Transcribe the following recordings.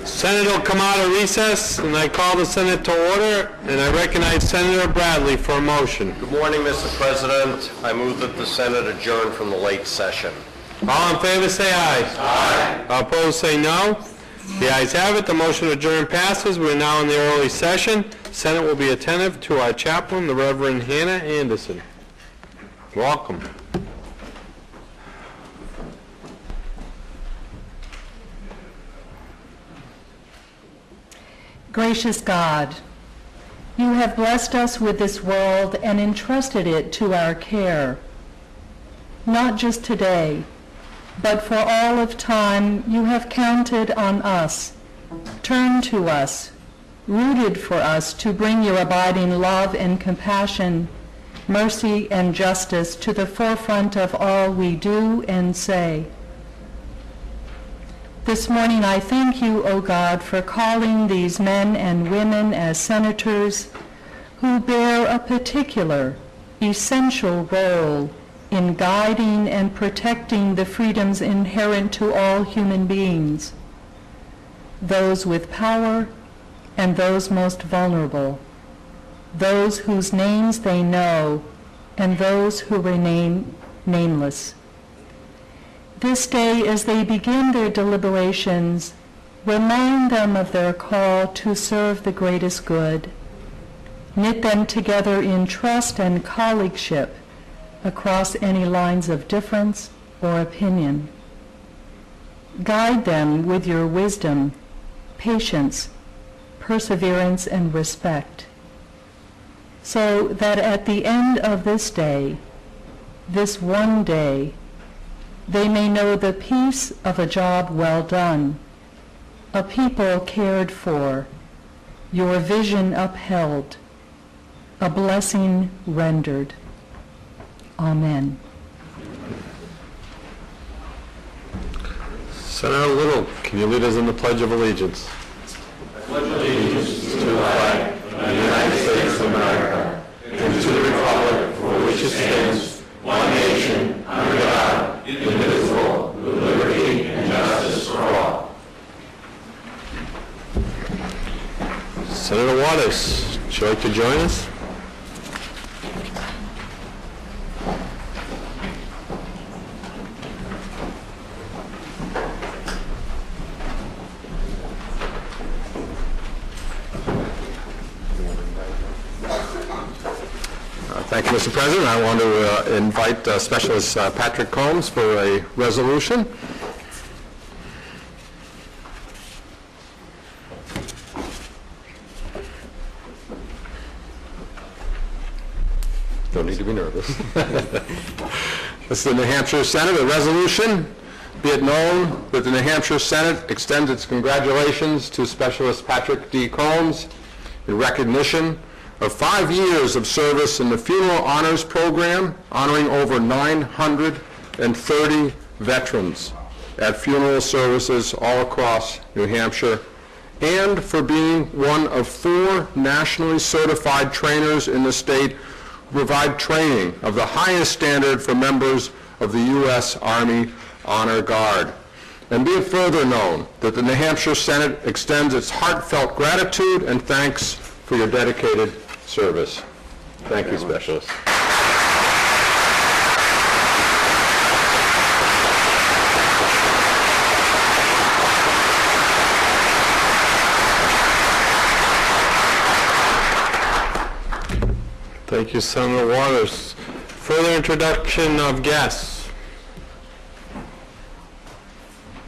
Senate will come out of recess, and I call the Senate to order, and I recognize Senator Bradley for a motion. Good morning, Mr. President. I move that the Senate adjourn from the late session. All in favor, say aye. Aye. All opposed, say no. The ayes have it. The motion to adjourn passes. We're now in the early session. Senate will be attentive to our chaplain, the Reverend Hannah Anderson. Welcome. Gracious God, you have blessed us with this world and entrusted it to our care. Not just today, but for all of time, you have counted on us, turned to us, rooted for us to bring your abiding love and compassion, mercy and justice to the forefront of all we do and say. This morning I thank you, O God, for calling these men and women as senators who bear a particular, essential role in guiding and protecting the freedoms inherent to all human beings, those with power and those most vulnerable, those whose names they know and those who remain nameless. This day, as they begin their deliberations, remind them of their call to serve the greatest good. Knit them together in trust and colleagueship across any lines of difference or opinion. Guide them with your wisdom, patience, perseverance, and respect, so that at the end of this day, this one day, they may know the peace of a job well done, a people cared for, your vision upheld, a blessing rendered. Amen. Senator Little, can you lead us in the Pledge of Allegiance? I pledge allegiance to the flag of the United States of America and to the republic for which it stands, one nation, under God, indivisible, with liberty and justice for all. Senator Waters, would you like to join us? Thank you, Mr. President. I want to invite Specialist Patrick Combs for a resolution. Don't need to be nervous. This is the New Hampshire Senate. A resolution. Be it known that the New Hampshire Senate extends its congratulations to Specialist Patrick D. Combs in recognition of 5 years of service in the Funeral Honors Program, honoring over 930 veterans at funeral services all across New Hampshire, and for being one of 4 nationally certified trainers in the state who provide training of the highest standard for members of the U.S. Army Honor Guard. And be it further known that the New Hampshire Senate extends its heartfelt gratitude and thanks for your dedicated service. Thank you, Specialist. Thank you, Senator Waters. Further introduction of guests.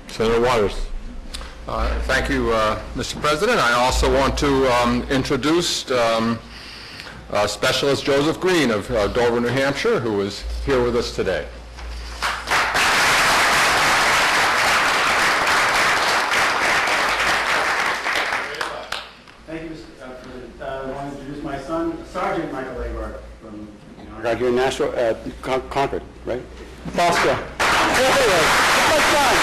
Senator Waters. Thank you, Mr. President. I also want to introduce Specialist Joseph Green of Dover, New Hampshire, who is here with us today. Thank you, Mr. President. I want to introduce my son, Sergeant Michael Agard from right here in Nashville, Concord, right? Boston. My son.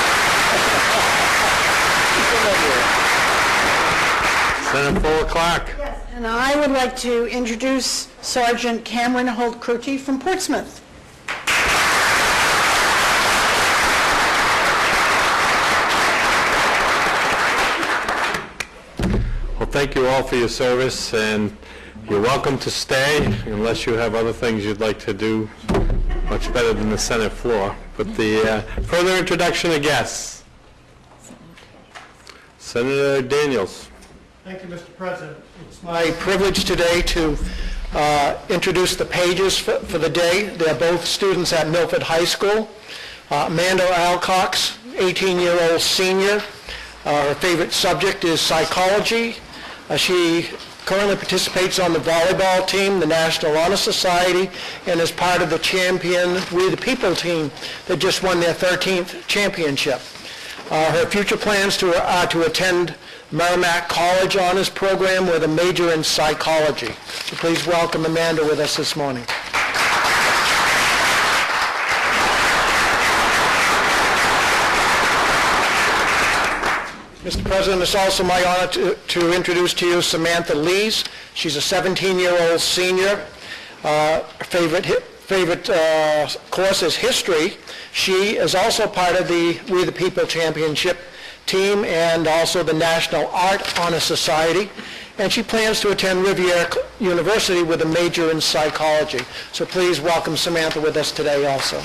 Senator Fuller Clark. Yes, and I would like to introduce Sergeant Cameron Holt Curti from Portsmouth. thank you all for your service, and you're welcome to stay unless you have other things you'd like to do much better than the Senate floor. But the further introduction of guests. Senator Daniels. Thank you, Mr. President. It's my privilege today to introduce the pages for the day. They're both students at Milford High School. Amanda Alcox, 18-year-old senior. Her favorite subject is psychology. She currently participates on the volleyball team, the National Honor Society, and is part of the champion We the People team that just won their 13th championship. Her future plans are to attend Merrimack College Honors Program with a major in psychology. So please welcome Amanda with us this morning. Mr. President, it's also my honor to introduce to you Samantha Lees. She's a 17-year-old senior. Favorite course is history. She is also part of the We the People Championship team and also the National Art Honor Society. And she plans to attend Riviera University with a major in psychology. So please welcome Samantha with us today also.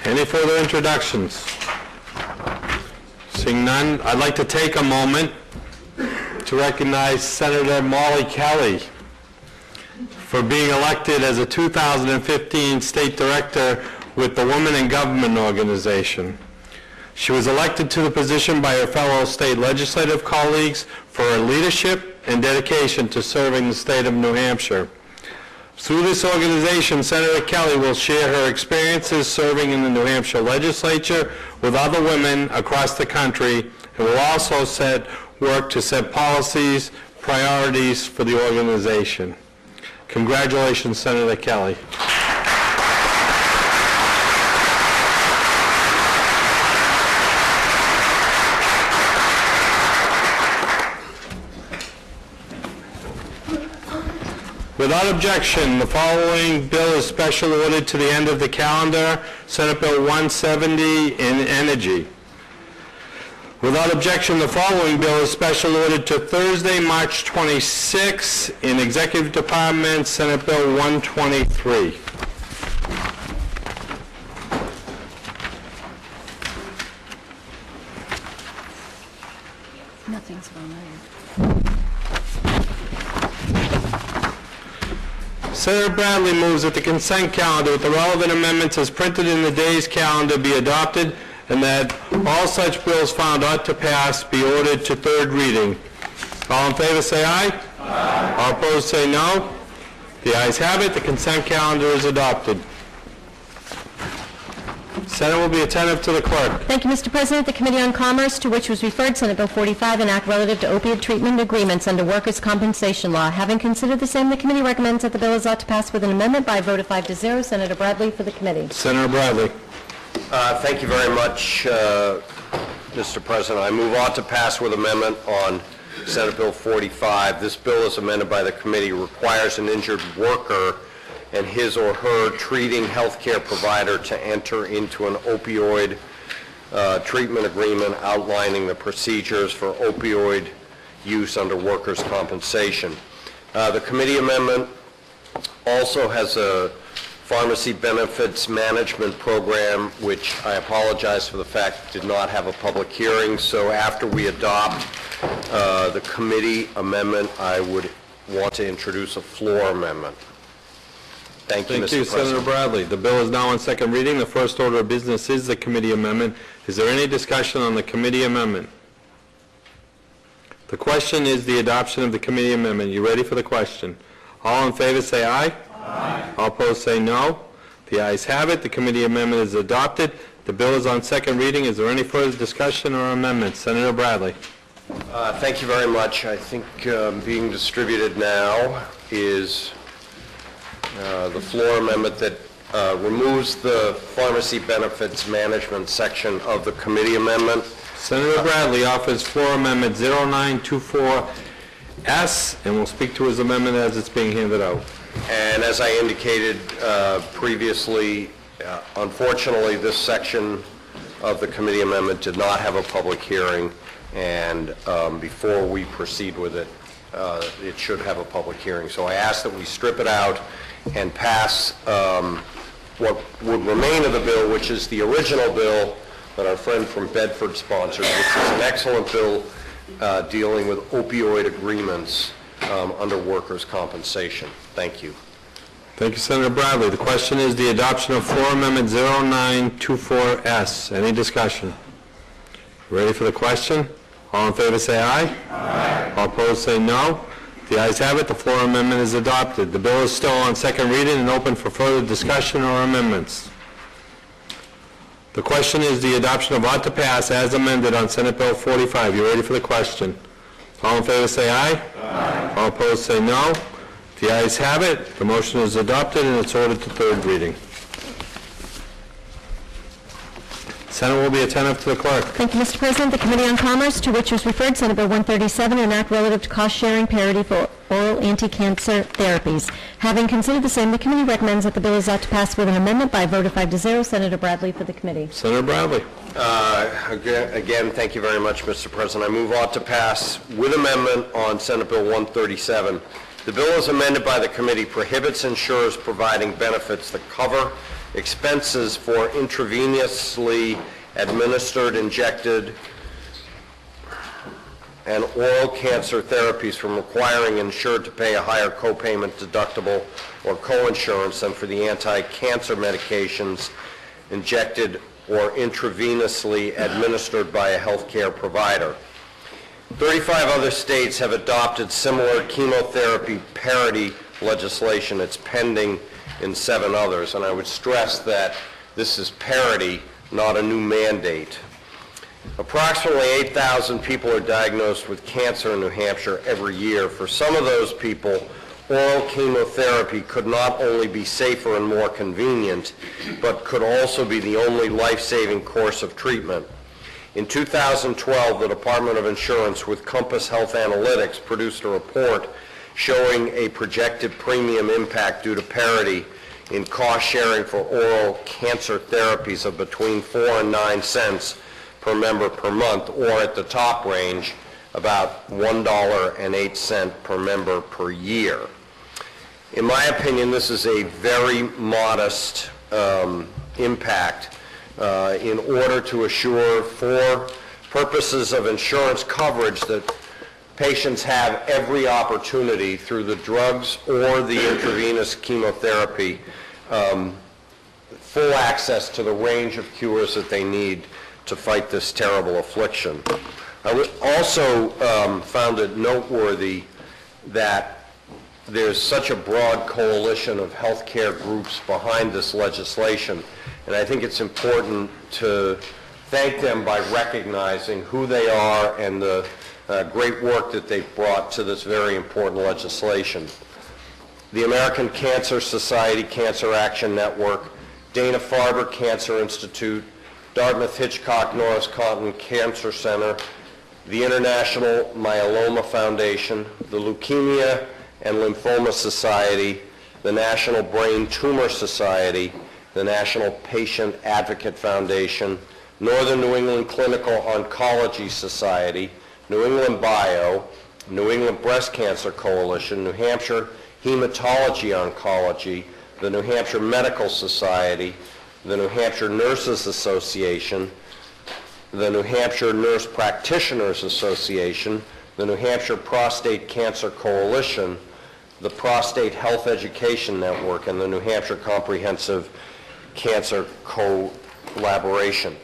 Any further introductions? Seeing none, I'd like to take a moment to recognize Senator Molly Kelly for being elected as a 2015 State Director with the Women in Government organization. She was elected to the position by her fellow state legislative colleagues for her leadership and dedication to serving the state of New Hampshire. Through this organization, Senator Kelly will share her experiences serving in the New Hampshire legislature with other women across the country, and will also work to set policies, priorities for the organization. Congratulations, Senator Kelly. Without objection, the following bill is special ordered to the end of the calendar, Senate Bill 170 in energy. Without objection, the following bill is special ordered to Thursday, March 26 in Executive Department, Senate Bill 123. Nothing's wrong. Senator Bradley moves that the consent calendar with the relevant amendments as printed in the day's calendar be adopted, and that all such bills found ought to pass be ordered to third reading. All in favor say aye. Aye. All opposed say no. The ayes have it. The consent calendar is adopted. Senate will be attentive to the clerk. Thank you, Mr. President. The Committee on Commerce, to which was referred Senate Bill 45, an act relative to opioid treatment agreements under workers' compensation law. Having considered the same, the committee recommends that the bill is ought to pass with an amendment by a vote of 5-0. Senator Bradley for the committee. Senator Bradley. Thank you very much, Mr. President. I move on to pass with amendment on Senate Bill 45. This bill, as amended by the committee, requires an injured worker and his or her treating healthcare provider to enter into an opioid treatment agreement outlining the procedures for opioid use under workers' compensation. The committee amendment also has a pharmacy benefits management program, which I apologize for the fact did not have a public hearing. So after we adopt the committee amendment, I would want to introduce a floor amendment. Thank you, Mr. President. Senator Bradley. The bill is now on second reading. The first order of business is the committee amendment. Is there any discussion on the committee amendment? The question is the adoption of the committee amendment. You ready for the question? All in favor say aye. Aye. All opposed say no. The ayes have it. The committee amendment is adopted. The bill is on second reading. Is there any further discussion or amendments? Senator Bradley. Thank you very much. I think being distributed now is the floor amendment that removes the pharmacy benefits management section of the committee amendment. Senator Bradley offers floor amendment 0924S, and will speak to his amendment as it's being handed out. And as I indicated previously, Unfortunately, this section of the committee amendment did not have a public hearing, and before we proceed with it, it should have a public hearing. So I ask that we strip it out and pass what would remain of the bill, which is the original bill that our friend from Bedford sponsored, which is an excellent bill dealing with opioid agreements under workers' compensation. Thank you. Thank you, Senator Bradley. The question is the adoption of Floor Amendment 0924S. Any discussion? Ready for the question? All in favor say aye. Aye. All opposed say no. The ayes have it. The floor amendment is adopted. The bill is still on second reading and open for further discussion or amendments. The question is the adoption of ought to pass as amended on Senate Bill 45. You ready for the question? All in favor say aye. Aye. All opposed say no. The ayes have it. The motion is adopted and it's ordered to third reading. Senate will be attentive to the clerk. Thank you, Mr. President. The Committee on Commerce, to which was referred Senate Bill 137, an act relative to cost-sharing parity for oral anti-cancer therapies. Having considered the same, the committee recommends that the bill is ought to pass with an amendment by a vote of 5-0. Senator Bradley for the committee. Senator Bradley. Again, thank you very much, Mr. President. I move ought to pass with amendment on Senate Bill 137. The bill as amended by the committee prohibits insurers providing benefits that cover expenses for intravenously administered, injected, and oral cancer therapies from requiring insured to pay a higher copayment deductible or coinsurance than for the anti-cancer medications injected or intravenously administered by a healthcare provider. 35 other states have adopted similar chemotherapy parity legislation. It's pending in 7 others, and I would stress that this is parity, not a new mandate. Approximately 8,000 people are diagnosed with cancer in New Hampshire every year. For some of those people, oral chemotherapy could not only be safer and more convenient, but could also be the only life-saving course of treatment. In 2012, the Department of Insurance with Compass Health Analytics produced a report showing a projected premium impact due to parity in cost sharing for oral cancer therapies of between 4 and 9 cents per member per month, or at the top range, about $1.08 per member per year. In my opinion, this is a very modest impact in order to assure, for purposes of insurance coverage, that patients have every opportunity through the drugs or the intravenous chemotherapy full access to the range of cures that they need to fight this terrible affliction. I also found it noteworthy that there's such a broad coalition of healthcare groups behind this legislation, and I think it's important to thank them by recognizing who they are and the great work that they've brought to this very important legislation. The American Cancer Society Cancer Action Network, Dana-Farber Cancer Institute, Dartmouth-Hitchcock Norris Cotton Cancer Center, the International Myeloma Foundation, the Leukemia and Lymphoma Society, the National Brain Tumor Society, the National Patient Advocate Foundation, Northern New England Clinical Oncology Society, New England Bio, New England Breast Cancer Coalition, New Hampshire Hematology Oncology, the New Hampshire Medical Society, the New Hampshire Nurses Association, the New Hampshire Nurse Practitioners Association, the New Hampshire Prostate Cancer Coalition, the Prostate Health Education Network, and the New Hampshire Comprehensive Cancer Collaboration.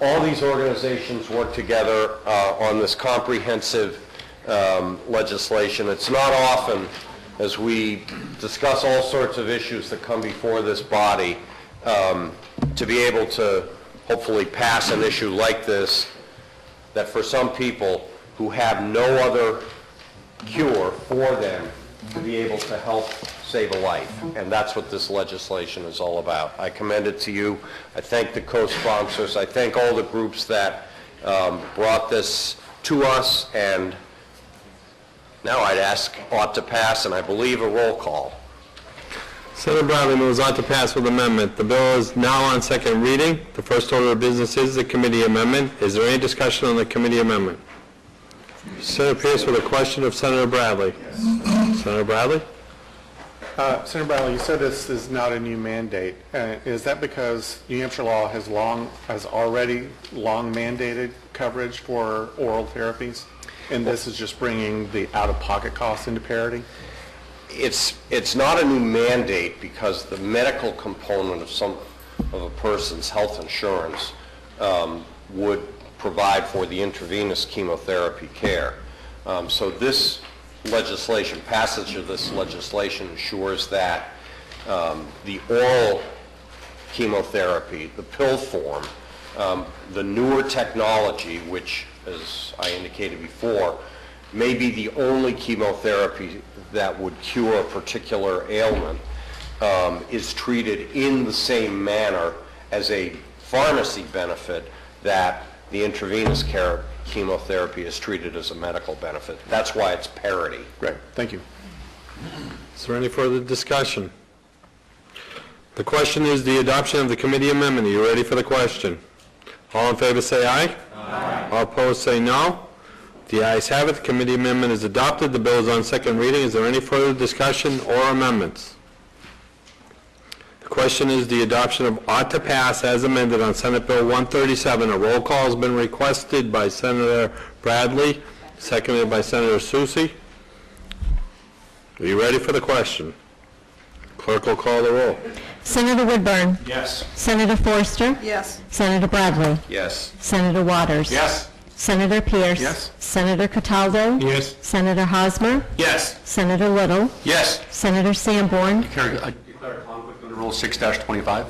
All these organizations work together on this comprehensive legislation. It's not often, as we discuss all sorts of issues that come before this body, to be able to hopefully pass an issue like this, that for some people who have no other cure for them, to be able to help save a life. And that's what this legislation is all about. I commend it to you. I thank the co-sponsors. I thank all the groups that brought this to us. And now I'd ask ought to pass, and I believe a roll call. Senator Bradley moves on to pass with amendment. The bill is now on second reading. The first order of business is the committee amendment. Is there any discussion on the committee amendment? Senator Pierce with a question of Senator Bradley. Yes. Senator Bradley? Senator Bradley, you said this is not a new mandate. Is that because New Hampshire law has already long mandated coverage for oral therapies, and this is just bringing the out-of-pocket costs into parity? It's not a new mandate because the medical component of a person's health insurance would provide for the intravenous chemotherapy care. So this legislation, passage of this legislation ensures that the oral chemotherapy, the pill form, the newer technology, which, as I indicated before, may be the only chemotherapy that would cure a particular ailment, is treated in the same manner as a pharmacy benefit that the intravenous chemotherapy is treated as a medical benefit. That's why it's parity. Great, thank you. Is there any further discussion? The question is the adoption of the committee amendment. Are you ready for the question? All in favor say aye. Aye. All opposed say no. The ayes have it. The committee amendment is adopted. The bill is on second reading. Is there any further discussion or amendments? The question is the adoption of ought to pass as amended on Senate Bill 137. A roll call has been requested by Senator Bradley, seconded by Senator Susi. Are you ready for the question? Clerk will call the roll. Senator Woodburn. Yes. Senator Forster. Yes. Senator Bradley. Yes. Senator Waters. Yes. Senator Pierce. Yes. Senator Cataldo. Yes. Senator Hosmer. Yes. Senator Little. Yes. Senator Sanborn. Declare a conflict under Rule 6-25.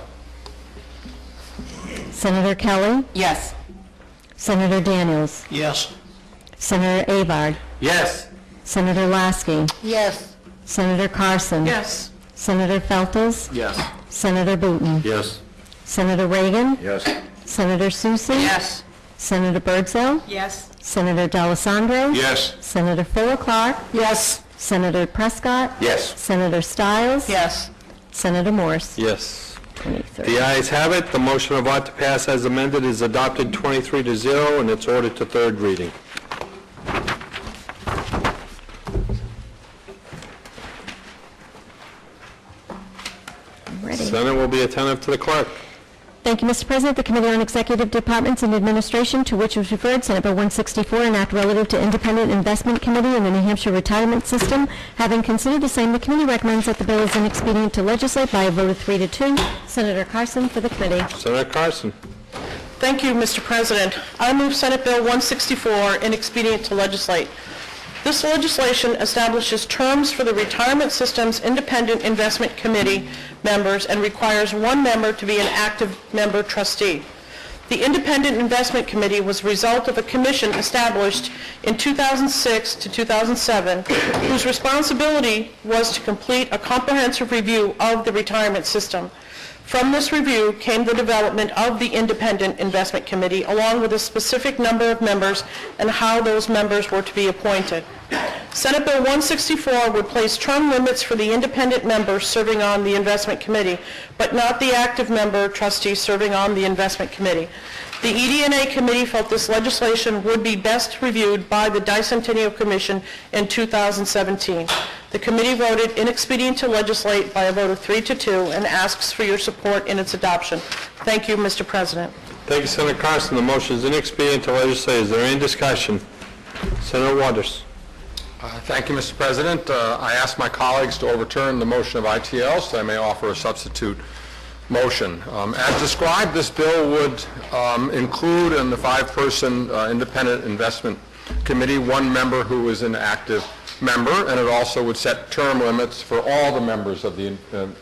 Senator Kelly. Yes. Senator Daniels. Yes. Senator Avard. Yes. Senator Lasky. Yes. Senator Carson. Yes. Senator Feltes. Yes. Senator Booton. Yes. Senator Reagan. Yes. Senator Susi. Yes. Senator Birdsell. Yes. Senator D'Alessandro. Yes. Senator Fuller Clark. Yes. Senator Prescott. Yes. Senator Stiles. Yes. Senator Morse. Yes. 23. The ayes have it. The motion of ought to pass as amended is adopted 23-0, and it's ordered to third reading. Ready. Senate will be attentive to the clerk. Thank you, Mr. President. The Committee on Executive Departments and Administration, to which was referred Senate Bill 164, an act relative to Independent Investment Committee and the New Hampshire Retirement System. Having considered the same, the committee recommends that the bill is inexpedient to legislate by a vote of 3-2. Senator Carson for the committee. Senator Carson. Thank you, Mr. President. I move Senate Bill 164, inexpedient to legislate. This legislation establishes terms for the Retirement System's Independent Investment Committee members and requires one member to be an active member trustee. The Independent Investment Committee was a result of a commission established in 2006 to 2007, whose responsibility was to complete a comprehensive review of the retirement system. From this review came the development of the Independent Investment Committee, along with a specific number of members and how those members were to be appointed. Senate Bill 164 would place term limits for the independent members serving on the Investment Committee, but not the active member trustee serving on the Investment Committee. The ED&A Committee felt this legislation would be best reviewed by the Bicentennial Commission in 2017. The committee voted inexpedient to legislate by a vote of 3-2 and asks for your support in its adoption. Thank you, Mr. President. Thank you, Senator Carson. The motion is inexpedient to legislate. Is there any discussion? Senator Waters. Thank you, Mr. President. I ask my colleagues to overturn the motion of ITL, so I may offer a substitute motion. As described, this bill would include in the five-person Independent Investment Committee one member who is an active member, and it also would set term limits for all the members of the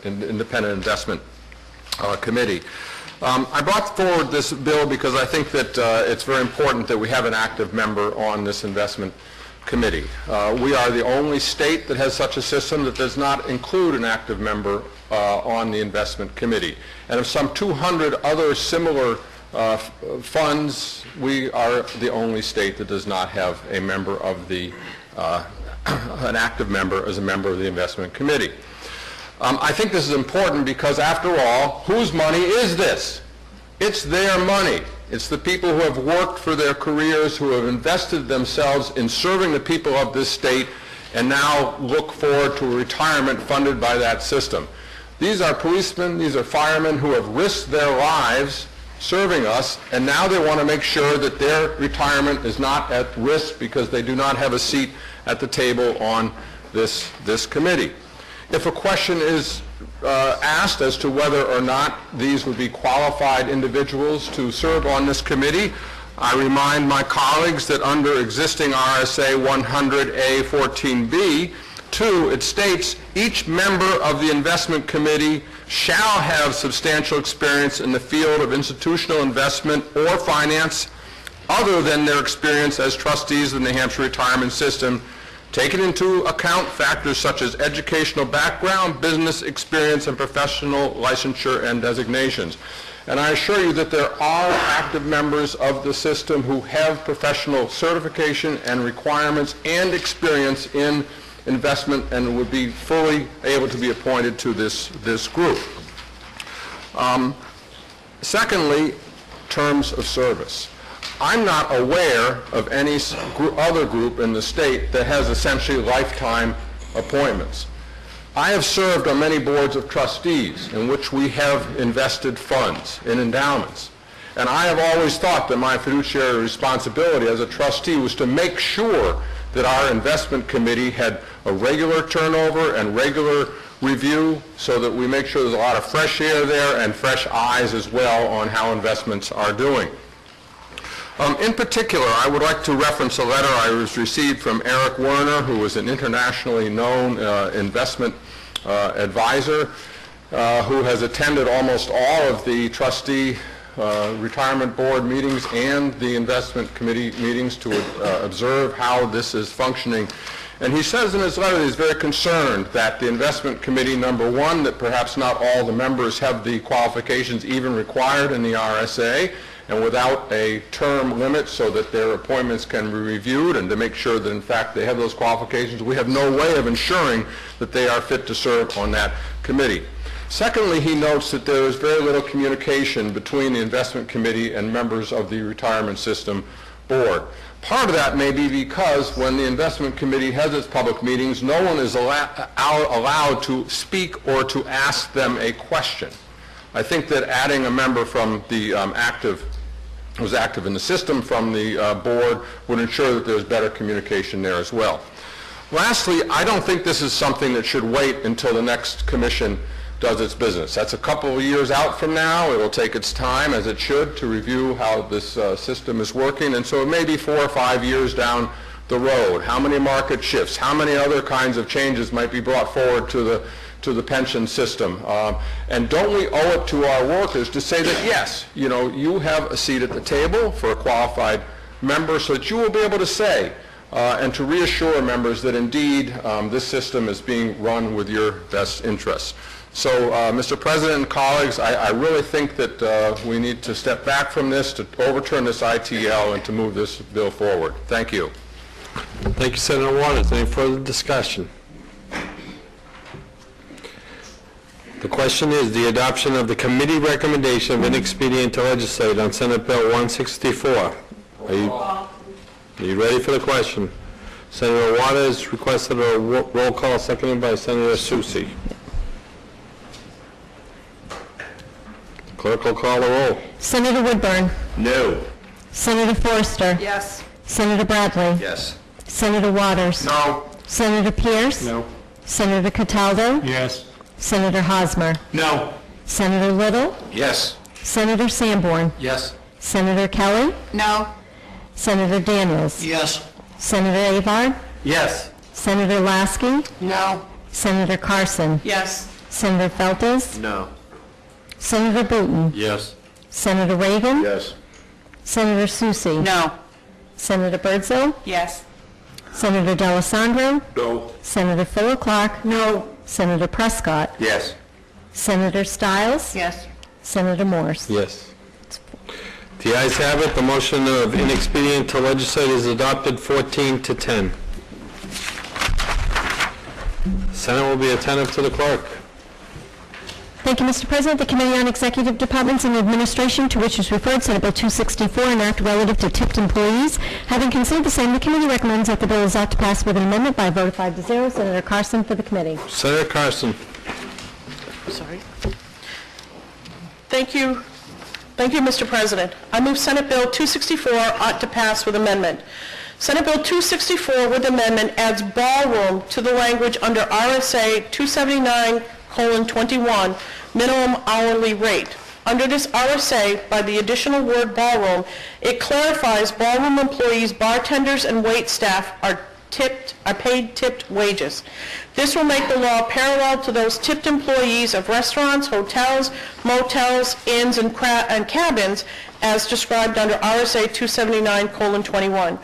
Independent Investment Committee. I brought forward this bill because I think that it's very important that we have an active member on this investment committee. We are the only state that has such a system that does not include an active member on the investment committee. And of some 200 other similar funds, we are the only state that does not have a member of the, an active member as a member of the investment committee. I think this is important because, after all, whose money is this? It's their money. It's the people who have worked for their careers, who have invested themselves in serving the people of this state, and now look forward to a retirement funded by that system. These are policemen, these are firemen who have risked their lives serving us, and now they want to make sure that their retirement is not at risk because they do not have a seat at the table on this committee. If a question is asked as to whether or not these would be qualified individuals to serve on this committee, I remind my colleagues that under existing RSA 100A 14B, 2, it states each member of the investment committee shall have substantial experience in the field of institutional investment or finance other than their experience as trustees of the New Hampshire retirement system, taking into account factors such as educational background, business experience, and professional licensure and designations. And I assure you that there are active members of the system who have professional certification and requirements and experience in investment and would be fully able to be appointed to this group. Secondly, terms of service. I'm not aware of any other group in the state that has essentially lifetime appointments. I have served on many boards of trustees in which we have invested funds in endowments. And I have always thought that my fiduciary responsibility as a trustee was to make sure that our investment committee had a regular turnover and regular review so that we make sure there's a lot of fresh air there and fresh eyes as well on how investments are doing. In particular, I would like to reference a letter I received from Eric Werner, who is an internationally known investment advisor, who has attended almost all of the trustee retirement board meetings and the investment committee meetings to observe how this is functioning. And he says in his letter that he's very concerned that the investment committee, number one, that perhaps not all the members have the qualifications even required in the RSA, and without a term limit so that their appointments can be reviewed and to make sure that in fact they have those qualifications, we have no way of ensuring that they are fit to serve on that committee. Secondly, he notes that there is very little communication between the investment committee and members of the retirement system board. Part of that may be because when the investment committee has its public meetings, no one is allowed to speak or to ask them a question. I think that adding a member from the who's active in the system from the board would ensure that there's better communication there as well. Lastly, I don't think this is something that should wait until the next commission does its business. That's a couple of years out from now. It will take its time, as it should, to review how this system is working, and so it may be 4 or 5 years down the road. How many market shifts, how many other kinds of changes might be brought forward to the pension system? And don't we owe it to our workers to say that, yes, you know, you have a seat at the table for a qualified member so that you will be able to say and to reassure members that indeed this system is being run with your best interests. So, Mr. President and colleagues, I really think that we need to step back from this, to overturn this ITL, and to move this bill forward. Thank you. Thank you, Senator Waters. Any further discussion? The question is the adoption of the committee recommendation of inexpedient to legislate on Senate Bill 164. Are you ready for the question? Senator Waters requested a roll call, seconded by Senator Soucy. Clerk will call the roll. Senator Woodburn. No. Senator Forster. Yes. Senator Bradley. Yes. Senator Waters. No. Senator Pierce. No. Senator Cataldo. Yes. Senator Hosmer. No. Senator Little. Yes. Senator Sanborn. Yes. Senator Kelly. No. Senator Daniels. Yes. Senator Avard. Yes. Senator Lasky. No. Senator Carson. Yes. Senator Feltes. No. Senator Booton. Yes. Senator Reagan. Yes. Senator Soucy. No. Senator Birdsell. Yes. Senator D'Alessandro. No. Senator Philip Clark. No. Senator Prescott. Yes. Senator Stiles. Yes. Senator Morse. Yes. The ayes have it. The motion of inexpedient to legislate is adopted 14-10. Senate will be attentive to the clerk. Thank you, Mr. President. The Committee on Executive Departments and Administration, to which is referred Senate Bill 264, an act relative to tipped employees. Having considered the same, the committee recommends that the bill is ought to pass with an amendment by a vote of 5-0. Senator Carson for the committee. Senator Carson. Sorry. Thank you, Mr. President. I move Senate Bill 264 ought to pass with amendment. Senate Bill 264 with amendment adds ballroom to the language under RSA 279:21, minimum hourly rate. Under this RSA, by the additional word ballroom, it clarifies ballroom employees, bartenders, and wait staff are paid tipped wages. This will make the law parallel to those tipped employees of restaurants, hotels, motels, inns, and cabins as described under RSA 279:21.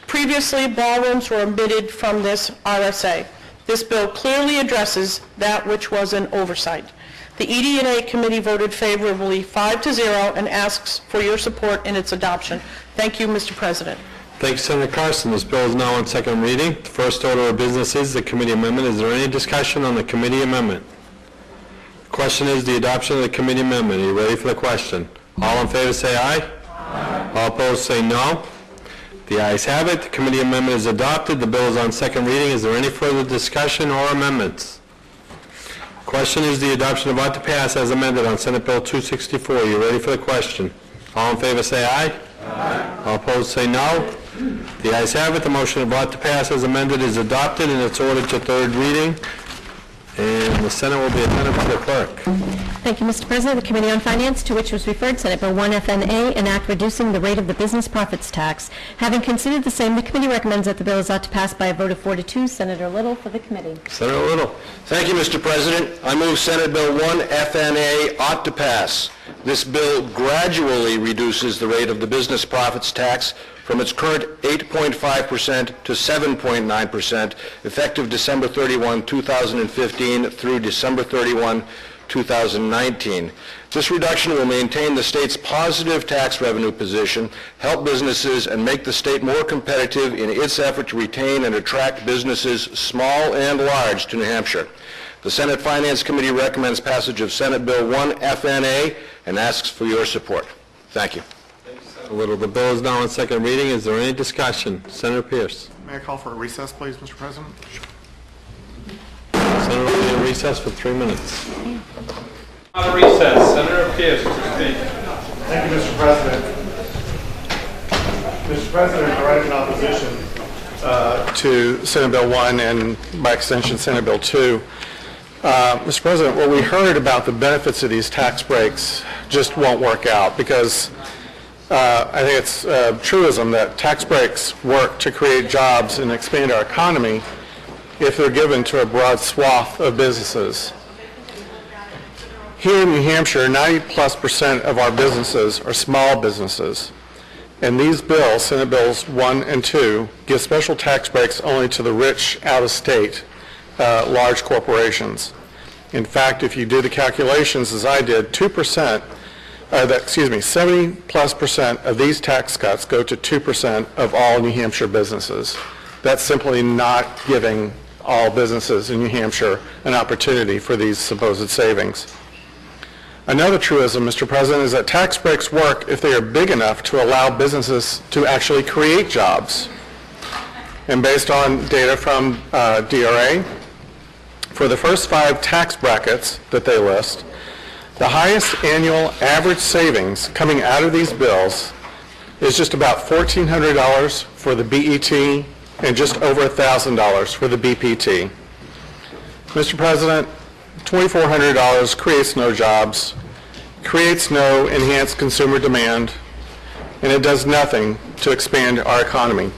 Previously, ballrooms were omitted from this RSA. This bill clearly addresses that which was an oversight. The ED&A committee voted favorably 5-0 and asks for your support in its adoption. Thank you, Mr. President. Thank you, Senator Carson. This bill is now on second reading. The first order of business is the committee amendment. Is there any discussion on the committee amendment? The question is the adoption of the committee amendment. Are you ready for the question? All in favor say aye. Aye. All opposed say no. The ayes have it. The committee amendment is adopted. The bill is on second reading. Is there any further discussion or amendments? The question is the adoption of ought to pass as amended on Senate Bill 264. Are you ready for the question? All in favor say aye. Aye. All opposed say no. The ayes have it. The motion of ought to pass as amended is adopted, and it's ordered to third reading. And the Senate will be attended by the clerk. Thank you, Mr. President. The Committee on Finance, to which was referred Senate Bill 1FNA, an act reducing the rate of the business profits tax. Having considered the same, the committee recommends that the bill is ought to pass by a vote of 4-2. Senator Little for the committee. Senator Little. Thank you, Mr. President. I move Senate Bill 1FNA ought to pass. This bill gradually reduces the rate of the business profits tax from its current 8.5% to 7.9%, effective December 31, 2015 through December 31, 2019. This reduction will maintain the state's positive tax revenue position, help businesses, and make the state more competitive in its effort to retain and attract businesses, small and large, to New Hampshire. The Senate Finance Committee recommends passage of Senate Bill 1FNA and asks for your support. Thank you. Little. The bill is now on second reading. Is there any discussion? Senator Pierce. May I call for a recess, please, Mr. President? Senator will be in recess for 3 minutes. Out of recess. Senator Pierce to speak. Thank you, Mr. President. Mr. President, I write in opposition to Senate Bill 1 and, by extension, Senate Bill 2. Mr. President, what we heard about the benefits of these tax breaks just won't work out because I think it's a truism that tax breaks work to create jobs and expand our economy if they're given to a broad swath of businesses. Here in New Hampshire, 90+% of our businesses are small businesses. And these bills, Senate Bills 1 and 2, give special tax breaks only to the rich out-of-state large corporations. In fact, if you do the calculations as I did, 70+% of these tax cuts go to 2% of all New Hampshire businesses. That's simply not giving all businesses in New Hampshire an opportunity for these supposed savings. Another truism, Mr. President, is that tax breaks work if they are big enough to allow businesses to actually create jobs. And based on data from DRA, for the first 5 tax brackets that they list, the highest annual average savings coming out of these bills is just about $1,400 for the BET and just over $1,000 for the BPT. Mr. President, $2,400 creates no jobs, creates no enhanced consumer demand, and it does nothing to expand our economy.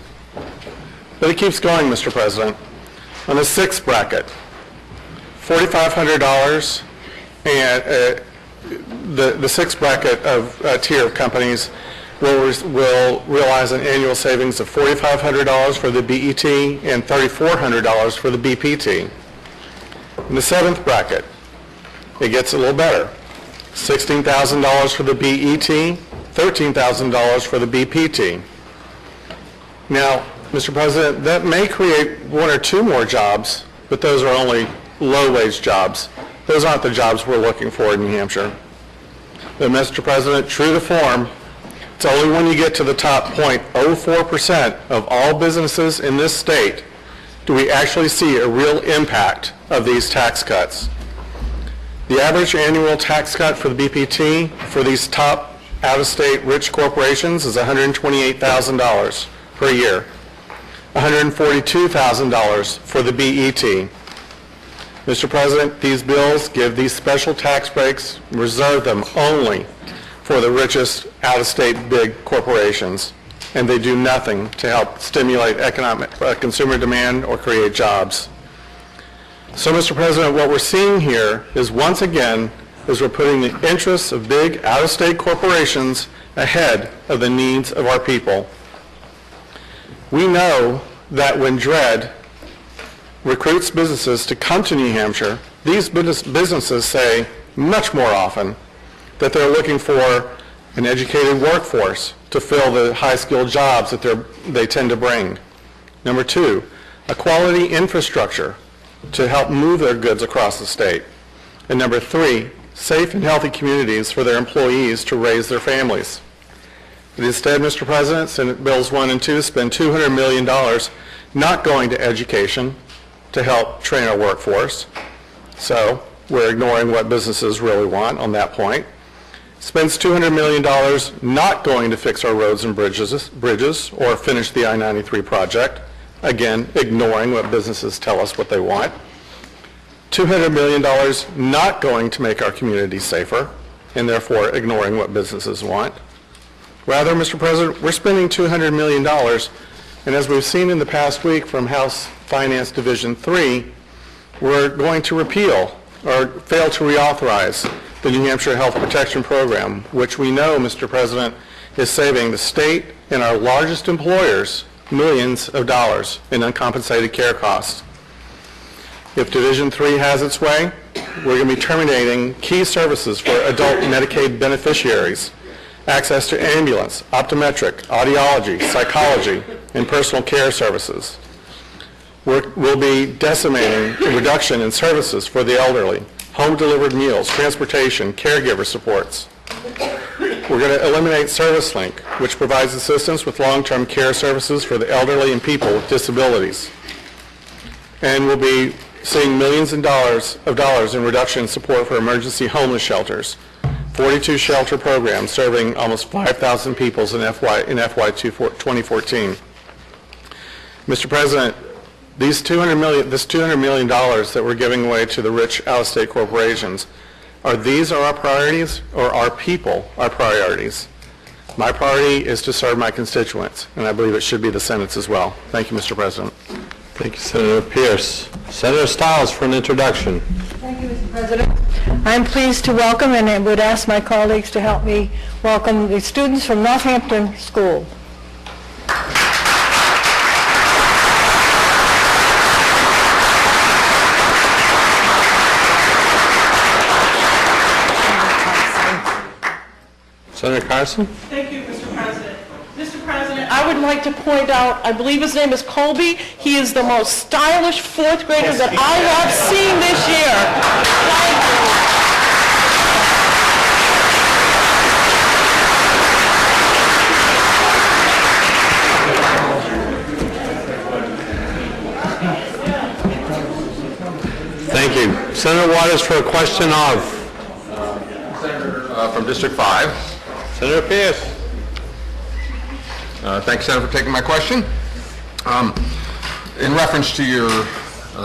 But it keeps going, Mr. President. On the 6th bracket, $4,500, and the 6th bracket of tier of companies will realize an annual savings of $4,500 for the BET and $3,400 for the BPT. In the 7th bracket, it gets a little better. $16,000 for the BET, $13,000 for the BPT. Now, Mr. President, that may create 1 or 2 more jobs, but those are only low-wage jobs. those aren't the jobs we're looking for in New Hampshire. But, Mr. President, true to form, it's only when you get to the top 0.04% of all businesses in this state do we actually see a real impact of these tax cuts. The average annual tax cut for the BPT for these top out-of-state rich corporations is $128,000 per year, $142,000 for the BET. Mr. President, these bills give these special tax breaks, reserve them only for the richest out-of-state big corporations, and they do nothing to help stimulate economic consumer demand or create jobs. So, Mr. President, what we're seeing here is once again we're putting the interests of big out-of-state corporations ahead of the needs of our people. We know that when DRED recruits businesses to come to New Hampshire, these businesses say much more often that they're looking for an educated workforce to fill the high-skilled jobs that they tend to bring. Number two, a quality infrastructure to help move their goods across the state. And number three, safe and healthy communities for their employees to raise their families. But instead, Mr. President, Senate Bills 1 and 2 spend $200 million not going to education to help train our workforce. So we're ignoring what businesses really want on that point. Spends $200 million not going to fix our roads and bridges or finish the I-93 project. Again, ignoring what businesses tell us what they want. $200 million not going to make our communities safer, and therefore ignoring what businesses want. Rather, Mr. President, we're spending $200 million, and as we've seen in the past week from House Finance Division 3, we're going to repeal or fail to reauthorize the New Hampshire Health Protection Program, which we know, Mr. President, is saving the state and our largest employers millions of dollars in uncompensated care costs. If Division 3 has its way, we're going to be terminating key services for adult Medicaid beneficiaries, access to ambulance, optometric, audiology, psychology, and personal care services. We'll be decimating a reduction in services for the elderly, home-delivered meals, transportation, caregiver supports. We're going to eliminate ServiceLink, which provides assistance with long-term care services for the elderly and people with disabilities. And we'll be seeing millions of dollars in reduction in support for emergency homeless shelters, 42 shelter programs serving almost 5,000 people in FY 2014. Mr. President, this $200 million that we're giving away to the rich out-of-state corporations, are these our priorities, or are people our priorities? My priority is to serve my constituents, and I believe it should be the Senate's as well. Thank you, Mr. President. Thank you, Senator Pierce. Senator Stiles for an introduction. Thank you, Mr. President. I'm pleased to welcome, and I would ask my colleagues to help me welcome the students from Northampton School. Senator Carson? Thank you, Mr. President. Mr. President, I would like to point out, I believe his name is Colby. He is the most stylish fourth grader that I have seen this year. Thank you. Senator Waters for a question of? From District 5. Senator Pierce. Thank you, Senator, for taking my question. In reference to your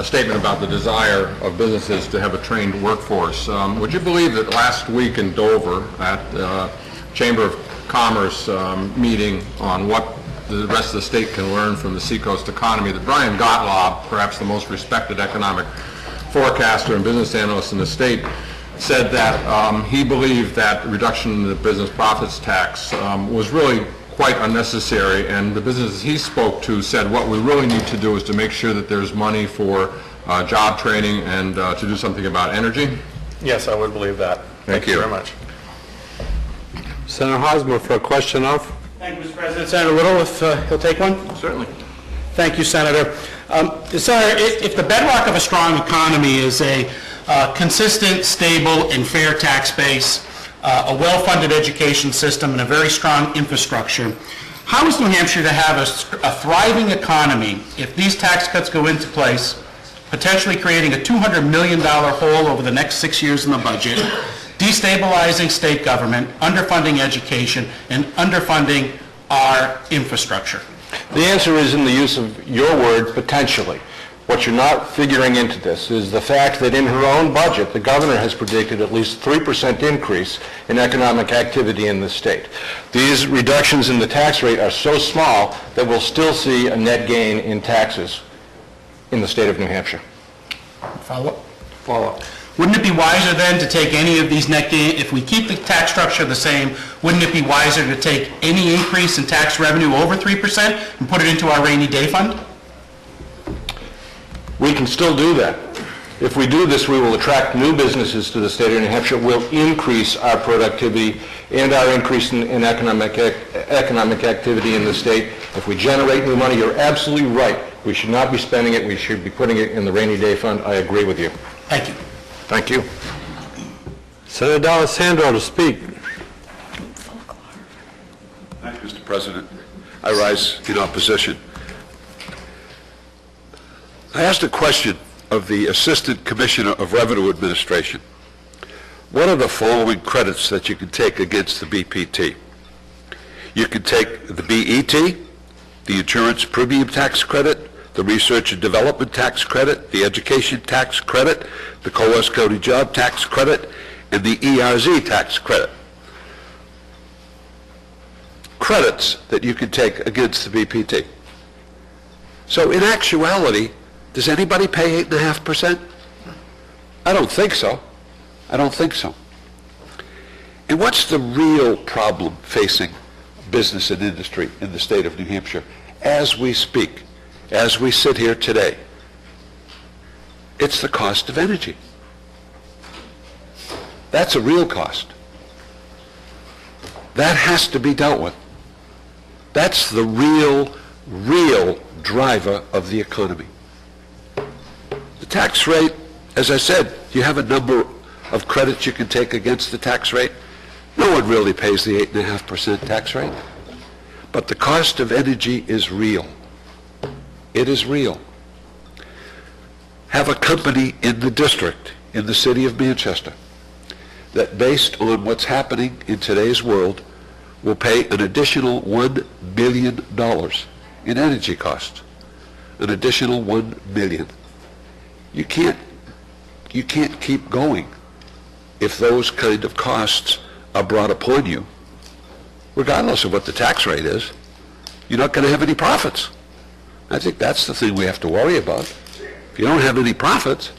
statement about the desire of businesses to have a trained workforce, would you believe that last week in Dover at the Chamber of Commerce meeting on what the rest of the state can learn from the Seacoast economy, that Brian Gottlob, perhaps the most respected economic forecaster and business analyst in the state, said that he believed that reduction in the business profits tax was really quite unnecessary, and the businesses he spoke to said what we really need to do is to make sure that there's money for job training and to do something about energy. Yes, I would believe that. Thank you very much. Senator Hosmer for a question of? Thank you, Mr. President. Senator Little, if he'll take one? Certainly. Thank you, Senator. Senator, if the bedrock of a strong economy is a consistent, stable, and fair tax base, a well-funded education system, and a very strong infrastructure. How is New Hampshire to have a thriving economy if these tax cuts go into place, potentially creating a $200 million hole over the next 6 years in the budget, destabilizing state government, underfunding education, and underfunding our infrastructure? The answer is in the use of your word, potentially. What you're not figuring into this is the fact that in her own budget, the governor has predicted at least 3% increase in economic activity in the state. These reductions in the tax rate are so small that we'll still see a net gain in taxes in the state of New Hampshire. Follow-up? Follow-up. Wouldn't it be wiser then to take any of these net gain, if we keep the tax structure the same, wouldn't it be wiser to take any increase in tax revenue over 3% and put it into our rainy day fund? We can still do that. If we do this, we will attract new businesses to the state of New Hampshire, we'll increase our productivity and our increase in economic activity in the state. If we generate new money, you're absolutely right. We should not be spending it, we should be putting it in the rainy day fund. I agree with you. Thank you. Thank you. Senator D'Alessandro to speak. Thank you, Mr. President. I rise in opposition. I asked a question of the Assistant Commissioner of Revenue Administration. What are the following credits that you can take against the BPT? You can take the BET, the Insurance Premium Tax Credit, the Research and Development Tax Credit, the Education Tax Credit, the Coles County Job Tax Credit, and the ERZ Tax Credit. Credits that you can take against the BPT. So in actuality, does anybody pay 8.5%? I don't think so. I don't think so. And what's the real problem facing business and industry in the state of New Hampshire as we speak, as we sit here today? It's the cost of energy. That's a real cost. That has to be dealt with. That's the real driver of the economy. The tax rate, as I said, you have a number of credits you can take against the tax rate. No one really pays the 8.5% tax rate. But the cost of energy is real. It is real. Have a company in the district, in the city of Manchester, that based on what's happening in today's world will pay an additional $1 billion in energy costs. An additional $1 billion. You can't keep going if those kind of costs are brought upon you, regardless of what the tax rate is. You're not going to have any profits. I think that's the thing we have to worry about. If you don't have any profits,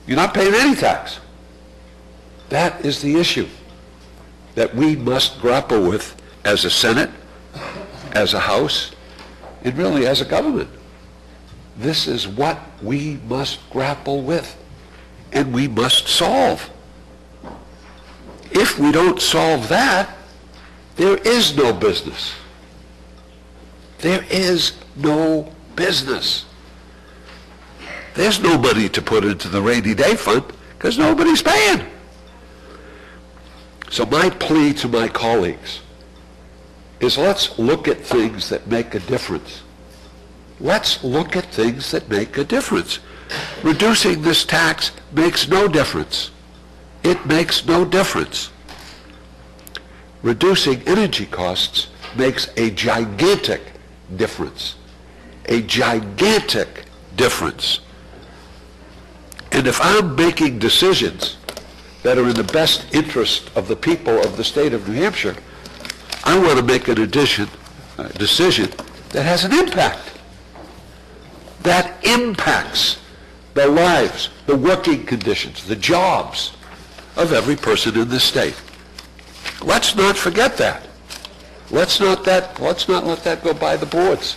you're not paying any tax. That is the issue that we must grapple with as a Senate, as a House, and really as a government. This is what we must grapple with, and we must solve. If we don't solve that, there is no business. There is no business. There's no money to put into the rainy day fund because nobody's paying. So my plea to my colleagues is let's look at things that make a difference. Let's look at things that make a difference. Reducing this tax makes no difference. It makes no difference. Reducing energy costs makes a gigantic difference. A gigantic difference. And if I'm making decisions that are in the best interest of the people of the state of New Hampshire, I want to make a decision that has an impact. That impacts the lives, the working conditions, the jobs of every person in this state. Let's not forget that. Let's not let that go by the boards.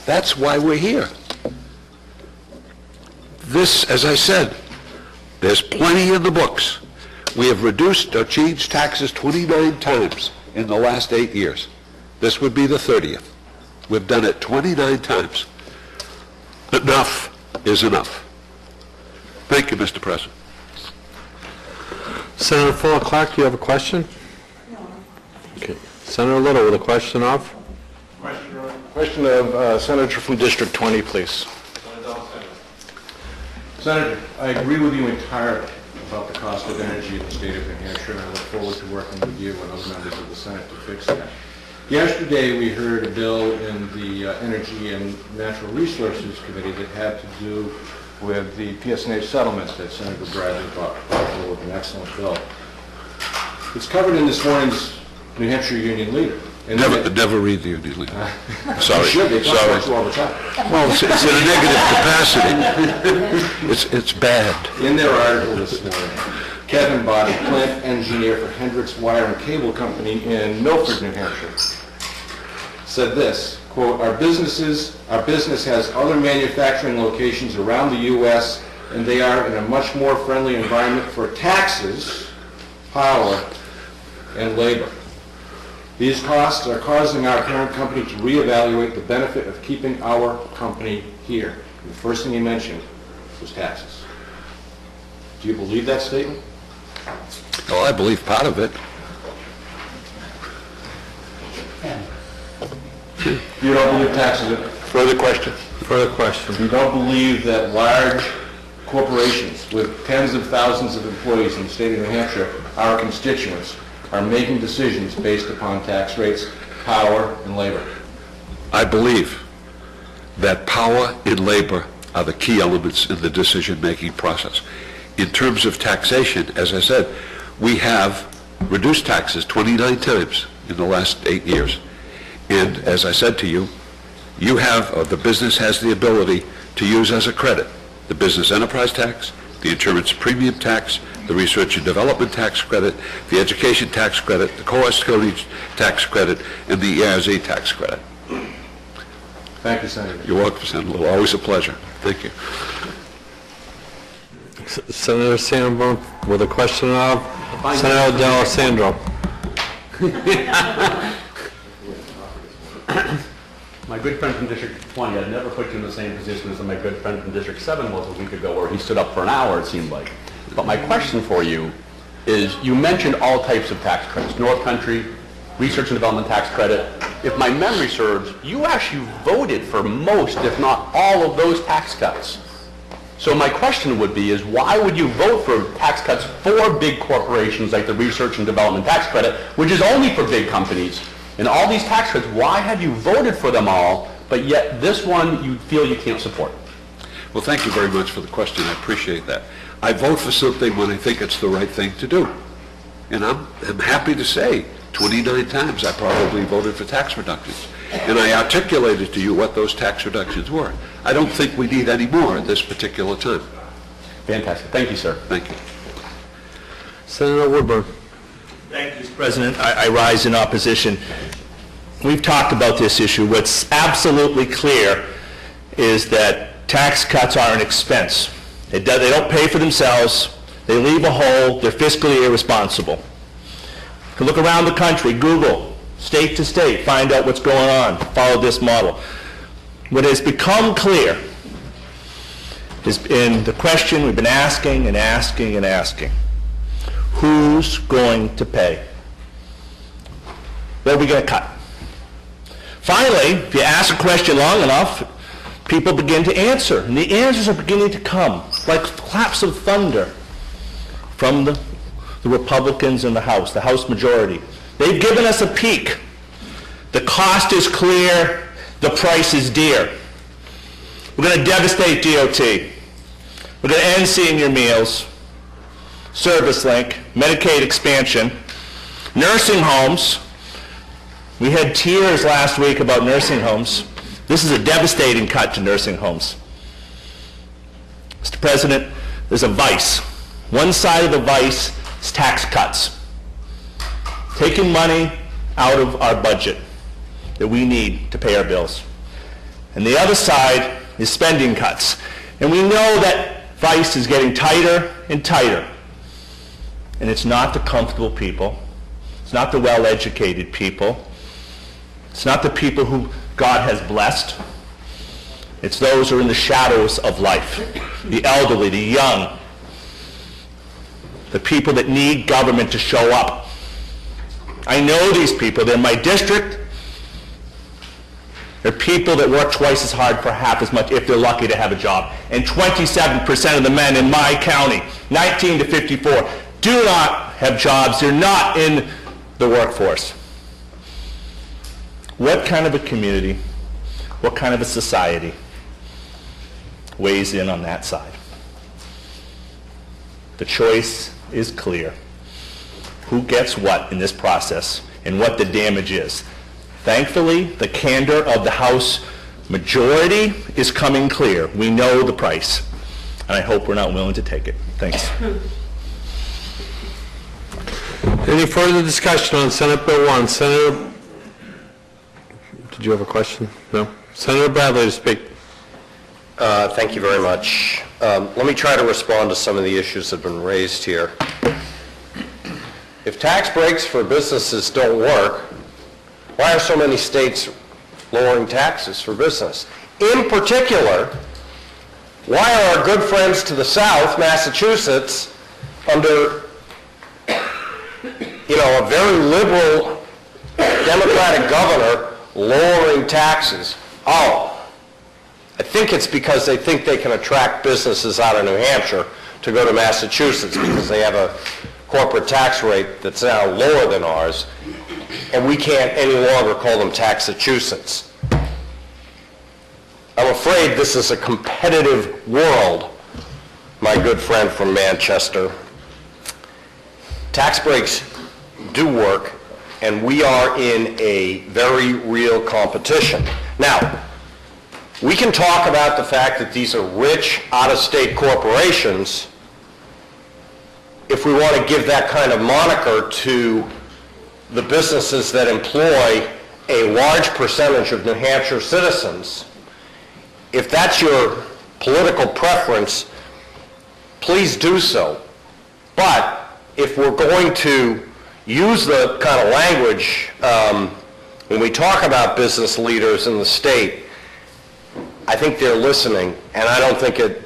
That's why we're here. This, as I said, there's plenty in the books. We have reduced or changed taxes 29 times in the last 8 years. This would be the 30th. We've done it 29 times. Enough is enough. Thank you, Mr. President. Senator Fuller Clark, do you have a question? Okay. Senator Little with a question of? Question of Senator from District 20, please. Senator, I agree with you entirely about the cost of energy in the state of New Hampshire, and I look forward to working with you and other members of the Senate to fix that. Yesterday, we heard a bill in the Energy and Natural Resources Committee that had to do with the PSNH settlement that Senator Bradley brought forward, an excellent bill. It's covered in this morning's New Hampshire Union Leader. And Never read the Union Leader. Sorry. You should. They talk about you all the time. Well, it's in a negative capacity. It's bad. In their article this morning, Kevin Body, plant engineer for Hendricks Wire and Cable Company in Milford, New Hampshire, said this, quote, our business has other manufacturing locations around the U.S., and they are in a much more friendly environment for taxes, power, and labor. These costs are causing our parent company to reevaluate the benefit of keeping our company here. And the first thing he mentioned was taxes. Do you believe that statement? Well, I believe part of it. You don't believe taxes? Further question? Further question. You don't believe that large corporations with tens of thousands of employees in the state of New Hampshire, our constituents, are making decisions based upon tax rates, power, and labor? I believe that power and labor are the key elements in the decision-making process. In terms of taxation, as I said, we have reduced taxes 29 times in the last 8 years. And as I said to you, you have, or the business has the ability to use as a credit the business enterprise tax, the insurance premium tax, the research and development tax credit, the education tax credit, the cost coding tax credit, and the ERZ tax credit. Thank you, Senator. You're welcome, Senator Little. Always a pleasure. Thank you. Senator Sanborn with a question of? Senator D'Alessandro. My good friend from District 20, I'd never put you in the same position as my good friend from District 7 was a week ago, where he stood up for an hour, it seemed like. But my question for you is, you mentioned all types of tax credits, North Country, Research and Development Tax Credit. If my memory serves, you actually voted for most, if not all, of those tax cuts. So my question would be is, why would you vote for tax cuts for big corporations like the Research and Development Tax Credit, which is only for big companies? And all these tax cuts, why have you voted for them all, but yet this one you feel you can't support? Well, thank you very much for the question. I appreciate that. I vote for something when I think it's the right thing to do. And I'm happy to say 29 times I probably voted for tax reductions. And I articulated to you what those tax reductions were. I don't think we need any more at this particular time. Fantastic. Thank you, sir. Thank you. Senator Woodburn. Thank you, Mr. President. I rise in opposition. We've talked about this issue. What's absolutely clear is that tax cuts are an expense. They don't pay for themselves. They leave a hole. They're fiscally irresponsible. You can look around the country, Google, state to state, find out what's going on, follow this model. What has become clear has been the question we've been asking and asking and asking. Who's going to pay? What are we going to cut? Finally, if you ask a question long enough, people begin to answer, and the answers are beginning to come like claps of thunder from the Republicans in the House majority. They've given us a peek. The cost is clear, the price is dear. We're going to devastate DOT. We're going to end senior meals, ServiceLink, Medicaid expansion, nursing homes. We had tears last week about nursing homes. This is a devastating cut to nursing homes. Mr. President, there's a vice. One side of the vice is tax cuts. Taking money out of our budget that we need to pay our bills. And the other side is spending cuts. And we know that vice is getting tighter and tighter. And it's not the comfortable people. It's not the well-educated people. It's not the people who God has blessed. It's those who are in the shadows of life, the elderly, the young. the people that need government to show up. I know these people. They're in my district. They're people that work twice as hard for half as much if they're lucky to have a job. And 27% of the men in my county, 19 to 54, do not have jobs. They're not in the workforce. What kind of a community, what kind of a society weighs in on that side? The choice is clear. Who gets what in this process and what the damage is. Thankfully, the candor of the House majority is coming clear. We know the price, and I hope we're not willing to take it. Thanks. Any further discussion on Senate Bill 1? Senator, did you have a question? No? Senator Bradley to speak. Thank you very much. Let me try to respond to some of the issues that have been raised here. If tax breaks for businesses don't work, why are so many states lowering taxes for business? In particular, why are our good friends to the south, Massachusetts, under a very liberal Democratic governor lowering taxes? Oh, I think it's because they think they can attract businesses out of New Hampshire to go to Massachusetts because they have a corporate tax rate that's now lower than ours, and we can't any longer call them Taxachusetts. I'm afraid this is a competitive world, my good friend from Manchester. Tax breaks do work, and we are in a very real competition. Now, we can talk about the fact that these are rich, out-of-state corporations if we want to give that kind of moniker to the businesses that employ a large percentage of New Hampshire citizens. If that's your political preference, please do so. But if we're going to use the kind of language when we talk about business leaders in the state, I think they're listening, and I don't think it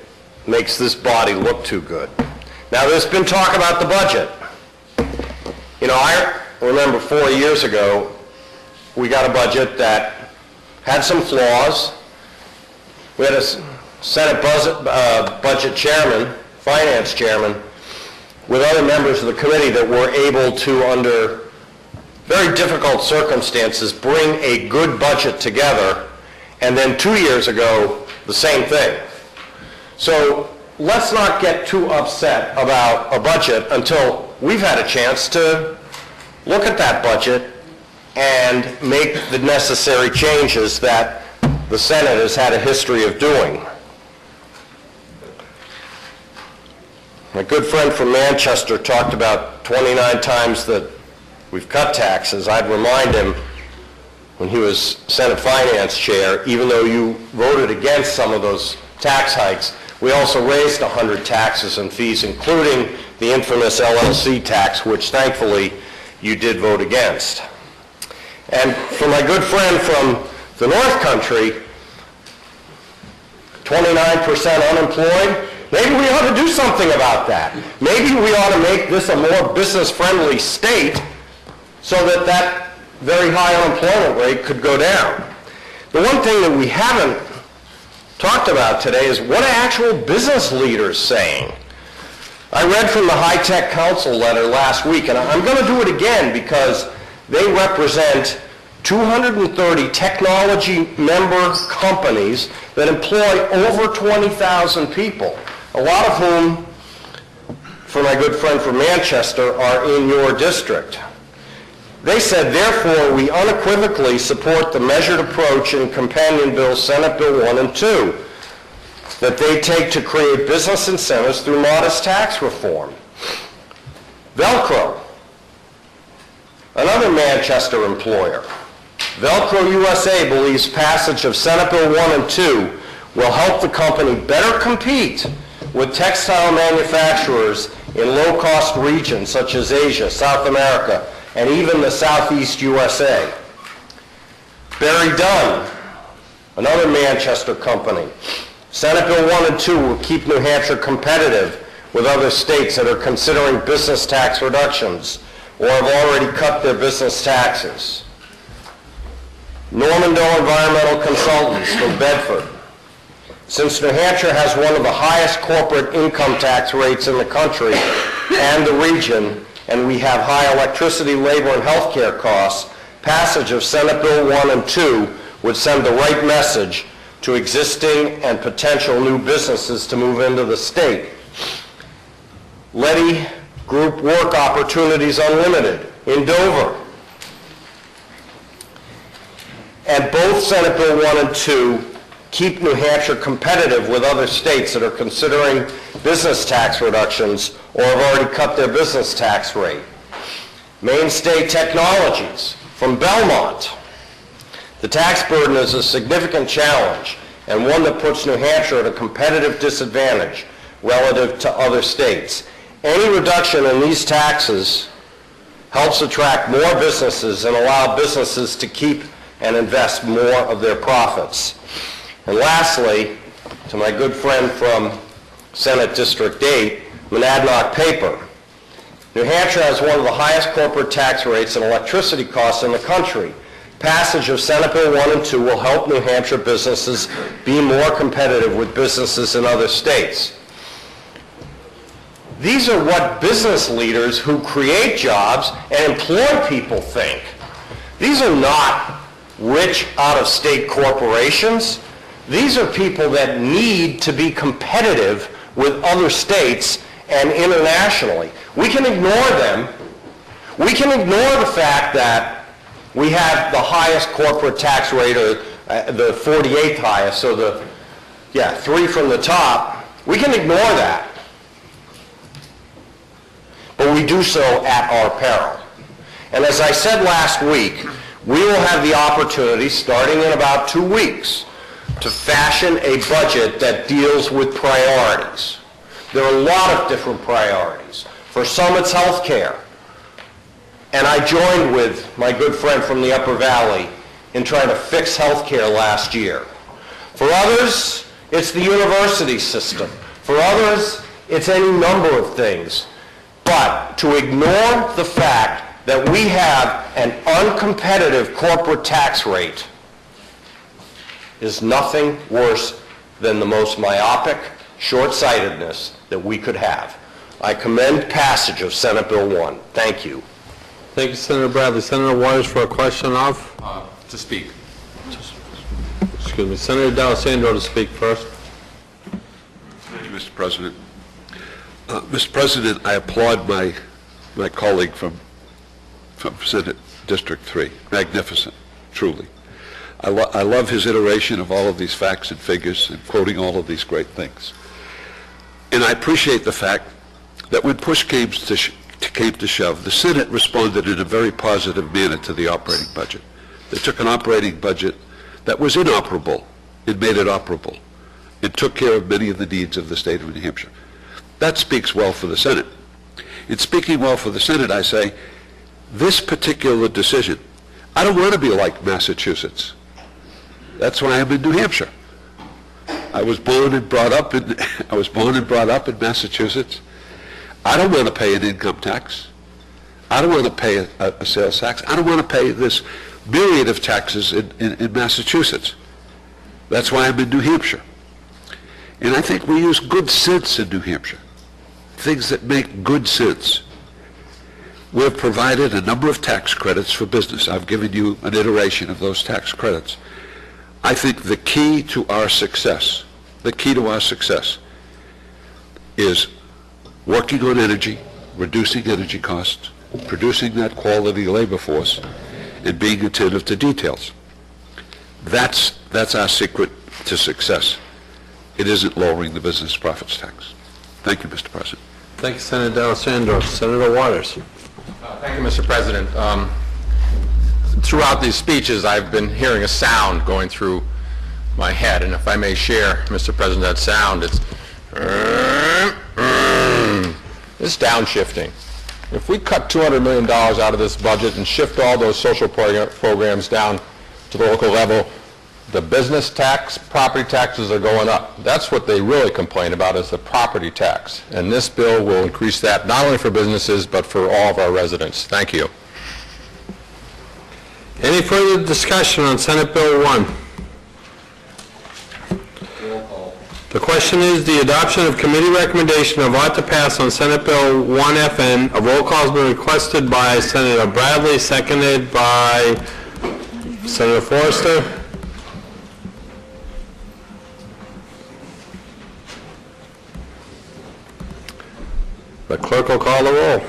makes this body look too good. Now, there's been talk about the budget. I remember 4 years ago, we got a budget that had some flaws. We had a Senate budget chairman, finance chairman, with other members of the committee that were able to, under very difficult circumstances, bring a good budget together, and then 2 years ago, the same thing. So let's not get too upset about a budget until we've had a chance to look at that budget and make the necessary changes that the Senate has had a history of doing. My good friend from Manchester talked about 29 times that we've cut taxes. I'd remind him, when he was Senate Finance Chair, even though you voted against some of those tax hikes, we also raised 100 taxes and fees, including the infamous LLC tax, which thankfully you did vote against. And for my good friend from the North Country, 29% unemployed, maybe we ought to do something about that. Maybe we ought to make this a more business-friendly state so that that very high unemployment rate could go down. The one thing that we haven't talked about today is what are actual business leaders saying? I read from the High Tech Council letter last week, and I'm going to do it again because they represent 230 technology member companies that employ over 20,000 people, a lot of whom, for my good friend from Manchester, are in your district. They said, therefore, we unequivocally support the measured approach in Companion Bills, Senate Bill 1 and 2, that they take to create business incentives through modest tax reform. Velcro, another Manchester employer. Velcro USA believes passage of Senate Bill 1 and 2 will help the company better compete with textile manufacturers in low-cost regions such as Asia, South America, and even the Southeast USA. Barry Dunn, another Manchester company. Senate Bill 1 and 2 will keep New Hampshire competitive with other states that are considering business tax reductions or have already cut their business taxes. Normando Environmental Consultants from Bedford. Since New Hampshire has one of the highest corporate income tax rates in the country and the region, and we have high electricity, labor, and health care costs, passage of Senate Bill 1 and 2 would send the right message to existing and potential new businesses to move into the state. Letty Group Work Opportunities Unlimited in Dover. And both Senate Bill 1 and 2 keep New Hampshire competitive with other states that are considering business tax reductions or have already cut their business tax rate. Mainstay Technologies from Belmont. The tax burden is a significant challenge and one that puts New Hampshire at a competitive disadvantage relative to other states. Any reduction in these taxes helps attract more businesses and allow businesses to keep and invest more of their profits. And lastly, to my good friend from Senate District 8, Monadnock Paper. New Hampshire has one of the highest corporate tax rates and electricity costs in the country. Passage of Senate Bill 1 and 2 will help New Hampshire businesses be more competitive with businesses in other states. These are what business leaders who create jobs and employ people think. These are not rich out-of-state corporations. These are people that need to be competitive with other states and internationally. We can ignore them. We can ignore the fact that we have the highest corporate tax rate, or the 48th highest, so three from the top. We can ignore that. But we do so at our peril. And as I said last week, we will have the opportunity, starting in about 2 weeks, to fashion a budget that deals with priorities. There are a lot of different priorities. For some, it's health care. And I joined with my good friend from the Upper Valley in trying to fix health care last year. For others, it's the university system. For others, it's any number of things. But to ignore the fact that we have an uncompetitive corporate tax rate is nothing worse than the most myopic short-sightedness that we could have. I commend passage of Senate Bill 1. Thank you. Thank you, Senator Bradley. Senator Waters for a question of? To speak. Excuse me. Senator D'Alessandro to speak first. Thank you, Mr. President. Mr. President, I applaud my colleague from Senate District 3. Magnificent, truly. I love his iteration of all of these facts and figures and quoting all of these great things. And I appreciate the fact that when push came to shove, the Senate responded in a very positive manner to the operating budget. They took an operating budget that was inoperable and made it operable and took care of many of the needs of the state of New Hampshire. That speaks well for the Senate. In speaking well for the Senate, I say, this particular decision, I don't want to be like Massachusetts. That's why I'm in New Hampshire. I was born and brought up in Massachusetts. I don't want to pay an income tax. I don't want to pay a sales tax. I don't want to pay this myriad of taxes in Massachusetts. That's why I'm in New Hampshire. And I think we use good sense in New Hampshire, things that make good sense. We've provided a number of tax credits for business. I've given you an iteration of those tax credits. I think the key to our success is working on energy, reducing energy costs, producing that quality labor force, and being attentive to details. That's our secret to success. It isn't lowering the business profits tax. Thank you, Mr. President. Thank you, Senator D'Alessandro. Senator Waters. Thank you, Mr. President. Throughout these speeches, I've been hearing a sound going through my head, and if I may share, Mr. President, that sound, it's downshifting. If we cut $200 million out of this budget and shift all those social programs down to the local level, The business tax, property taxes are going up. That's what they really complain about, is the property tax. And this bill will increase that not only for businesses, but for all of our residents. Thank you. Any further discussion on Senate Bill 1? The question is the adoption of committee recommendation of ought to pass on Senate Bill 1 FN. A roll call has been requested by Senator Bradley, seconded by Senator Forrester. The clerk will call the roll.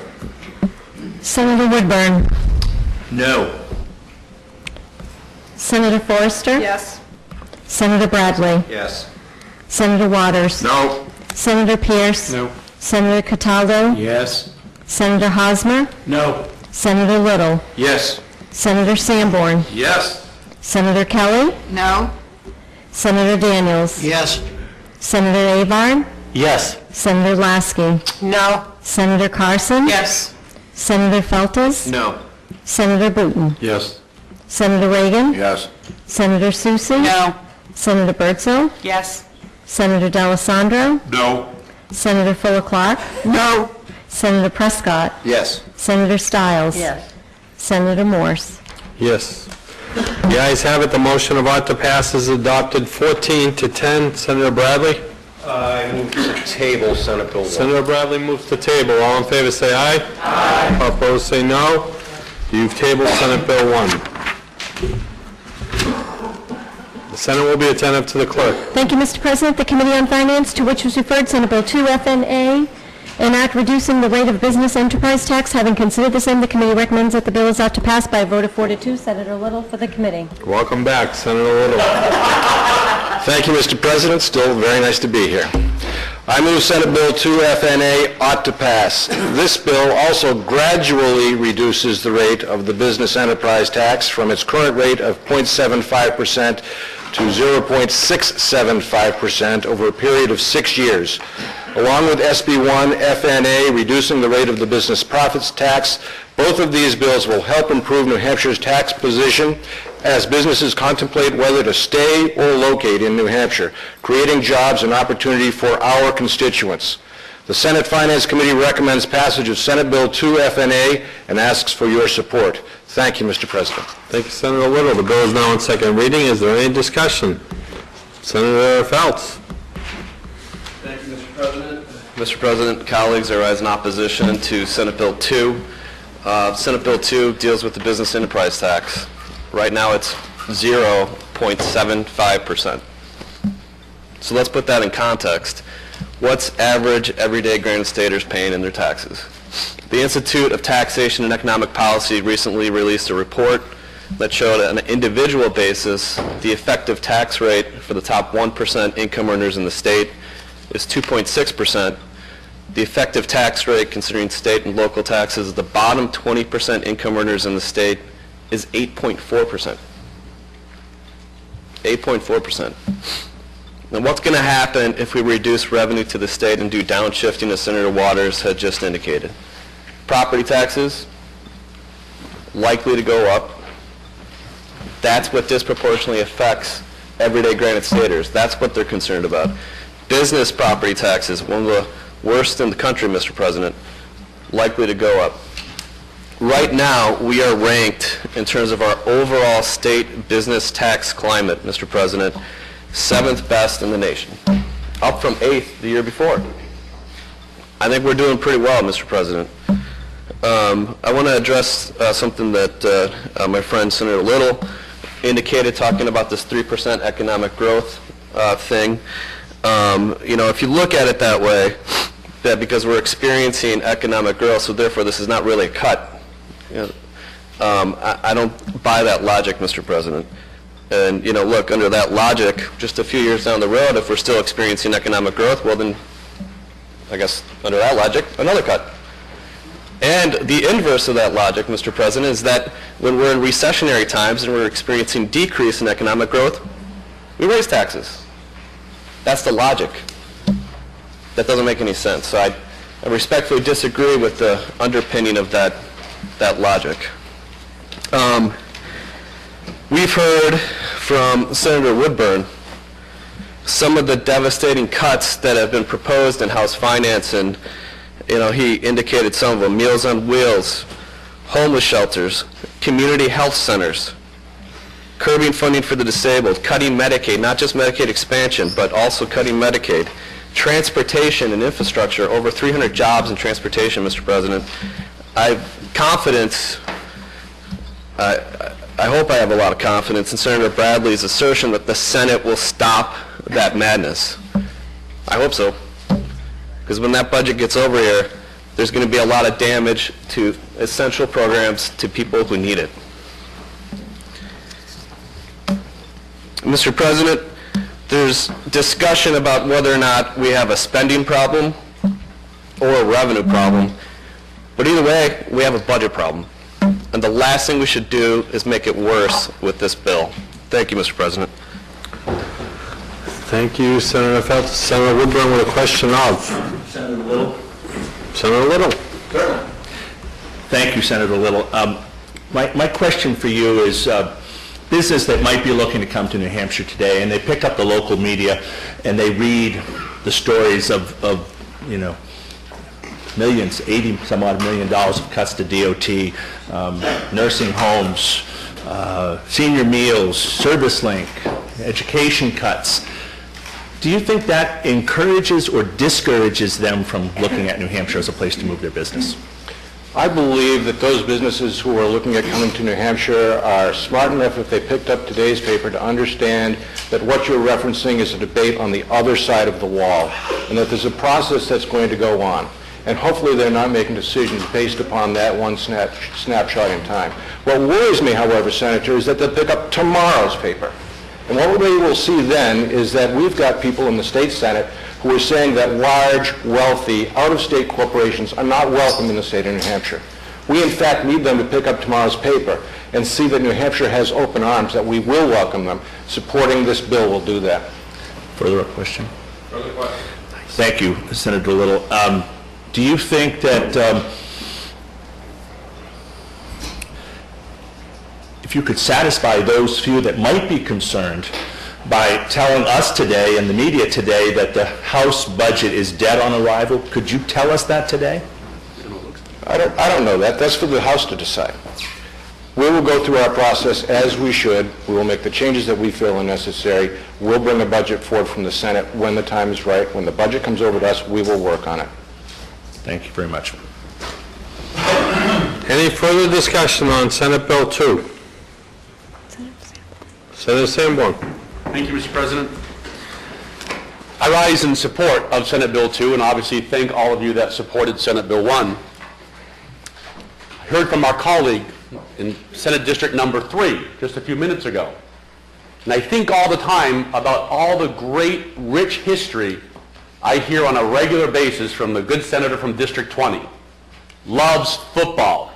Senator Woodburn. No. Senator Forrester. Yes. Senator Bradley. Yes. Senator Waters. No. Senator Pierce. No. Senator Cataldo. Yes. Senator Hosmer. No. Senator Little. Yes. Senator Sanborn. Yes. Senator Kelly. No. Senator Daniels. Yes. Senator Avarn. Yes. Senator Lasky. No. Senator Carson. Yes. Senator Feltes. No. Senator Booton. Yes. Senator Reagan. Yes. Senator Susie. No. Senator Bertzel. Yes. Senator D'Alessandro. No. Senator Fuller Clark. No. Senator Prescott. Yes. Senator Stiles. Yes. Senator Morse. Yes. The ayes have it. The motion of ought to pass is adopted 14-10. Senator Bradley? I move to table Senate Bill 1. Senator Bradley moves to table. All in favor say aye. Aye. Opposed say no. You've tabled Senate Bill 1. The Senate will be attentive to the clerk. Thank you, Mr. President. The Committee on Finance, to which was referred Senate Bill 2 FNA, an act reducing the rate of business enterprise tax. Having considered the same, the committee recommends that the bill is ought to pass by a vote of 4 to 2. Senator Little for the committee. Welcome back, Senator Little. Thank you, Mr. President. Still very nice to be here. I move Senate Bill 2 FNA ought to pass. This bill also gradually reduces the rate of the business enterprise tax from its current rate of 0.75% to 0.675% over a period of 6 years. Along with SB 1 FNA reducing the rate of the business profits tax, both of these bills will help improve New Hampshire's tax position as businesses contemplate whether to stay or locate in New Hampshire, creating jobs and opportunity for our constituents. The Senate Finance Committee recommends passage of Senate Bill 2 FNA and asks for your support. Thank you, Mr. President. Thank you, Senator Little. The bill is now on second reading. Is there any discussion? Senator Feltes. Thank you, Mr. President. Mr. President, colleagues, I rise in opposition to Senate Bill 2. Senate Bill 2 deals with the business enterprise tax. Right now it's 0.75%. So let's put that in context. What's average everyday Granite Staters paying in their taxes? The Institute of Taxation and Economic Policy recently released a report that showed on an individual basis the effective tax rate for the top 1% income earners in the state is 2.6%. The effective tax rate, considering state and local taxes, the bottom 20% income earners in the state is 8.4%. 8.4%. Now, what's going to happen if we reduce revenue to the state and do downshifting, as Senator Waters had just indicated? Property taxes, likely to go up. That's what disproportionately affects everyday Granite Staters. That's what they're concerned about. Business property taxes, one of the worst in the country, Mr. President, likely to go up. Right now, we are ranked in terms of our overall state business tax climate, Mr. President, 7th best in the nation, up from 8th the year before. I think we're doing pretty well, Mr. President. I want to address something that my friend Senator Little indicated, talking about this 3% economic growth thing. If you look at it that way, that because we're experiencing economic growth, so therefore this is not really a cut. I don't buy that logic, Mr. President. And, look, under that logic, just a few years down the road, if we're still experiencing economic growth, well then, I guess, under that logic, another cut. And the inverse of that logic, Mr. President, is that when we're in recessionary times and we're experiencing decrease in economic growth, we raise taxes. That's the logic. That doesn't make any sense. So I respectfully disagree with the underpinning of that logic. We've heard from Senator Woodburn some of the devastating cuts that have been proposed in House Finance, and he indicated some of them: Meals on Wheels, homeless shelters, community health centers, curbing funding for the disabled, cutting Medicaid, not just Medicaid expansion, but also cutting Medicaid, transportation and infrastructure, over 300 jobs in transportation, Mr. President. I have confidence, I hope I have a lot of confidence in Senator Bradley's assertion that the Senate will stop that madness. I hope so, because when that budget gets over here, there's going to be a lot of damage to essential programs to people who need it. Mr. President, there's discussion about whether or not we have a spending problem or a revenue problem, but either way, we have a budget problem. And the last thing we should do is make it worse with this bill. Thank you, Mr. President. Thank you, Senator Felton. Senator Woodburn with a question of. Senator Little. Senator Little. Thank you, Senator Little. My question for you is business that might be looking to come to New Hampshire today, and they pick up the local media and they read the stories of millions, $80 some odd million of cuts to DOT, nursing homes, senior meals, service link, education cuts. Do you think that encourages or discourages them from looking at New Hampshire as a place to move their business? I believe that those businesses who are looking at coming to New Hampshire are smart enough, if they picked up today's paper, to understand that what you're referencing is a debate on the other side of the wall, and that there's a process that's going to go on. And hopefully they're not making decisions based upon that one snapshot in time. What worries me, however, Senator, is that they'll pick up tomorrow's paper. And what we will see then is that we've got people in the state Senate who are saying that large, wealthy, out-of-state corporations are not welcome in the state of New Hampshire. We, in fact, need them to pick up tomorrow's paper and see that New Hampshire has open arms, that we will welcome them. Supporting this bill will do that. Further question? Further question. Thank you, Senator Little. Do you think that if you could satisfy those few that might be concerned by telling us today and the media today that the House budget is dead on arrival, could you tell us that today? I don't know that. That's for the House to decide. We will go through our process as we should. We will make the changes that we feel are necessary. We'll bring a budget forward from the Senate when the time is right. When the budget comes over to us, we will work on it. Thank you very much. Any further discussion on Senate Bill 2? Senator Sanborn. Thank you, Mr. President. I rise in support of Senate Bill 2, and obviously thank all of you that supported Senate Bill 1. I heard from our colleague in Senate District number 3 just a few minutes ago. And I think all the time about all the great, rich history I hear on a regular basis from the good senator from District 20. Loves football,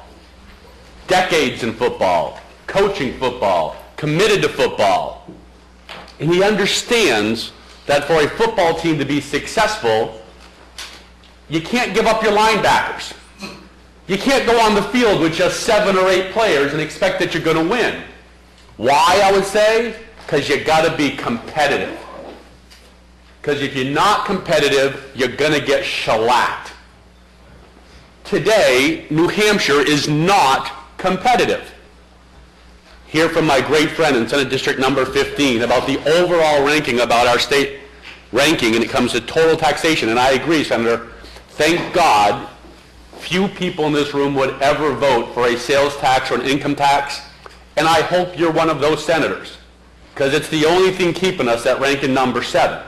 decades in football, coaching football, committed to football. And he understands that for a football team to be successful, you can't give up your linebackers. You can't go on the field with just 7 or 8 players and expect that you're going to win. Why, I would say? Because you got to be competitive. Because if you're not competitive, you're going to get shellacked. Today, New Hampshire is not competitive. Hear from my great friend in Senate District number 15 about the overall ranking about our state ranking when it comes to total taxation. And I agree, Senator. Thank God few people in this room would ever vote for a sales tax or an income tax. And I hope you're one of those senators, because it's the only thing keeping us at ranking number 7.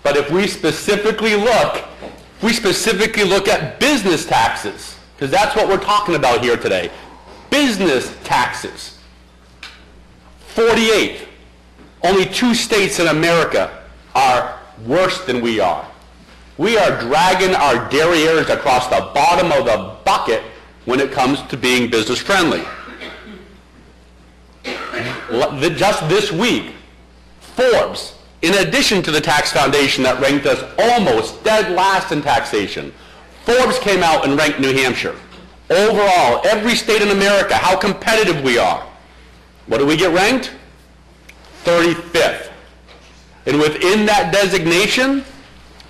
But if we specifically look at business taxes, because that's what we're talking about here today. Business taxes. 48th. Only 2 states in America are worse than we are. We are dragging our derrieres across the bottom of the bucket when it comes to being business friendly. Just this week, Forbes, in addition to the Tax Foundation that ranked us almost dead last in taxation, Forbes came out and ranked New Hampshire. Overall, every state in America, how competitive we are. What do we get ranked? 35th. And within that designation,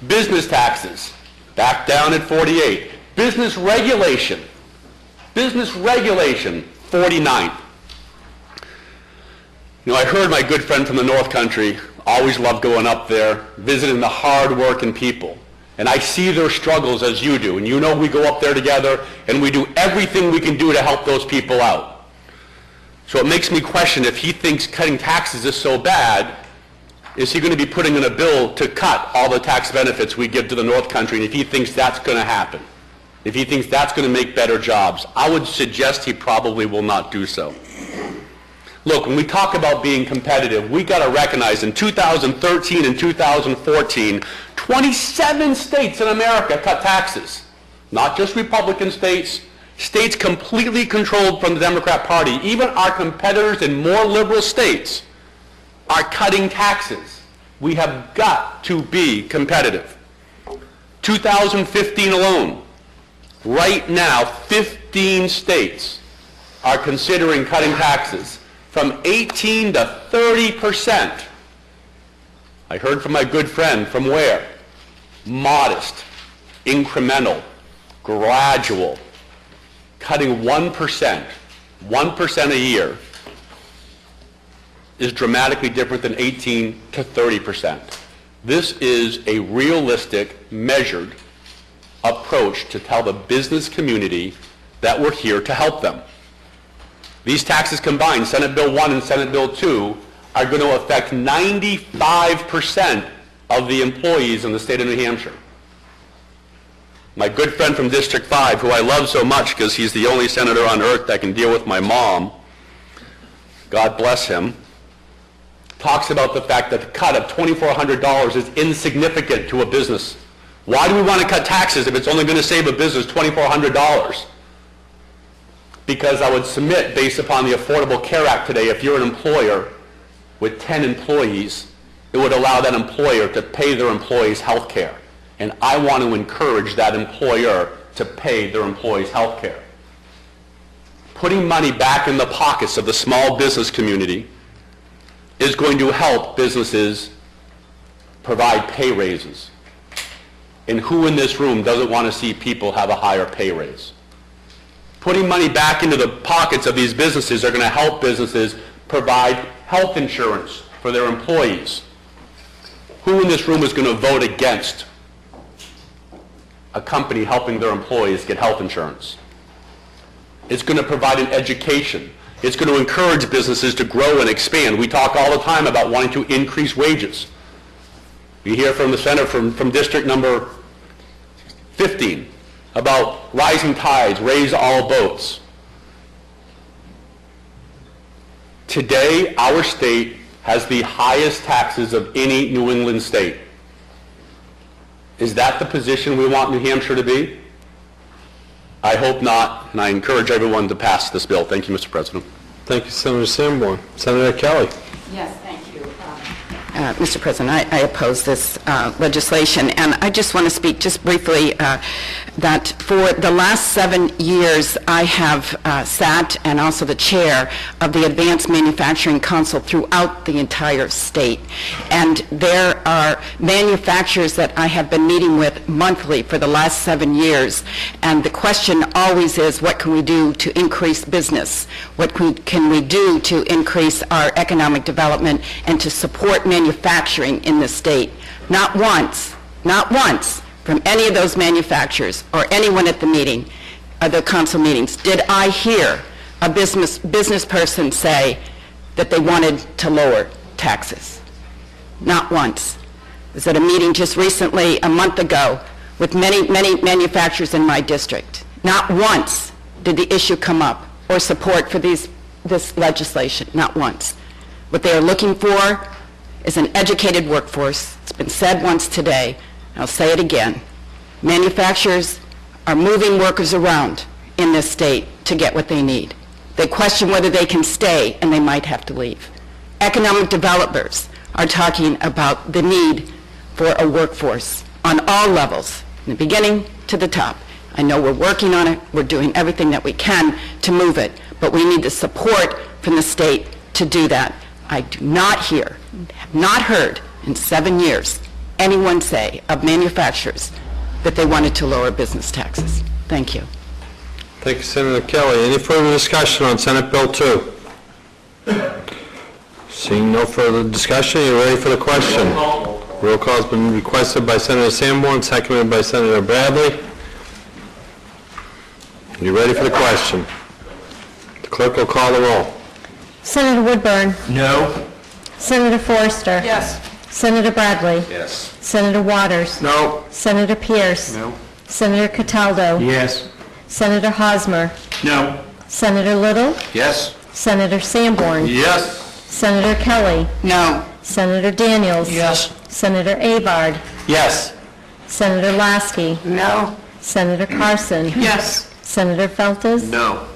business taxes, back down at 48. Business regulation, 49th. You know, I heard my good friend from the North Country, always loved going up there, visiting the hard-working people. And I see their struggles as you do. And you know we go up there together and we do everything we can do to help those people out. So it makes me question, if he thinks cutting taxes is so bad, is he going to be putting in a bill to cut all the tax benefits we give to the North Country? And if he thinks that's going to happen, if he thinks that's going to make better jobs, I would suggest he probably will not do so. Look, when we talk about being competitive, we got to recognize in 2013 and 2014, 27 states in America cut taxes. Not just Republican states, states completely controlled from the Democrat Party. Even our competitors in more liberal states are cutting taxes. We have got to be competitive. 2015 alone, right now, 15 states are considering cutting taxes from 18 to 30%. I heard from my good friend from where? Modest, incremental, gradual, cutting 1% a year is dramatically different than 18 to 30%. This is a realistic, measured approach to tell the business community that we're here to help them. These taxes combined, Senate Bill 1 and Senate Bill 2, are going to affect 95% of the employees in the state of New Hampshire. My good friend from District 5, who I love so much because he's the only senator on earth that can deal with my mom, God bless him, talks about the fact that the cut of $2,400 is insignificant to a business. Why do we want to cut taxes if it's only going to save a business $2,400? Because I would submit, based upon the Affordable Care Act today, if you're an employer with 10 employees, it would allow that employer to pay their employees health care. And I want to encourage that employer to pay their employees health care. Putting money back in the pockets of the small business community is going to help businesses provide pay raises. And who in this room doesn't want to see people have a higher pay raise? Putting money back into the pockets of these businesses are going to help businesses provide health insurance for their employees. Who in this room is going to vote against a company helping their employees get health insurance? It's going to provide an education. It's going to encourage businesses to grow and expand. We talk all the time about wanting to increase wages. We hear from the senator from district number 15 about rising tides, raise all boats. Today, our state has the highest taxes of any New England state. Is that the position we want New Hampshire to be? I hope not, and I encourage everyone to pass this bill. Thank you, Mr. President. Thank you, Senator Sanborn. Senator Kelly. Yes, thank you. Mr. President, I oppose this legislation, and I just want to speak just briefly that for the last 7 years, I have sat and also the chair of the Advanced Manufacturing Council throughout the entire state. And there are manufacturers that I have been meeting with monthly for the last 7 years, and the question always is, what can we do to increase business? What can we do to increase our economic development and to support manufacturing in the state? Not once from any of those manufacturers or anyone at the meeting, the council meetings, did I hear a business person say that they wanted to lower taxes. Not once. I was at a meeting just recently, a month ago, with many manufacturers in my district. Not once did the issue come up or support for this legislation. Not once. What they are looking for is an educated workforce. It's been said once today. I'll say it again. Manufacturers are moving workers around in this state to get what they need. They question whether they can stay, and they might have to leave. Economic developers are talking about the need for a workforce on all levels, from the beginning to the top. I know we're working on it. We're doing everything that we can to move it, but we need the support from the state to do that. I do not hear, have not heard in 7 years, anyone say of manufacturers that they wanted to lower business taxes. Thank you. Thank you, Senator Kelly. Any further discussion on Senate Bill 2? Seeing no further discussion, you ready for the question? Roll call has been requested by Senator Sanborn, seconded by Senator Bradley. You ready for the question? The clerk will call the roll. Senator Woodburn. No. Senator Forrester. Yes. Senator Bradley. Yes. Senator Waters. No. Senator Pierce. No. Senator Cataldo. Yes. Senator Hosmer. No. Senator Little. Yes. Senator Sanborn. Yes. Senator Kelly. No. Senator Daniels. Yes. Senator Abard. Yes. Senator Lasky. No. Senator Carson. Yes. Senator Feltes. No.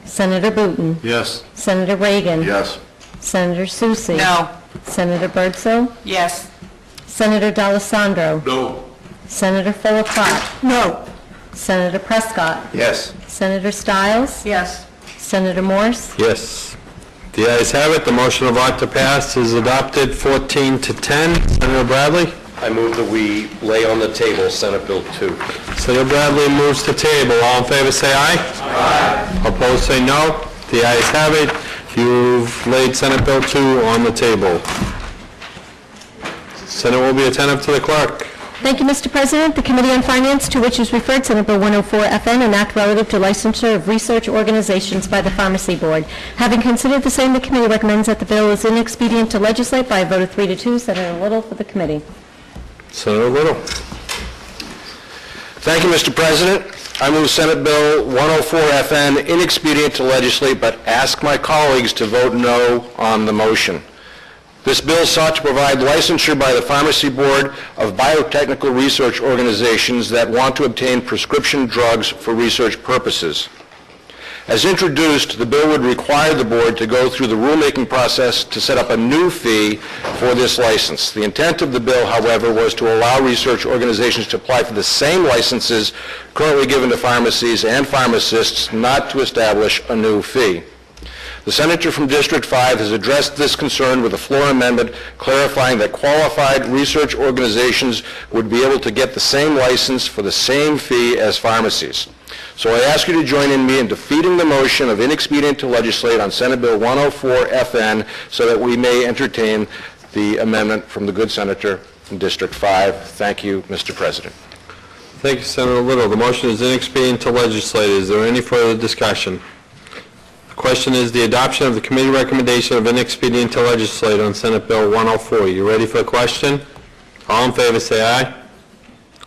Senator Booton. Yes. Senator Reagan. Yes. Senator Susie. No. Senator Birdsell. Yes. Senator D'Alessandro. No. Senator Fuller-Platt. No. Senator Prescott. Yes. Senator Stiles. Yes. Senator Morse. Yes. The ayes have it. The motion of ought to pass is adopted 14-10. Senator Bradley? I move that we lay on the table Senate Bill 2. Senator Bradley moves to table. All in favor say aye. Aye. Opposed say no. The ayes have it. You've laid Senate Bill 2 on the table. Senate will be attentive to the clerk. Thank you, Mr. President. The Committee on Finance, to which is referred Senate Bill 104FN, an act relative to licensure of research organizations by the Pharmacy Board. Having considered the same, the committee recommends that the bill is inexpedient to legislate by a vote of 3-2. Senator Little for the committee. Senator Little. Thank you, Mr. President. I move Senate Bill 104FN inexpedient to legislate, but ask my colleagues to vote no on the motion. This bill sought to provide licensure by the Pharmacy Board of biotechnical research organizations that want to obtain prescription drugs for research purposes. As introduced, the bill would require the board to go through the rulemaking process to set up a new fee for this license. The intent of the bill, however, was to allow research organizations to apply for the same licenses currently given to pharmacies and pharmacists, not to establish a new fee. The senator from District 5 has addressed this concern with a floor amendment clarifying that qualified research organizations would be able to get the same license for the same fee as pharmacies. So I ask you to join me in defeating the motion of inexpedient to legislate on Senate Bill 104FN so that we may entertain the amendment from the good senator from District 5. Thank you, Mr. President. Thank you, Senator Little. The motion is inexpedient to legislate. Is there any further discussion? The question is the adoption of the committee recommendation of inexpedient to legislate on Senate Bill 104. You ready for the question? All in favor say aye.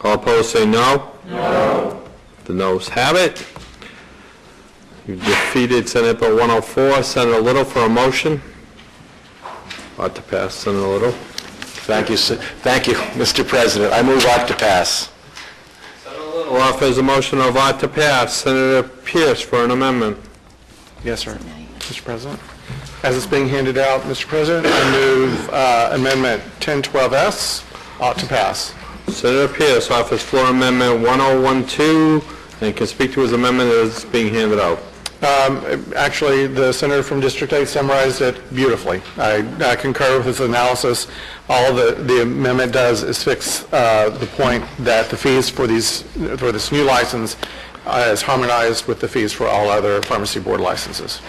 All opposed say no. No. The noes have it. You defeated Senate Bill 104. Senator Little for a motion. Ought to pass, Senator Little. Thank you, Mr. President. I move ought to pass. Senator Little offers a motion of ought to pass. Senator Pierce for an amendment. Yes, sir. Mr. President. As it's being handed out, Mr. President, I move Amendment 1012S ought to pass. Senator Pierce offers floor amendment 1012 and can speak to his amendment as it's being handed out. Actually, the senator from District 8 summarized it beautifully. I concur with his analysis. All the amendment does is fix the point that the fees for this new license is harmonized with the fees for all other pharmacy board licenses.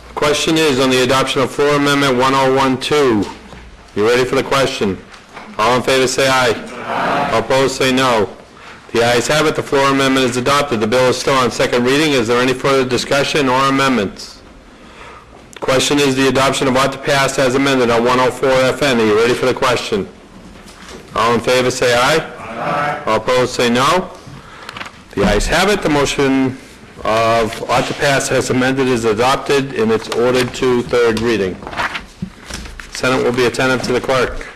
The question is on the adoption of floor amendment 1012. You ready for the question? All in favor say aye. Aye. All opposed say no. The ayes have it. The floor amendment is adopted. The bill is still on second reading. Is there any further discussion or amendments? The question is the adoption of ought to pass as amended on 104FN. Are you ready for the question? All in favor say aye. Aye. All opposed say no. The ayes have it. The motion of ought to pass as amended is adopted and it's ordered to third reading. Senate will be attentive to the clerk.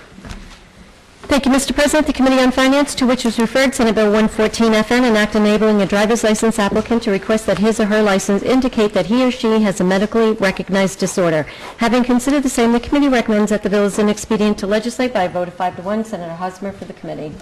Thank you, Mr. President. The Committee on Finance, to which was referred Senate Bill 114FN, an act enabling a driver's license applicant to request that his or her license indicate that he or she has a medically recognized disorder. Having considered the same, the committee recommends that the bill is inexpedient to legislate by a vote of 5-1. Senator Hosmer for the committee.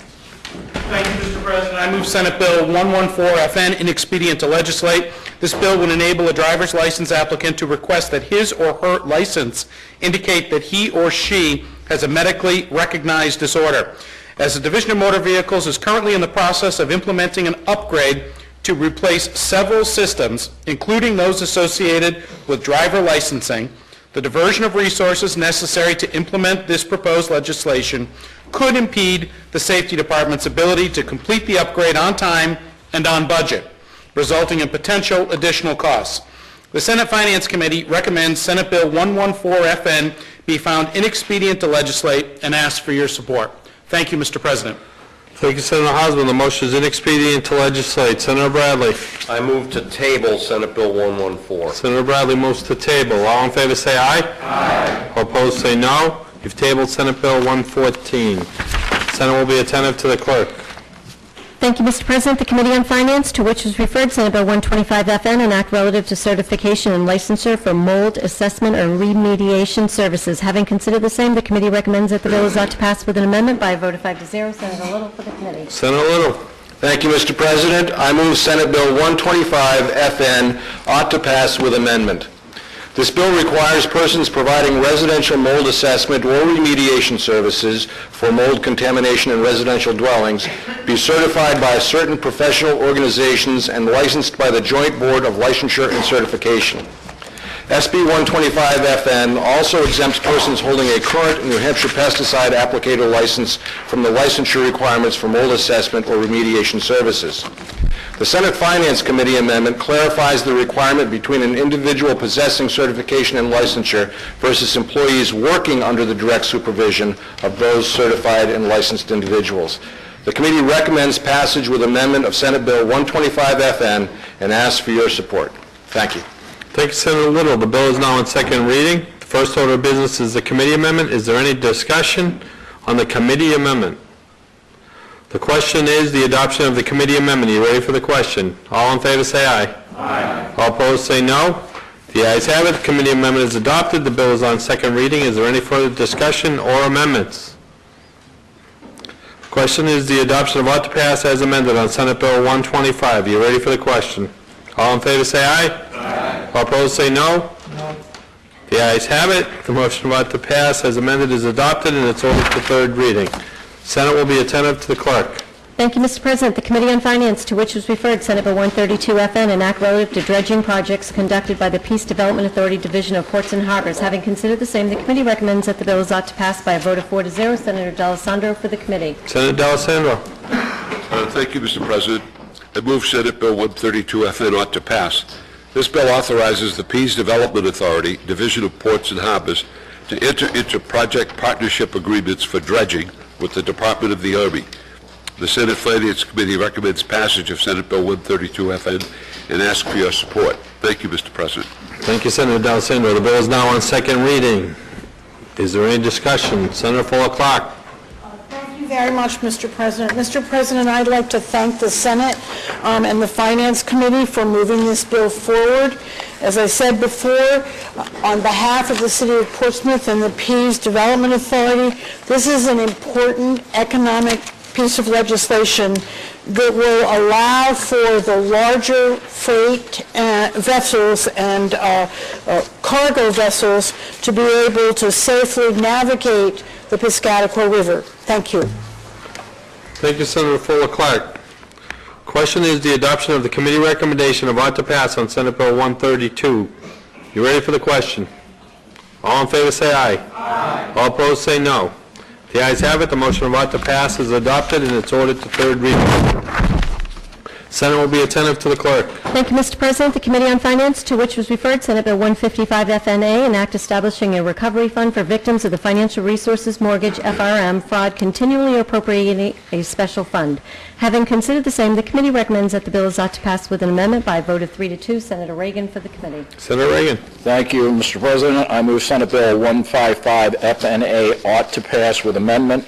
Thank you, Mr. President. I move Senate Bill 114FN, inexpedient to legislate. This bill would enable a driver's license applicant to request that his or her license indicate that he or she has a medically recognized disorder. As the Division of Motor Vehicles is currently in the process of implementing an upgrade to replace several systems, including those associated with driver licensing, the diversion of resources necessary to implement this proposed legislation could impede the Safety Department's ability to complete the upgrade on time and on budget, resulting in potential additional costs. The Senate Finance Committee recommends Senate Bill 114FN be found inexpedient to legislate and asks for your support. Thank you, Mr. President. Thank you, Senator Hosmer. The motion is inexpedient to legislate. Senator Bradley. I move to table Senate Bill 114. Senator Bradley moves to table. All in favor say aye. Aye. All opposed say no. You've tabled Senate Bill 114. Senate will be attentive to the clerk. Thank you, Mr. President. The Committee on Finance, to which was referred Senate Bill 125FN, an act relative to certification and licensure for mold assessment or remediation services. Having considered the same, the committee recommends that the bill is ought to pass with an amendment by a vote of 5-0. Senator Little for the committee. Senator Little. Thank you, Mr. President. I move Senate Bill 125FN ought to pass with amendment. This bill requires persons providing residential mold assessment or remediation services for mold contamination in residential dwellings be certified by certain professional organizations and licensed by the Joint Board of Licensure and Certification. SB 125FN also exempts persons holding a current New Hampshire pesticide applicator license from the licensure requirements for mold assessment or remediation services. The Senate Finance Committee amendment clarifies the requirement between an individual possessing certification and licensure versus employees working under the direct supervision of those certified and licensed individuals. The committee recommends passage with amendment of Senate Bill 125FN and asks for your support. Thank you. Thank you, Senator Little. The bill is now on second reading. The first order of business is the committee amendment. Is there any discussion on the committee amendment? The question is the adoption of the committee amendment. Are you ready for the question? All in favor say aye. Aye. All opposed say no. The ayes have it. The committee amendment is adopted. The bill is on second reading. Is there any further discussion or amendments? The question is the adoption of ought to pass as amended on Senate Bill 125. Are you ready for the question? All in favor say aye. Aye. All opposed say no. No. The ayes have it. The motion of ought to pass as amended is adopted and it's ordered to third reading. Senate will be attentive to the clerk. Thank you, Mr. President. The Committee on Finance, to which was referred Senate Bill 132FN, an act relative to dredging projects conducted by the Peace Development Authority Division of Ports and Harbors. Having considered the same, the committee recommends that the bill is ought to pass by a vote of 4-0. Senator D'Alessandro for the committee. Senator D'Alessandro. Thank you, Mr. President. I move Senate Bill 132FN ought to pass. This bill authorizes the Peace Development Authority, Division of Ports and Harbors, to enter into project partnership agreements for dredging with the Department of the Army. The Senate Finance Committee recommends passage of Senate Bill 132FN and asks for your support. Thank you, Mr. President. Thank you, Senator D'Alessandro. The bill is now on second reading. Is there any discussion? Senator Fuller Clark. Thank you very much, Mr. President. Mr. President, I'd like to thank the Senate and the Finance Committee for moving this bill forward. As I said before, on behalf of the City of Portsmouth and the Peace Development Authority, this is an important economic piece of legislation that will allow for the larger freight vessels and cargo vessels to be able to safely navigate the Piscataqua River. Thank you. Thank you, Senator Fuller Clark. Question is the adoption of the committee recommendation of ought to pass on Senate Bill 132. You ready for the question? All in favor say aye. Aye. All opposed say no. The ayes have it. The motion of ought to pass is adopted and it's ordered to third reading. Senate will be attentive to the clerk. Thank you, Mr. President. The Committee on Finance, to which was referred Senate Bill 155FNA, an act establishing a recovery fund for victims of the Financial Resources Mortgage FRM fraud, continually appropriating a special fund. Having considered the same, the committee recommends that the bill is ought to pass with an amendment by a vote of 3-2. Senator Reagan for the committee. Senator Reagan. Thank you, Mr. President. I move Senate Bill 155FNA ought to pass with amendment.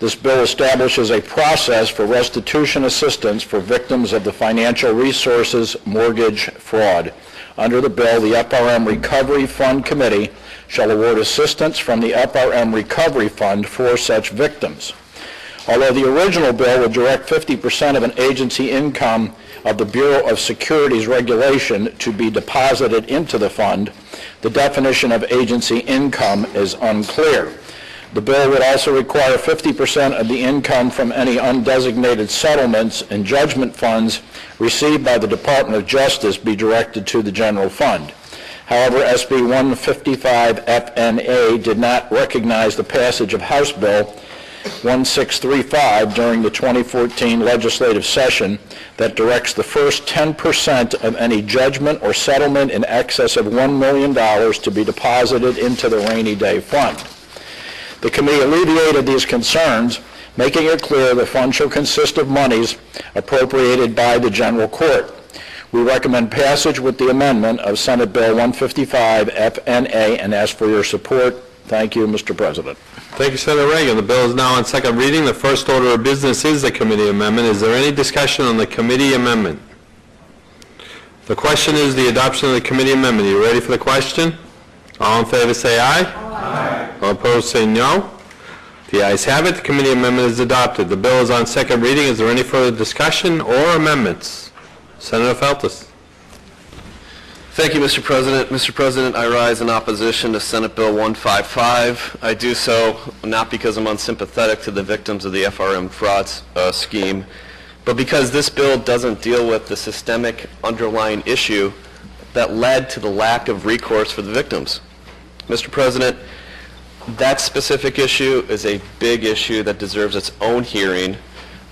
This bill establishes a process for restitution assistance for victims of the Financial Resources Mortgage fraud. Under the bill, the FRM Recovery Fund Committee shall award assistance from the FRM Recovery Fund for such victims. Although the original bill would direct 50% of an agency income of the Bureau of Securities regulation to be deposited into the fund, the definition of agency income is unclear. The bill would also require 50% of the income from any undesignated settlements and judgment funds received by the Department of Justice be directed to the general fund. However, SB 155 FNA did not recognize the passage of House Bill 1635 during the 2014 legislative session that directs the first 10% of any judgment or settlement in excess of $1 million to be deposited into the rainy day fund. The committee alleviated these concerns, making it clear the fund shall consist of monies appropriated by the general court. We recommend passage with the amendment of Senate Bill 155 FNA and ask for your support. Thank you, Mr. President. Thank you, Senator Reagan. The bill is now on second reading. The first order of business is the committee amendment. Is there any discussion on the committee amendment? The question is the adoption of the committee amendment. Are you ready for the question? All in favor say aye. Aye. All opposed say no. The ayes have it. The committee amendment is adopted. The bill is on second reading. Is there any further discussion or amendments? Senator Feltes. Thank you, Mr. President. Mr. President, I rise in opposition to Senate Bill 155. I do so not because I'm unsympathetic to the victims of the FRM fraud scheme, but because this bill doesn't deal with the systemic underlying issue that led to the lack of recourse for the victims. Mr. President, that specific issue is a big issue that deserves its own hearing,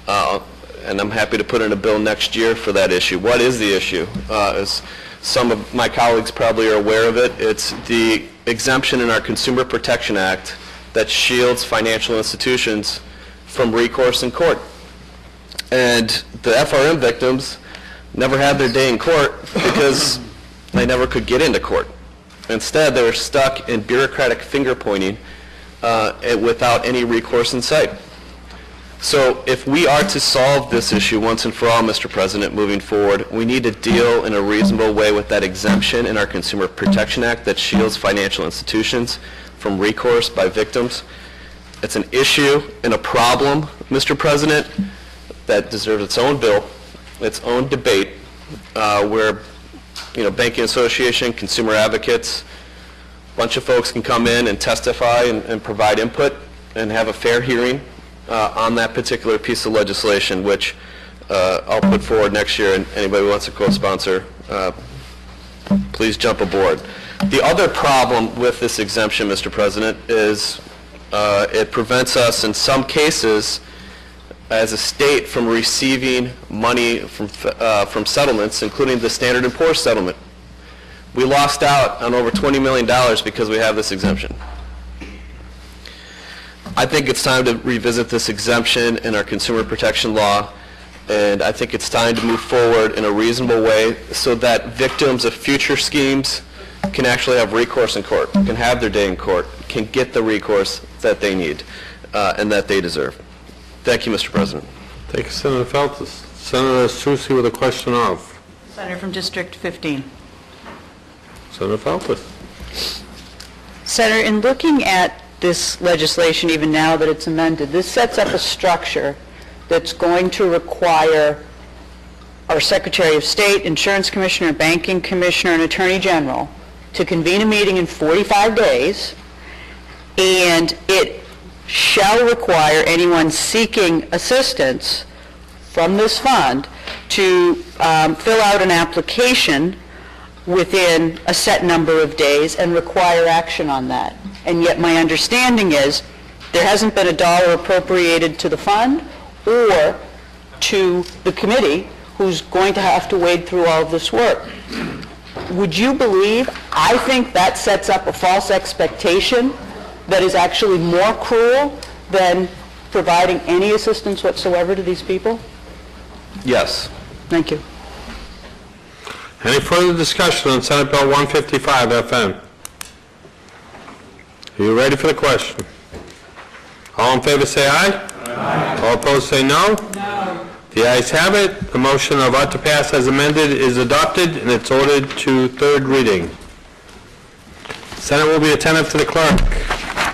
and I'm happy to put in a bill next year for that issue. What is the issue? As some of my colleagues probably are aware of it, it's the exemption in our Consumer Protection Act that shields financial institutions from recourse in court. And the FRM victims never had their day in court because they never could get into court. Instead, they were stuck in bureaucratic finger-pointing without any recourse in sight. So if we are to solve this issue once and for all, Mr. President, moving forward, we need to deal in a reasonable way with that exemption in our Consumer Protection Act that shields financial institutions from recourse by victims. It's an issue and a problem, Mr. President, that deserves its own bill, its own debate, where Banking Association, consumer advocates, a bunch of folks can come in and testify and provide input and have a fair hearing on that particular piece of legislation, which I'll put forward next year, and anybody who wants to co-sponsor, please jump aboard. The other problem with this exemption, Mr. President, is it prevents us in some cases as a state from receiving money from settlements, including the Standard & Poor's settlement. We lost out on over $20 million because we have this exemption. I think it's time to revisit this exemption in our consumer protection law, and I think it's time to move forward in a reasonable way so that victims of future schemes can actually have recourse in court, can have their day in court, can get the recourse that they need and that they deserve. Thank you, Mr. President. Thank you, Senator Feltes. Senator Susi with a question of. Senator from District 15. Senator Feltes. Senator, in looking at this legislation, even now that it's amended, this sets up a structure that's going to require our Secretary of State, Insurance Commissioner, Banking Commissioner, and Attorney General to convene a meeting in 45 days, and it shall require anyone seeking assistance from this fund to fill out an application within a set number of days and require action on that. And yet my understanding is there hasn't been a dollar appropriated to the fund or to the committee who's going to have to wade through all of this work. Would you believe, I think that sets up a false expectation that is actually more cruel than providing any assistance whatsoever to these people? Yes. Thank you. Any further discussion on Senate Bill 155 FM? Are you ready for the question? All in favor say aye. Aye. All opposed say no. No. The ayes have it. The motion of ought to pass as amended is adopted, and it's ordered to third reading. Senate will be attentive to the clerk.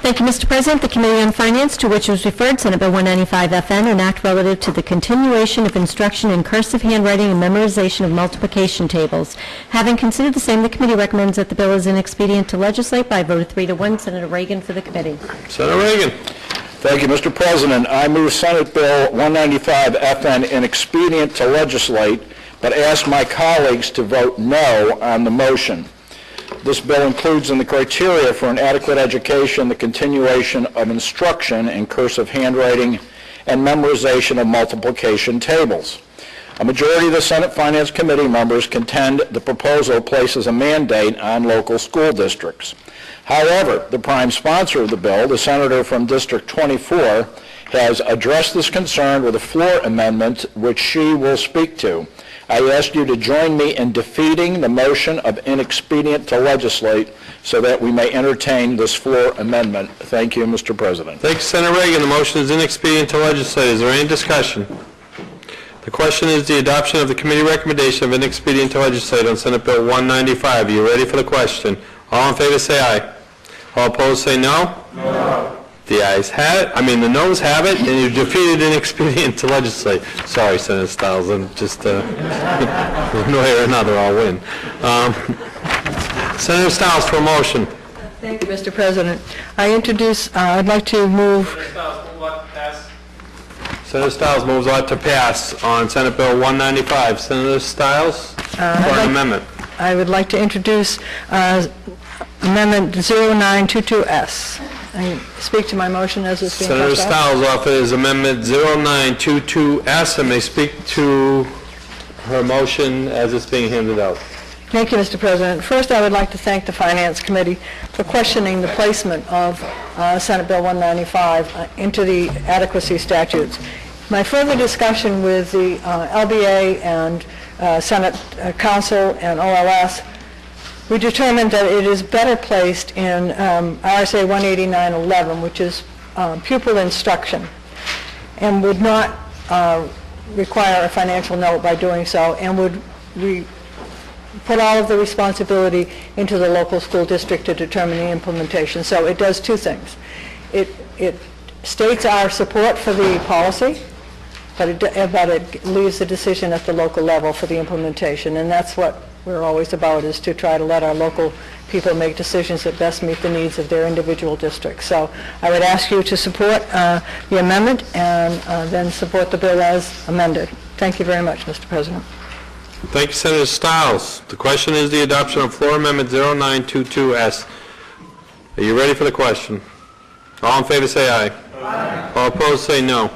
Thank you, Mr. President. The Committee on Finance, to which was referred Senate Bill 195FN, an act relative to the continuation of instruction in cursive handwriting and memorization of multiplication tables. Having considered the same, the committee recommends that the bill is inexpedient to legislate by a vote of 3 to 1. Senator Reagan for the committee. Senator Reagan. Thank you, Mr. President. I move Senate Bill 195FN inexpedient to legislate, but ask my colleagues to vote no on the motion. This bill includes in the criteria for an adequate education the continuation of instruction in cursive handwriting and memorization of multiplication tables. A majority of the Senate Finance Committee members contend the proposal places a mandate on local school districts. However, the prime sponsor of the bill, the senator from District 24, has addressed this concern with a floor amendment which she will speak to. I ask you to join me in defeating the motion of inexpedient to legislate so that we may entertain this floor amendment. Thank you, Mr. President. Thank you, Senator Reagan. The motion is inexpedient to legislate. Is there any discussion? The question is the adoption of the committee recommendation of inexpedient to legislate on Senate Bill 195. Are you ready for the question? All in favor say aye. All opposed say no. No. The ayes have it. The noes have it, and you defeated inexpedient to legislate. Sorry, Senator Stiles. I'm just one way or another, I'll win. Senator Stiles for a motion. Thank you, Mr. President. I'd like to move... Senator Stiles moves on to pass on Senate Bill 195. Senator Stiles for an amendment. I would like to introduce Amendment 0922S. I speak to my motion as it's being Senator passed out. Stiles offers Amendment 0922S and may speak to her motion as it's being handed out. Thank you, Mr. President. First, I would like to thank the Finance Committee for questioning the placement of Senate Bill 195 into the adequacy statutes. My further discussion with the LBA and Senate Council and OLS, we determined that it is better placed in RSA 18911, which is pupil instruction, and would not require a financial note by doing so, and would put all of the responsibility into the local school district to determine the implementation. So it does two things. It states our support for the policy, but it leaves the decision at the local level for the implementation, and that's what we're always about, is to try to let our local people make decisions that best meet the needs of their individual districts. So I would ask you to support the amendment and then support the bill as amended. Thank you very much, Mr. President. Thank you, Senator Stiles. The question is the adoption of Floor Amendment 0922S. Are you ready for the question? All in favor say aye. Aye. All opposed say no.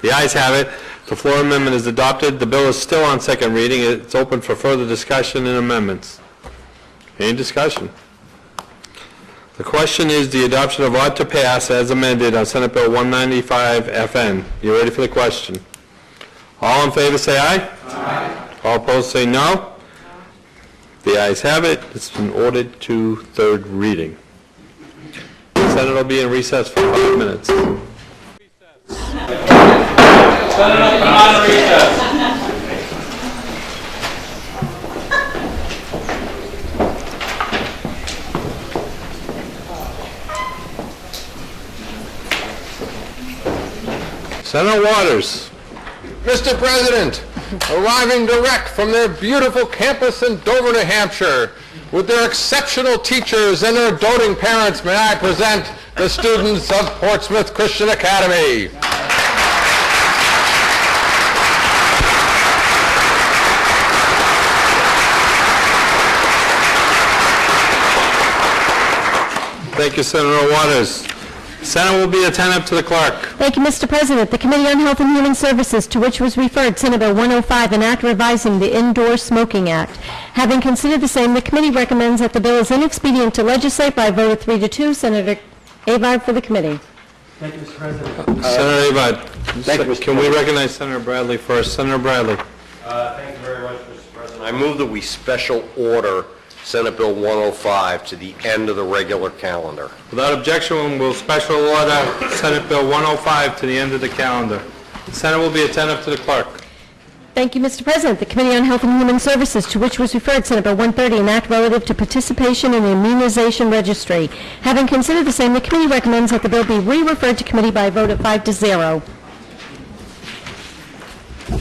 The ayes have it. The floor amendment is adopted. The bill is still on second reading. It's open for further discussion and amendments. Any discussion? The question is the adoption of ought to pass as amended on Senate Bill 195FN. You ready for the question? All in favor say aye. Aye. All opposed say no. The ayes have it. It's been ordered to third reading. The Senate will be in recess for 5 minutes. Senate on recess. Senator Waters. Mr. President, arriving direct from their beautiful campus in Dover, New Hampshire, with their exceptional teachers and their doting parents, may I present the students of Portsmouth Christian Academy. Thank you, Senator Waters. Senate will be attentive to the clerk. Thank you, Mr. President. The Committee on Health and Human Services, to which was referred Senate Bill 105, an act revising the Indoor Smoking Act. Having considered the same, the committee recommends that the bill is inexpedient to legislate by a vote of 3 to 2. Senator Avard for the committee. Thank you, Mr. President. Senator Avard. Can we recognize Senator Bradley first? Senator Bradley. Thank you very much, Mr. President. I move that we special order Senate Bill 105 to the end of the regular calendar. Without objection, we'll special order Senate Bill 105 to the end of the calendar. The Senate will be attentive to the clerk. Thank you, Mr. President. The Committee on Health and Human Services, to which was referred Senate Bill 130, an act relative to participation in the immunization registry. Having considered the same, the committee recommends that the bill be re-referred to committee by a vote of 5-0.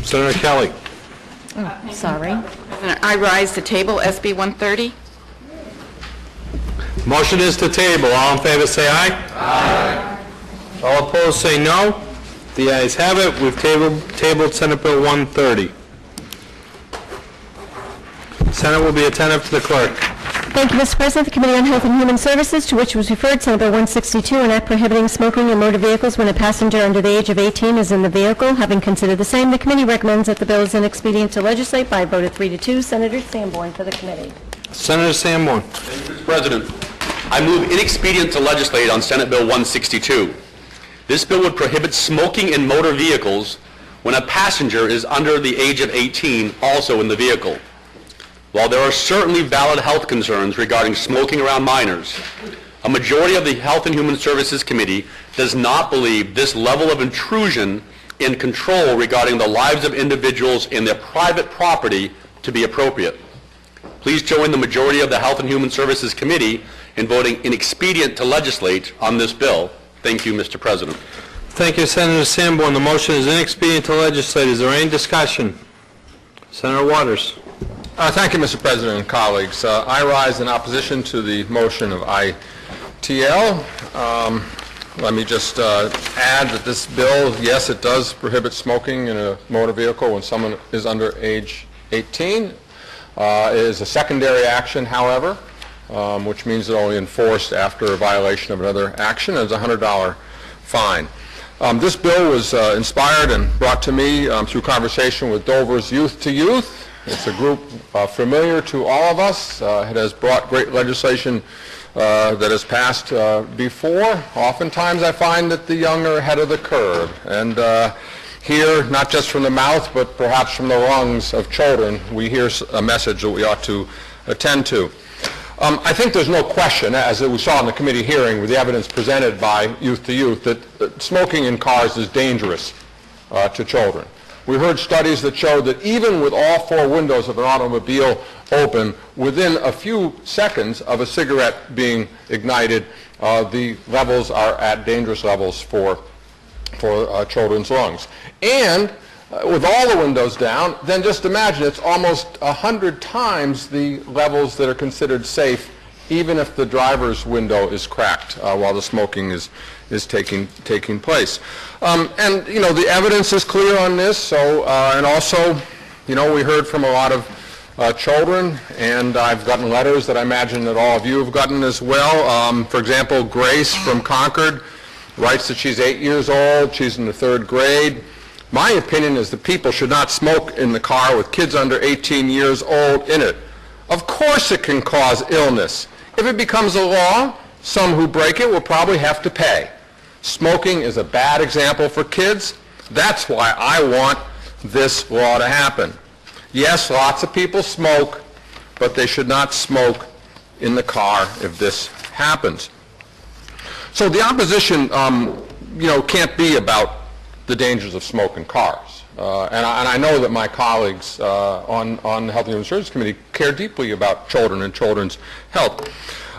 Senator Kelly. Oh, sorry. I rise to table SB 130. Motion is to table. All in favor say aye. Aye. All opposed say no. The ayes have it. We've tabled Senate Bill 130. Senate will be attentive to the clerk. Thank you, Mr. President. The Committee on Health and Human Services, to which was referred Senate Bill 162, an act prohibiting smoking in motor vehicles when a passenger under the age of 18 is in the vehicle. Having considered the same, the committee recommends that the bill is inexpedient to legislate by a vote of 3-2. Senator Sanborn for the committee. Senator Sanborn. Mr. President, I move inexpedient to legislate on Senate Bill 162. This bill would prohibit smoking in motor vehicles when a passenger is under the age of 18, also in the vehicle. While there are certainly valid health concerns regarding smoking around minors, a majority of the Health and Human Services Committee does not believe this level of intrusion in control regarding the lives of individuals in their private property to be appropriate. Please join the majority of the Health and Human Services Committee in voting inexpedient to legislate on this bill. Thank you, Mr. President. Thank you, Senator Sanborn. The motion is inexpedient to legislate. Is there any discussion? Senator Waters. Thank you, Mr. President and colleagues. I rise in opposition to the motion of ITL. Let me just add that this bill, yes, it does prohibit smoking in a motor vehicle when someone is under age 18. It is a secondary action, however, which means it's only enforced after a violation of another action. It's a $100 fine. This bill was inspired and brought to me through conversation with Dover's Youth to Youth. It's a group familiar to all of us. It has brought great legislation that has passed before. Oftentimes I find that the young are ahead of the curve. And here, not just from the mouth, but perhaps from the lungs of children, we hear a message that we ought to attend to. I think there's no question, as we saw in the committee hearing with the evidence presented by Youth to Youth, that smoking in cars is dangerous to children. We heard studies that showed that even with all four windows of an automobile open, within a few seconds of a cigarette being ignited, the levels are at dangerous levels for children's lungs. And with all the windows down, then just imagine it's almost 100 times the levels that are considered safe, even if the driver's window is cracked while the smoking is taking place. And, you know, the evidence is clear on this, so, and also, you know, we heard from a lot of children, and I've gotten letters that I imagine that all of you have gotten as well. For example, Grace from Concord writes that she's 8 years old, she's in the 3rd grade. My opinion is that people should not smoke in the car with kids under 18 years old in it. Of course it can cause illness. If it becomes a law, some who break it will probably have to pay. Smoking is a bad example for kids. That's why I want this law to happen. Yes, lots of people smoke, but they should not smoke in the car if this happens. So the opposition, you know, can't be about the dangers of smoke in cars. And I know that my colleagues on the Health and Human Services Committee care deeply about children and children's health.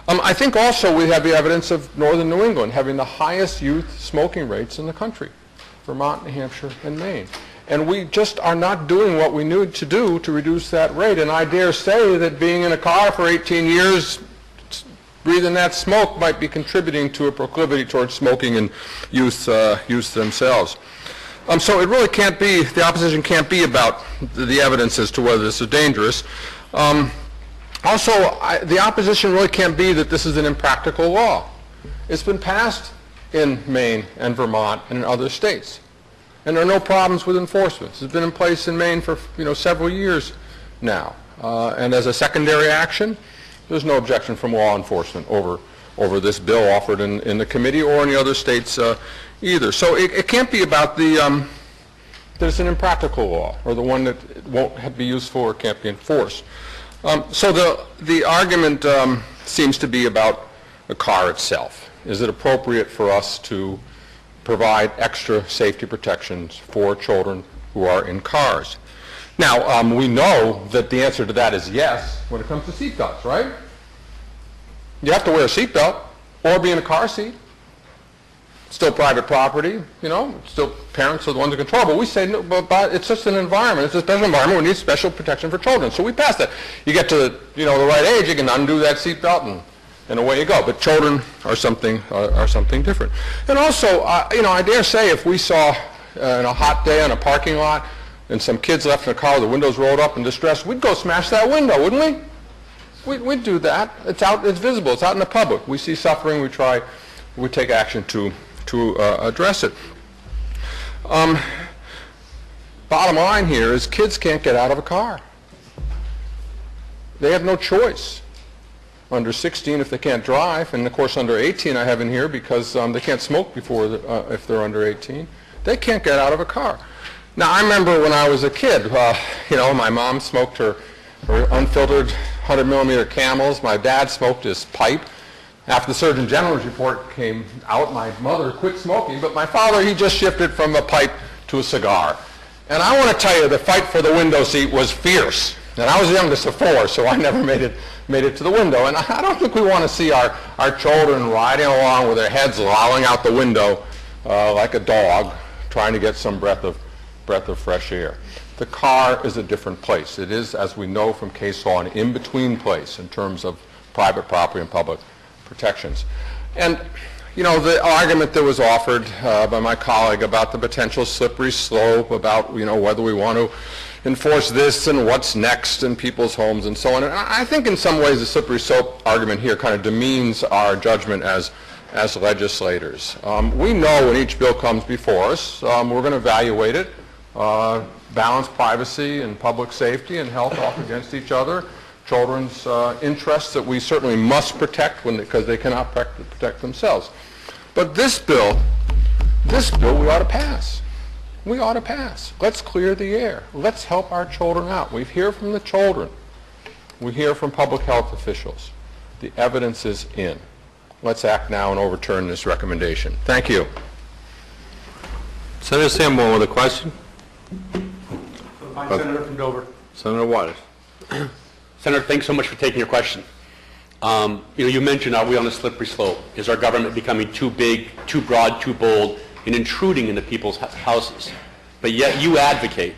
I think also we have the evidence of northern New England having the highest youth smoking rates in the country, Vermont, New Hampshire, and Maine. And we just are not doing what we need to do to reduce that rate. And I dare say that being in a car for 18 years, breathing that smoke might be contributing to a proclivity towards smoking in youth themselves. So it really can't be, the opposition can't be about the evidence as to whether this is dangerous. Also, the opposition really can't be that this is an impractical law. It's been passed in Maine and Vermont and in other states. And there are no problems with enforcement. It's been in place in Maine for several years now. And as a secondary action, there's no objection from law enforcement over this bill offered in the committee or in the other states either. So it can't be about that it's an impractical law or the one that won't be useful or can't be enforced. So the argument seems to be about the car itself. Is it appropriate for us to provide extra safety protections for children who are in cars? Now, we know that the answer to that is yes when it comes to seatbelts, right? You have to wear a seatbelt or be in a car seat. Still private property, still parents are the ones in control. But we say, no, but it's just an environment. It's a special environment. We need special protection for children. So we pass that. You get to the right age, you can undo that seatbelt and away you go. But children are something different. And also, I dare say if we saw on a hot day on a parking lot and some kids left in a car with the windows rolled up in distress, we'd go smash that window, wouldn't we? We'd do that. It's visible. It's out in the public. We see suffering. We take action to address it. Bottom line here is kids can't get out of a car. They have no choice. Under 16 if they can't drive, and of course under 18 I have in here because they can't smoke before if they're under 18. They can't get out of a car. Now I remember when I was a kid, my mom smoked her unfiltered 100 millimeter Camels. My dad smoked his pipe. After the Surgeon General's report came out, my mother quit smoking, but my father, he just shifted from a pipe to a cigar. And I want to tell you, the fight for the window seat was fierce. And I was the youngest of 4, so I never made it to the window. And I don't think we want to see our children riding along with their heads lolling out the window like a dog trying to get some breath of fresh air. The car is a different place. It is, as we know from case law, an in-between place in terms of private property and public protections. And, the argument that was offered by my colleague about the potential slippery slope, about, whether we want to enforce this and what's next in people's homes and so on. And I think in some ways the slippery slope argument here kind of demeans our judgment as legislators. We know when each bill comes before us, we're going to evaluate it, balance privacy and public safety and health off against each other. Children's interests that we certainly must protect because they cannot protect themselves. But this bill we ought to pass. We ought to pass. Let's clear the air. Let's help our children out. We hear from the children. We hear from public health officials. The evidence is in. Let's act now and overturn this recommendation. Thank you. Senator Sanborn with a question. Senator from Dover. Senator Waters. Senator, thanks so much for taking your question. You mentioned, are we on a slippery slope? Is our government becoming too big, too broad, too bold, and intruding into people's houses? But yet you advocate,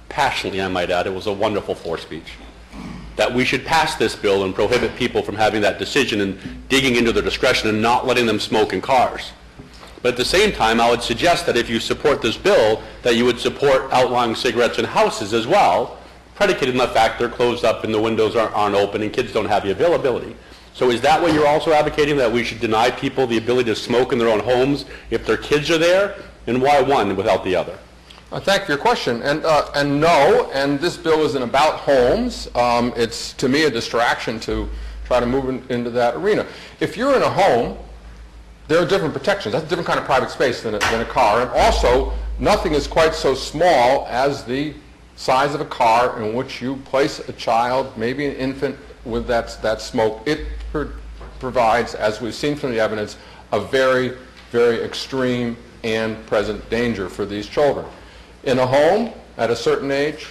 passionately I might add, it was a wonderful floor speech, that we should pass this bill and prohibit people from having that decision and digging into their discretion and not letting them smoke in cars. But at the same time, I would suggest that if you support this bill, that you would support outlawing cigarettes in houses as well, predicated on the fact they're closed up and the windows aren't open and kids don't have the availability. So is that what you're also advocating, that we should deny people the ability to smoke in their own homes if their kids are there? And why one without the other? Thank you for your question. And no, and this bill isn't about homes. It's, to me, a distraction to try to move into that arena. If you're in a home, there are different protections. That's a different kind of private space than a car. And also, nothing is quite so small as the size of a car in which you place a child, maybe an infant, with that smoke. It provides, as we've seen from the evidence, a very, very extreme and present danger for these children. In a home, at a certain age,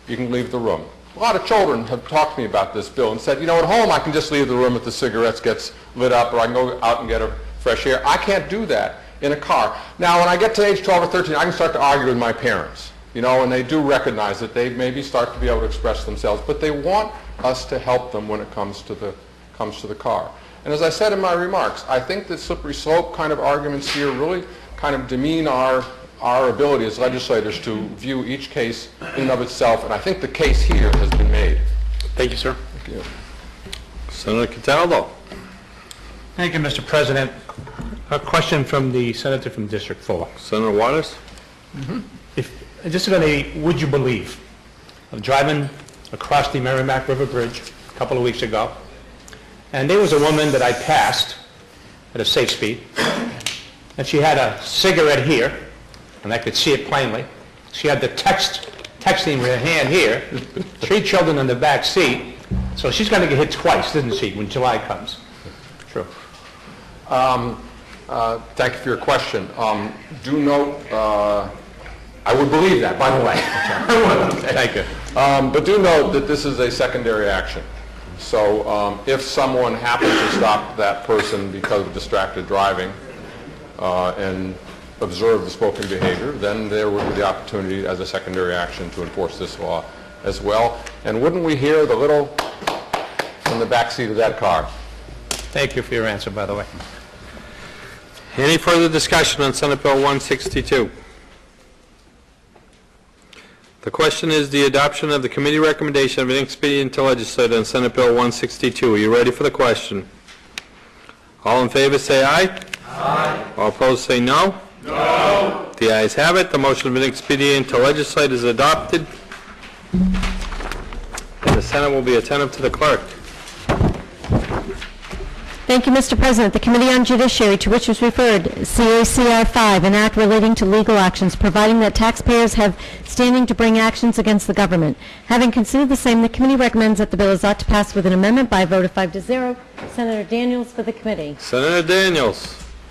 you can leave the room. A lot of children have talked to me about this bill and said, at home I can just leave the room if the cigarettes gets lit up, or I can go out and get a fresh air. I can't do that in a car. Now, when I get to age 12 or 13, I can start to argue with my parents. And they do recognize that they maybe start to be able to express themselves, but they want us to help them when it comes to the car. And as I said in my remarks, I think that slippery slope kind of arguments here really kind of demean our ability as legislators to view each case in and of itself, and I think the case here has been made. Thank you, sir. Thank you. Senator Cataldo. Thank you, Mr. President. A question from the senator from District 4. Senator Waters. This is would you believe? I'm driving across the Merrimack River Bridge a couple of weeks ago, and there was a woman that I passed at a safe speed, and she had a cigarette here, and I could see it plainly. She had the texting with her hand here, 3 children in the back seat, so she's going to get hit twice, isn't she, when July comes? True. Thank you for your question. Do note I would believe that, by the way. Thank you. But do note that this is a secondary action. So if someone happens to stop that person because of distracted driving and observe the spoken behavior, then there would be the opportunity as a secondary action to enforce this law as well. And wouldn't we hear the little from the back seat of that car? Thank you for your answer, by the way. Any further discussion on Senate Bill 162? The question is the adoption of the committee recommendation of an expedient to legislate on Senate Bill 162. Are you ready for the question? All in favor say aye. Aye. All opposed say no. No. The ayes have it. The motion of an expedient to legislate is adopted. And the Senate will be attentive to the clerk. Thank you, Mr. President. The Committee on Judiciary, to which was referred, CACR 5, an act relating to legal actions, providing that taxpayers have standing to bring actions against the government. Having considered the same, the committee recommends that the bill is ought to pass with an amendment by a vote of 5-0. Senator Daniels for the committee. Senator Daniels.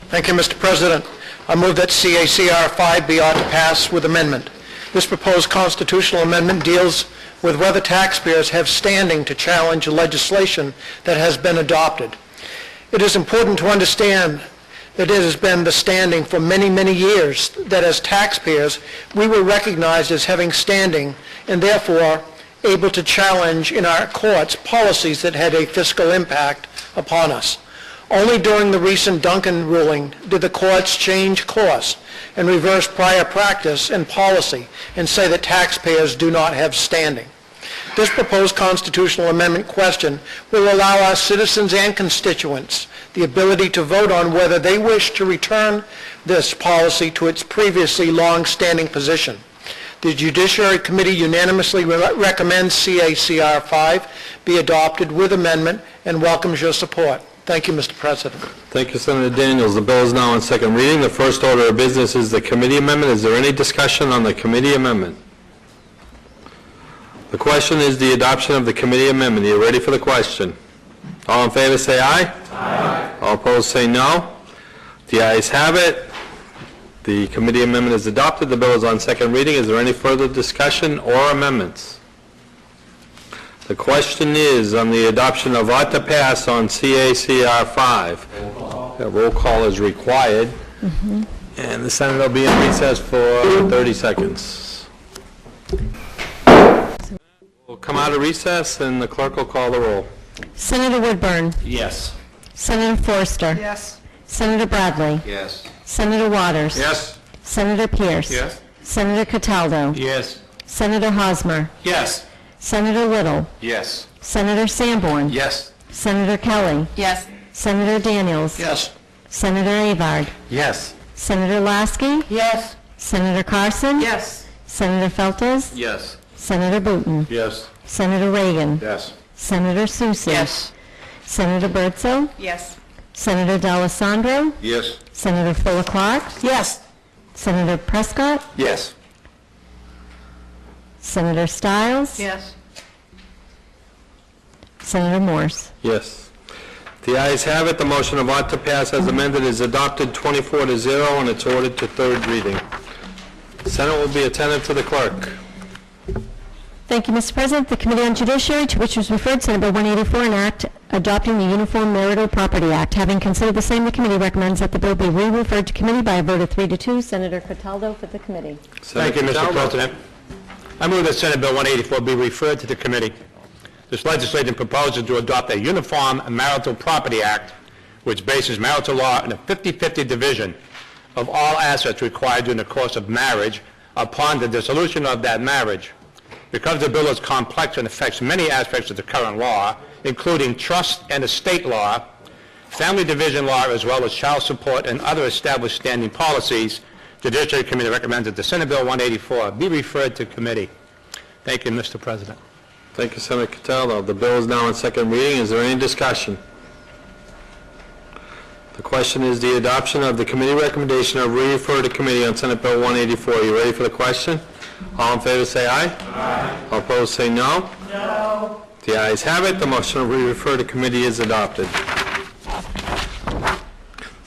Thank you, Mr. President. I move that CACR 5 be ought to pass with amendment. This proposed constitutional amendment deals with whether taxpayers have standing to challenge legislation that has been adopted. It is important to understand that it has been the standing for many, many years that as taxpayers we were recognized as having standing and therefore able to challenge in our courts policies that had a fiscal impact upon us. Only during the recent Duncan ruling did the courts change course and reverse prior practice and policy and say that taxpayers do not have standing. This proposed constitutional amendment question will allow our citizens and constituents the ability to vote on whether they wish to return this policy to its previously long-standing position. The Judiciary Committee unanimously recommends CACR 5 be adopted with amendment and welcomes your support. Thank you, Mr. President. Thank you, Senator Daniels. The bill is now on second reading. The first order of business is the committee amendment. Is there any discussion on the committee amendment? The question is the adoption of the committee amendment. Are you ready for the question? All in favor say aye. Aye. All opposed say no. The ayes have it. The committee amendment is adopted. The bill is on second reading. Is there any further discussion or amendments? The question is on the adoption of ought to pass on CACR 5. A roll call is required. And the Senate will be in recess for 30 seconds. We'll come out of recess and the clerk will call the roll. Senator Woodburn. Yes. Senator Forster. Yes. Senator Bradley. Yes. Senator Waters. Yes. Senator Pierce. Yes. Senator Cataldo. Yes. Senator Hosmer. Yes. Senator Little. Yes. Senator Sanborn. Yes. Senator Kelly. Yes. Senator Daniels. Yes. Senator Avard. Yes. Senator Lasky. Yes. Senator Carson. Yes. Senator Feltes. Yes. Senator Booton. Yes. Senator Reagan. Yes. Senator Soucy. Yes. Senator Bertzel. Yes. Senator D'Alessandro. Yes. Senator Fuller Clark. Yes. Senator Prescott. Yes. Senator Stiles. Yes. Senator Morse. Yes. The ayes have it. The motion of ought to pass as amended is adopted 24-0 and it's ordered to third reading. The Senate will be attentive to the clerk. Thank you, Mr. President. The Committee on Judiciary, to which was referred Senate Bill 184, an act adopting the Uniform Marital Property Act. Having considered the same, the committee recommends that the bill be re-referred to committee by a vote of 3-2. Senator Cataldo for the committee. Thank you, Mr. President. I move that Senate Bill 184 be referred to the committee. This legislation proposes to adopt a Uniform Marital Property Act, which bases marital law in a 50-50 division of all assets required during the course of marriage upon the dissolution of that marriage. Because the bill is complex and affects many aspects of the current law, including trust and estate law, family division law, as well as child support and other established standing policies, the Judiciary Committee recommends that the Senate Bill 184 be referred to committee. Thank you, Mr. President. Thank you, Senator Cataldo. The bill is now on second reading. Is there any discussion? The question is the adoption of the committee recommendation of re-refer to committee on Senate Bill 184. Are you ready for the question? All in favor say aye. Aye. All opposed say no. No. The ayes have it. The motion to re-refer to committee is adopted.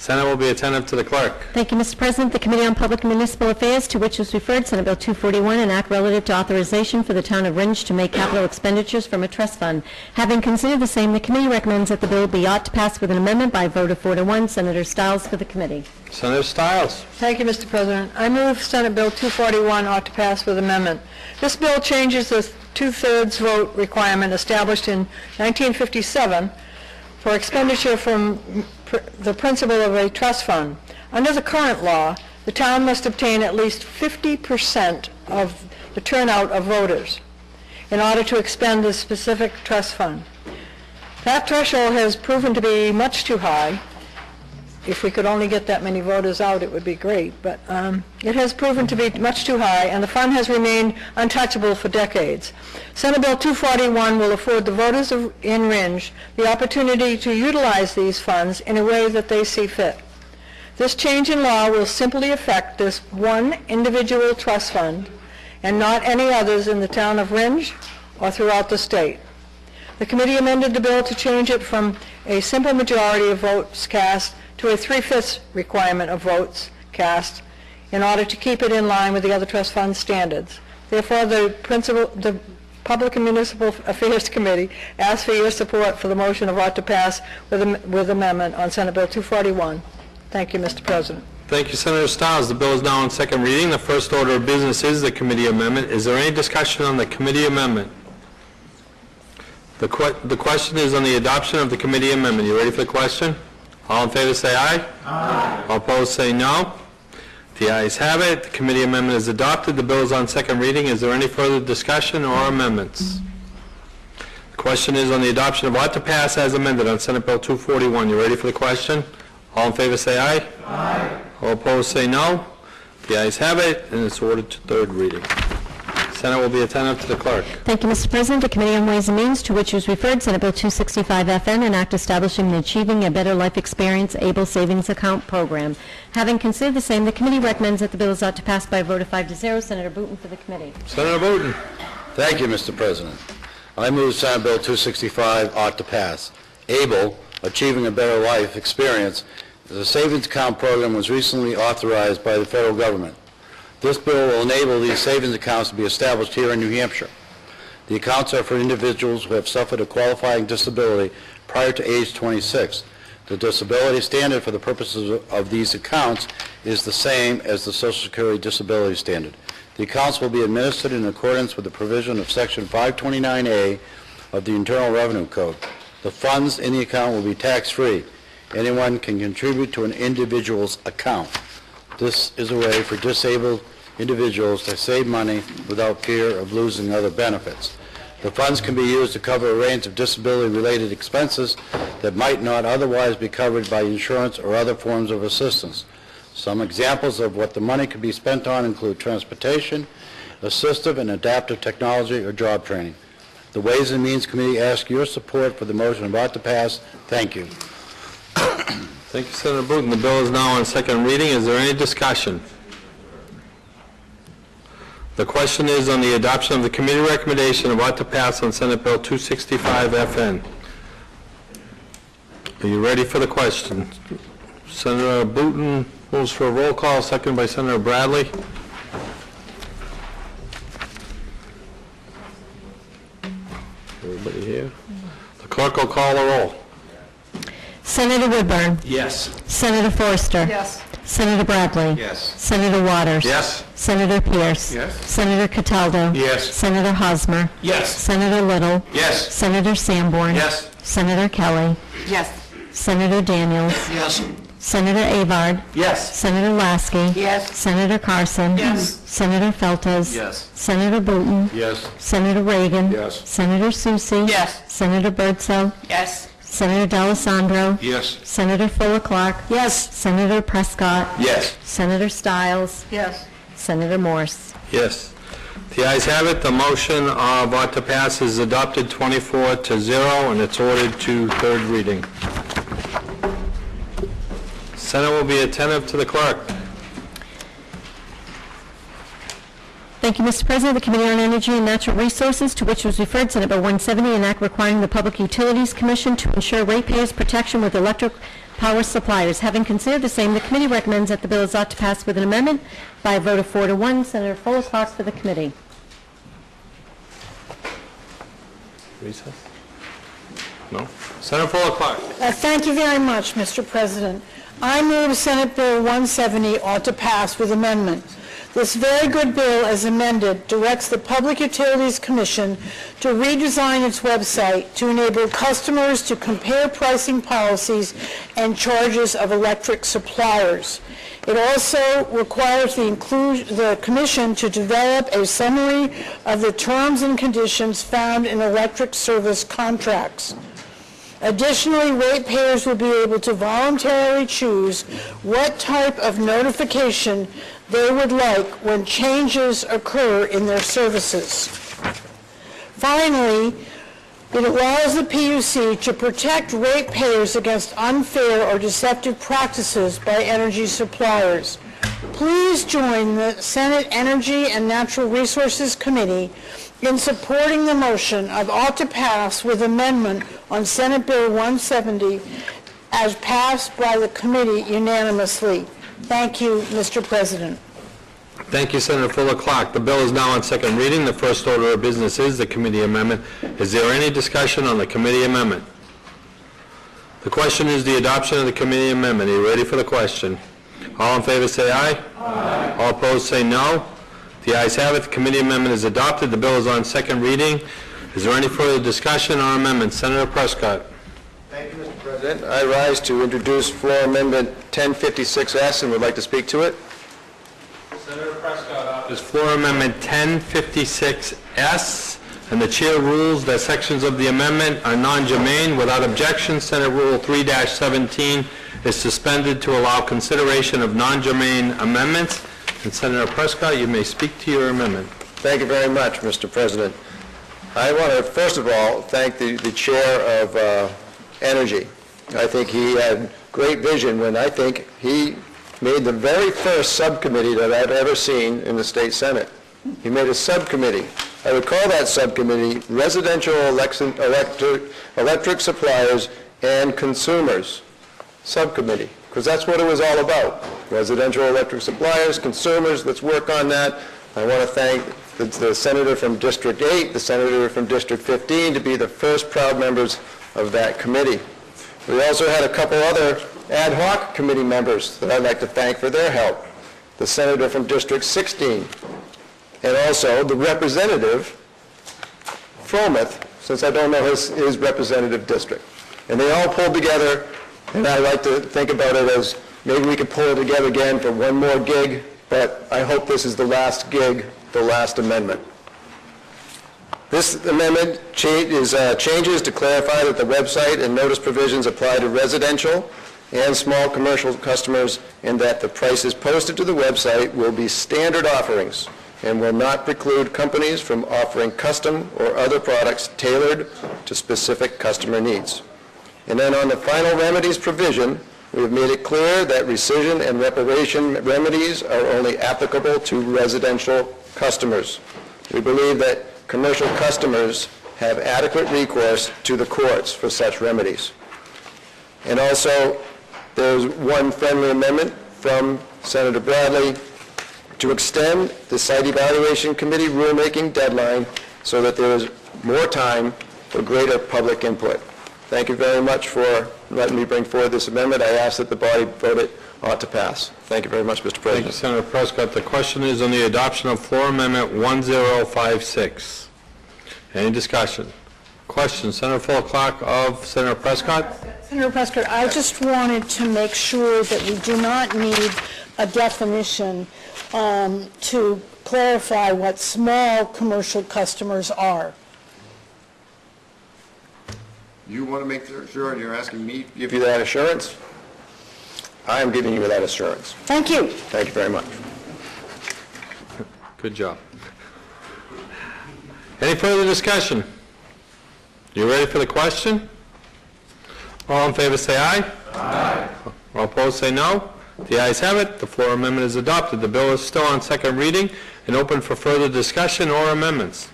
Senate will be attentive to the clerk. Thank you, Mr. President. The Committee on Public and Municipal Affairs, to which was referred Senate Bill 241, an act relative to authorization for the town of Ringe to make capital expenditures from a trust fund. Having considered the same, the committee recommends that the bill be ought to pass with an amendment by a vote of 4 to 1. Senator Stiles for the committee. Senator Stiles. Thank you, Mr. President. I move Senate Bill 241 ought to pass with amendment. This bill changes the two-thirds vote requirement established in 1957 for expenditure from the principal of a trust fund. Under the current law, the town must obtain at least 50% of the turnout of voters in order to expend this specific trust fund. That threshold has proven to be much too high. If we could only get that many voters out, it would be great, but it has proven to be much too high, and the fund has remained untouchable for decades. Senate Bill 241 will afford the voters in Ringe the opportunity to utilize these funds in a way that they see fit. This change in law will simply affect this one individual trust fund and not any others in the town of Ringe or throughout the state. The committee amended the bill to change it from a simple majority of votes cast to a 3/5 requirement of votes cast in order to keep it in line with the other trust fund standards. Therefore, the Public and Municipal Affairs Committee asks for your support for the motion of ought to pass with amendment on Senate Bill 241. Thank you, Mr. President. Thank you, Senator Stiles. The bill is now on second reading. The first order of business is the committee amendment. Is there any discussion on the committee amendment? The question is on the adoption of the committee amendment. You ready for the question? All in favor say aye. Aye. All opposed say no. The ayes have it. The committee amendment is adopted. The bill is on second reading. Is there any further discussion or amendments? The question is on the adoption of ought to pass as amended on Senate Bill 241. You ready for the question? All in favor say aye. Aye. All opposed say no. The ayes have it, and it's ordered to third reading. Senate will be attentive to the clerk. Thank you, Mr. President. The Committee on Ways and Means, to which was referred Senate Bill 265 FN, an act establishing the Achieving a Better Life Experience ABLE Savings Account Program. Having considered the same, the committee recommends that the bill is ought to pass by a vote of 5 to 0. Senator Booton for the committee. Senator Booton. Thank you, Mr. President. I move Senate Bill 265 ought to pass. ABLE, Achieving a Better Life Experience, is a savings account program was recently authorized by the federal government. This bill will enable these savings accounts to be established here in New Hampshire. The accounts are for individuals who have suffered a qualifying disability prior to age 26. The disability standard for the purposes of these accounts is the same as the Social Security disability standard. The accounts will be administered in accordance with the provision of Section 529A of the Internal Revenue Code. The funds in the account will be tax-free. Anyone can contribute to an individual's account. This is a way for disabled individuals to save money without fear of losing other benefits. The funds can be used to cover a range of disability-related expenses that might not otherwise be covered by insurance or other forms of assistance. Some examples of what the money can be spent on include transportation, assistive and adaptive technology, or job training. The Ways and Means Committee asks your support for the motion about to pass. Thank you. Thank you, Senator Booton. The bill is now on second reading. Is there any discussion? The question is on the adoption of the committee recommendation of ought to pass on Senate Bill 265 FN. Are you ready for the question? Senator Booton moves for a roll call, seconded by Senator Bradley. Everybody here? The clerk will call the roll. Senator Woodburn. Yes. Senator Forster. Yes. Senator Bradley. Yes. Senator Waters. Yes. Senator Pierce. Yes. Senator Cataldo. Yes. Senator Hosmer. Yes. Senator Little. Yes. Senator Sanborn. Yes. Senator Kelly. Yes. Senator Daniels. Yes. Senator Avard. Yes. Senator Lasky. Yes. Senator Carson. Yes. Senator Feltes. Yes. Senator Booton. Yes. Senator Reagan. Yes. Senator Susie. Yes. Senator Birdsell. Yes. Senator D'Alessandro. Yes. Senator Fuller Clark. Yes. Senator Prescott. Yes. Senator Stiles. Yes. Senator Morse. Yes. The ayes have it. The motion of ought to pass is adopted 24 to 0, and it's ordered to third reading. Senate will be attentive to the clerk. Thank you, Mr. President. The Committee on Energy and Natural Resources, to which was referred Senate Bill 170, an act requiring the Public Utilities Commission to ensure ratepayers' protection with electric power suppliers. Having considered the same, the committee recommends that the bill is ought to pass with an amendment by a vote of 4 to 1. Senator Fuller Clark for the committee. Recess? No? Senator Fuller Clark. Thank you very much, Mr. President. I move Senate Bill 170 ought to pass with amendment. This very good bill, as amended, directs the Public Utilities Commission to redesign its website to enable customers to compare pricing policies and charges of electric suppliers. It also requires the Commission to develop a summary of the terms and conditions found in electric service contracts. Additionally, ratepayers will be able to voluntarily choose what type of notification they would like when changes occur in their services. Finally, it allows the PUC to protect ratepayers against unfair or deceptive practices by energy suppliers. Please join the Senate Energy and Natural Resources Committee in supporting the motion of ought to pass with amendment on Senate Bill 170 as passed by the committee unanimously. Thank you, Mr. President. Thank you, Senator Fuller Clark. The bill is now on second reading. The first order of business is the committee amendment. Is there any discussion on the committee amendment? The question is the adoption of the committee amendment. Are you ready for the question? All in favor say aye. Aye. All opposed say no. The ayes have it. The committee amendment is adopted. The bill is on second reading. Is there any further discussion on amendment? Senator Prescott. Thank you, Mr. President. I rise to introduce floor amendment 1056S and would like to speak to it. Senator Prescott offers floor amendment 1056S, and the chair rules that sections of the amendment are non-germane. Without objection, Senate Rule 3-17 is suspended to allow consideration of non-germane amendments. And Senator Prescott, you may speak to your amendment. Thank you very much, Mr. President. I want to, first of all, thank the chair of Energy. I think he had great vision when I think he made the very first subcommittee that I've ever seen in the state Senate. He made a subcommittee. I would call that subcommittee Residential Electric Suppliers and Consumers Subcommittee, because that's what it was all about. Residential electric suppliers, consumers, let's work on that. I want to thank the senator from District 8, the senator from District 15 to be the first proud members of that committee. We also had a couple other ad hoc committee members that I'd like to thank for their help. The senator from District 16, and also the representative, Fromuth, since I don't know his representative district. And they all pulled together, and I like to think about it as maybe we could pull it together again for one more gig, but I hope this is the last gig, the last amendment. This amendment changes to clarify that the website and notice provisions apply to residential and small commercial customers, and that the prices posted to the website will be standard offerings and will not preclude companies from offering custom or other products tailored to specific customer needs. And then on the final remedies provision, we have made it clear that rescission and reparation remedies are only applicable to residential customers. We believe that commercial customers have adequate recourse to the courts for such remedies. And also, there's one friendly amendment from Senator Bradley to extend the Site Evaluation Committee rulemaking deadline so that there is more time for greater public input. Thank you very much for letting me bring forward this amendment. I ask that the body vote it ought to pass. Thank you very much, Mr. President. Thank you, Senator Prescott. The question is on the adoption of floor amendment 1056. Any discussion? Question, Senator Fuller Clark of Senator Prescott. Senator Prescott, I just wanted to make sure that we do not need a definition to clarify what small commercial customers are. You want to make sure, and you're asking me to give you that assurance? I am giving you that assurance. Thank you. Thank you very much. Good job. Any further discussion? You ready for the question? All in favor say aye. Aye. All opposed say no. The ayes have it. The floor amendment is adopted. The bill is still on second reading. and open for further discussion or amendments.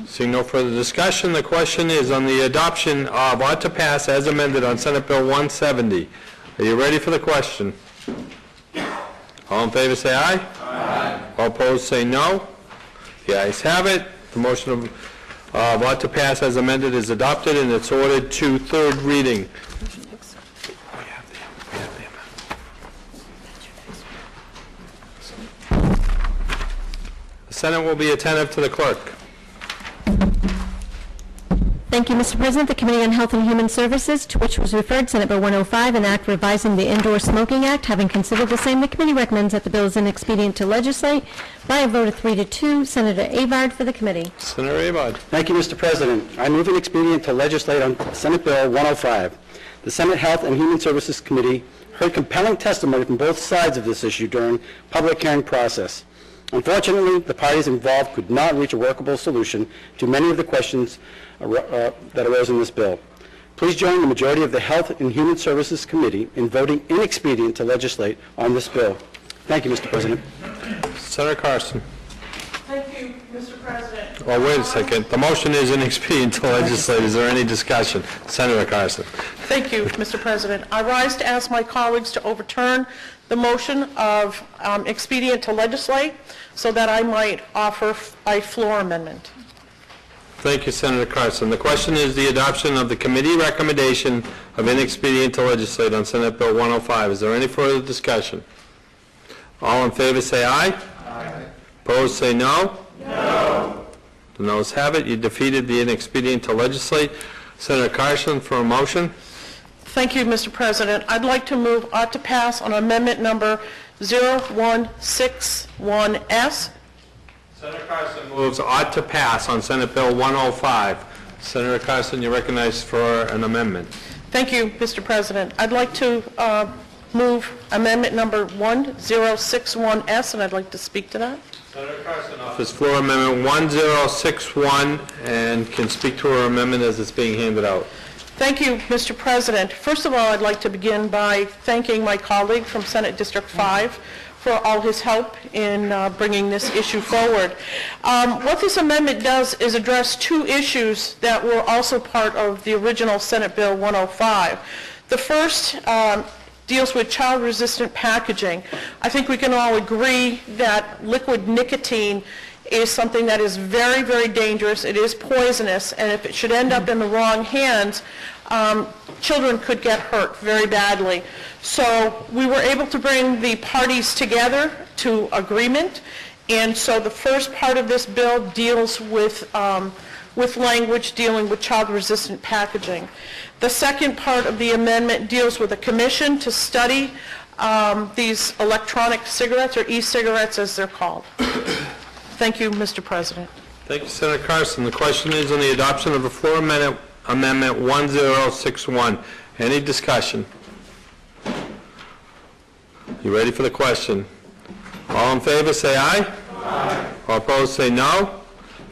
Seeing no further discussion, the question is on the adoption of ought to pass as amended on Senate Bill 170. Are you ready for the question? All in favor say aye. Aye. All opposed say no. The ayes have it. The motion of ought to pass as amended is adopted, and it's ordered to third reading. The Senate will be attentive to the clerk. Thank you, Mr. President. The Committee on Health and Human Services, to which was referred Senate Bill 105, an act revising the Indoor Smoking Act. Having considered the same, the committee recommends that the bill is inexpedient to legislate by a vote of 3-2. Senator Avard for the committee. Senator Avard. Thank you, Mr. President. I move an expedient to legislate on Senate Bill 105. The Senate Health and Human Services Committee heard compelling testimony from both sides of this issue during public hearing process. Unfortunately, the parties involved could not reach a workable solution to many of the questions that arose in this bill. Please join the majority of the Health and Human Services Committee in voting inexpedient to legislate on this bill. Thank you, Mr. President. Senator Carson. Thank you, Mr. President. Oh, wait a second. The motion is inexpedient to legislate. Is there any discussion? Senator Carson. Thank you, Mr. President. I rise to ask my colleagues to overturn the motion of expedient to legislate so that I might offer a floor amendment. Thank you, Senator Carson. The question is the adoption of the committee recommendation of inexpedient to legislate on Senate Bill 105. Is there any further discussion? All in favor say aye. Aye. Opposed say no. No. The noes have it. You defeated the inexpedient to legislate. Senator Carson for a motion. Thank you, Mr. President. I'd like to move ought to pass on amendment number 0161S. Senator Carson moves ought to pass on Senate Bill 105. Senator Carson, you're recognized for an amendment. Thank you, Mr. President. I'd like to move amendment number 1061S, and I'd like to speak to that. Senator Carson offers floor amendment 1061 and can speak to her amendment as it's being handed out. Thank you, Mr. President. First of all, I'd like to begin by thanking my colleague from Senate District 5 for all his help in bringing this issue forward. What this amendment does is address two issues that were also part of the original Senate Bill 105. The first deals with child-resistant packaging. I think we can all agree that liquid nicotine is something that is very, very dangerous. It is poisonous, and if it should end up in the wrong hands, children could get hurt very badly. So we were able to bring the parties together to agreement, and so the first part of this bill deals with language dealing with child-resistant packaging. The second part of the amendment deals with a commission to study these electronic cigarettes, or e-cigarettes as they're called. Thank you, Mr. President. Thank you, Senator Carson. The question is on the adoption of the floor amendment 1061. Any discussion? You ready for the question? All in favor say aye. Aye. All opposed say no.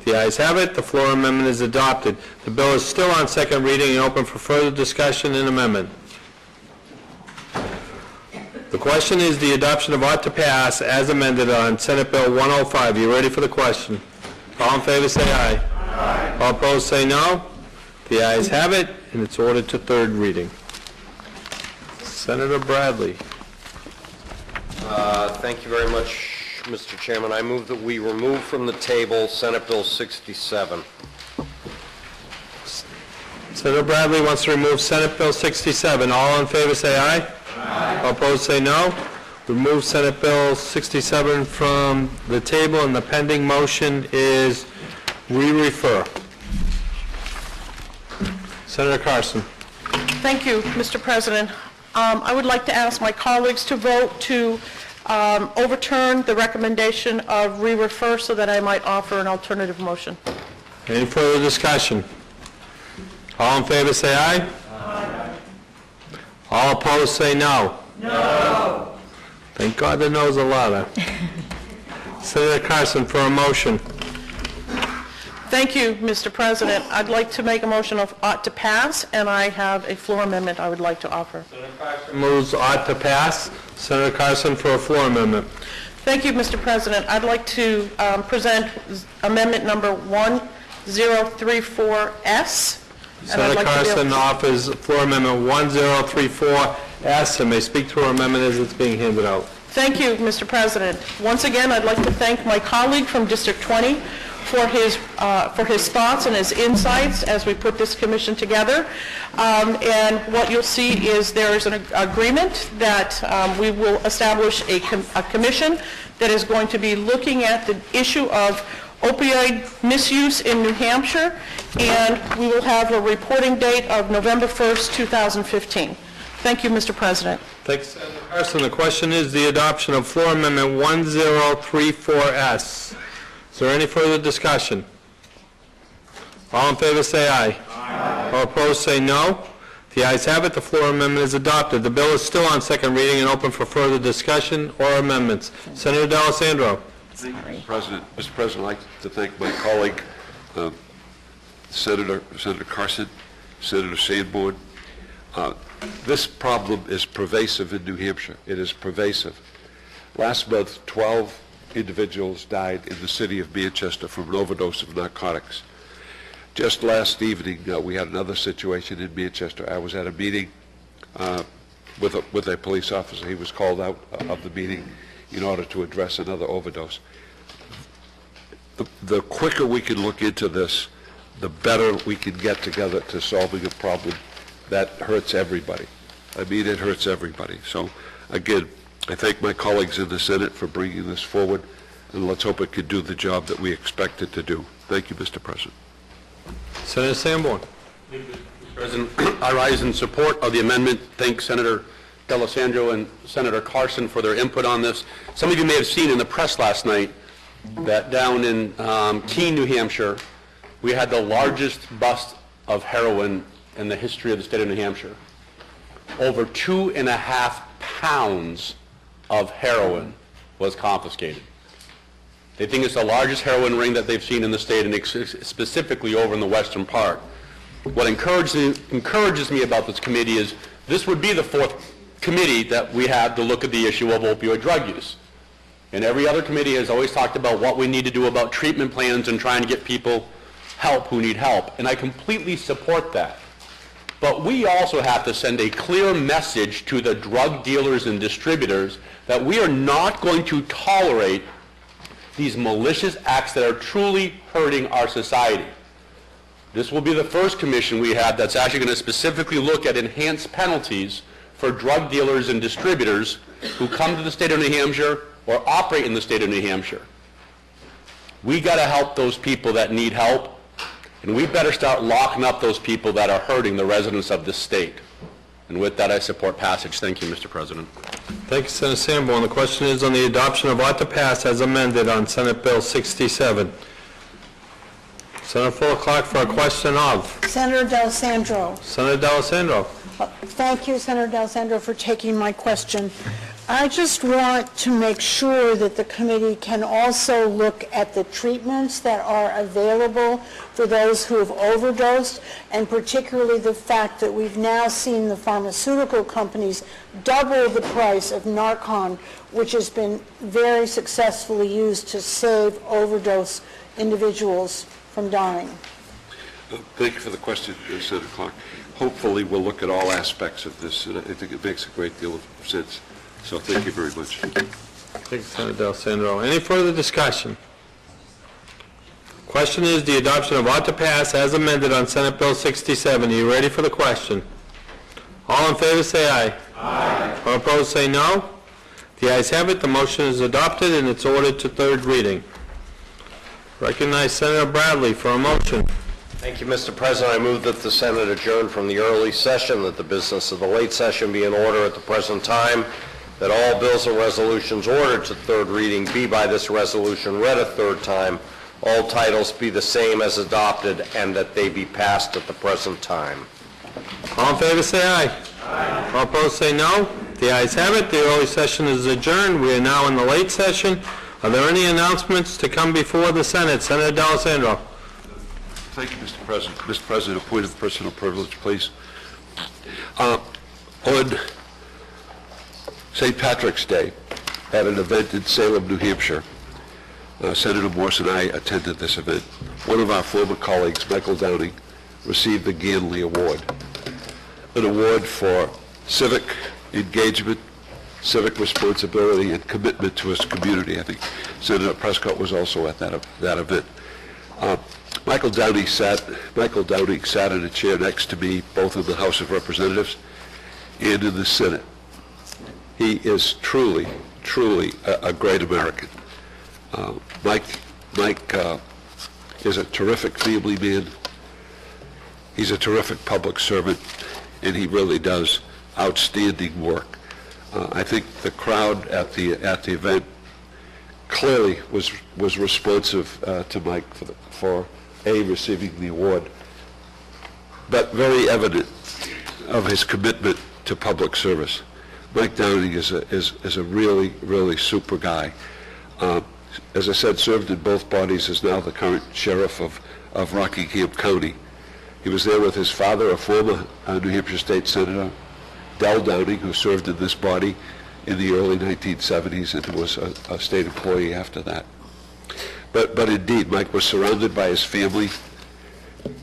The ayes have it. The floor amendment is adopted. The bill is still on second reading and open for further discussion and amendment. The question is the adoption of ought to pass as amended on Senate Bill 105. You ready for the question? All in favor say aye. Aye. All opposed say no. The ayes have it, and it's ordered to third reading. Senator Bradley. Thank you very much, Mr. Chairman. I move that we remove from the table Senate Bill 67. Senator Bradley wants to remove Senate Bill 67. All in favor say aye. Aye. All opposed say no. Remove Senate Bill 67 from the table, and the pending motion is re-refer. Senator Carson. Thank you, Mr. President. I would like to ask my colleagues to vote to overturn the recommendation of re-refer so that I might offer an alternative motion. Any further discussion? All in favor say aye. Aye. All opposed say no. No. Thank God the no's are louder. Senator Carson for a motion. Thank you, Mr. President. I'd like to make a motion of ought to pass, and I have a floor amendment I would like to offer. Senator Carson moves ought to pass. Senator Carson for a floor amendment. Thank you, Mr. President. I'd like to present amendment number 1034S. Senator Carson offers floor amendment 1034S and may speak to her amendment as it's being handed out. Thank you, Mr. President. Once again, I'd like to thank my colleague from District 20 for his thoughts and his insights as we put this commission together. And what you'll see is there is an agreement that we will establish a commission that is going to be looking at the issue of opioid misuse in New Hampshire, and we will have a reporting date of November 1st, 2015. Thank you, Mr. President. Thanks, Senator Carson. The question is the adoption of floor amendment 1034S. Is there any further discussion? All in favor say aye. Aye. All opposed say no. The ayes have it. The floor amendment is adopted. The bill is still on second reading and open for further discussion or amendments. Senator D'Alessandro. Thank you, Mr. President. Mr. President, I'd like to thank my colleague, Senator Carson, Senator Sanborn. This problem is pervasive in New Hampshire. It is pervasive. Last month, 12 individuals died in the city of Manchester from an overdose of narcotics. Just last evening, we had another situation in Manchester. I was at a meeting with a police officer. He was called out of the meeting in order to address another overdose. The quicker we can look into this, the better we can get together to solving a problem that hurts everybody. I mean, it hurts everybody. So, again, I thank my colleagues in the Senate for bringing this forward, and let's hope it can do the job that we expect it to do. Thank you, Mr. President. Senator Sanborn. Mr. President, I rise in support of the amendment. Thank Senator D'Alessandro and Senator Carson for their input on this. Some of you may have seen in the press last night that down in Keene, New Hampshire, we had the largest bust of heroin in the history of the state of New Hampshire. Over 2.5 pounds of heroin was confiscated. They think it's the largest heroin ring that they've seen in the state, and specifically over in the western part. What encourages me about this committee is this would be the fourth committee that we have to look at the issue of opioid drug use. And every other committee has always talked about what we need to do about treatment plans and trying to get people help who need help. And I completely support that. But we also have to send a clear message to the drug dealers and distributors that we are not going to tolerate these malicious acts that are truly hurting our society. This will be the first commission we have that's actually going to specifically look at enhanced penalties for drug dealers and distributors who come to the state of New Hampshire or operate in the state of New Hampshire. We got to help those people that need help, and we better start locking up those people that are hurting the residents of this state. And with that, I support passage. Thank you, Mr. President. Thank you, Senator Sanborn. The question is on the adoption of ought to pass as amended on Senate Bill 67. Senator Fuller-Clark for a question of. Senator D'Alessandro. Senator D'Alessandro. Thank you, Senator D'Alessandro, for taking my question. I just want to make sure that the committee can also look at the treatments that are available for those who have overdosed, and particularly the fact that we've now seen the pharmaceutical companies double the price of Narcan, which has been very successfully used to save overdose individuals from dying. Thank you for the question, Senator Clark. Hopefully, we'll look at all aspects of this, and I think it makes a great deal of sense. So thank you very much. Thank you, Senator D'Alessandro. Any further discussion? Question is the adoption of ought to pass as amended on Senate Bill 67. Are you ready for the question? All in favor say aye. Aye. All opposed say no. The ayes have it. The motion is adopted and it's ordered to third reading. Recognize Senator Bradley for a motion. Thank you, Mr. President. I move that the Senate adjourn from the early session, that the business of the late session be in order at the present time, that all bills and resolutions ordered to third reading be by this resolution read a third time, all titles be the same as adopted, and that they be passed at the present time. All in favor say aye. Aye. All opposed say no. The ayes have it. The early session is adjourned. We are now in the late session. Are there any announcements to come before the Senate? Senator D'Alessandro. Thank you, Mr. President. Mr. President, a point of personal privilege, please. On St. Patrick's Day, at an event in Salem, New Hampshire. Senator Morse and I attended this event. One of our former colleagues, Michael Downing, received the Ganley Award, an award for civic engagement, civic responsibility, and commitment to his community. I think Senator Prescott was also at that event. Michael Downing sat in a chair next to me, both in the House of Representatives and in the Senate. He is truly a great American. Mike is a terrific family man. He's a terrific public servant, and he really does outstanding work. I think the crowd at the event clearly was responsive to Mike for receiving the award, but very evident of his commitment to public service. Mike Downing is a really super guy. As I said, served in both bodies, is now the current sheriff of Rockingham County. He was there with his father, a former New Hampshire State Senator, Del Downing, who served in this body in the early 1970s and was a state employee after that. But indeed, Mike was surrounded by his family,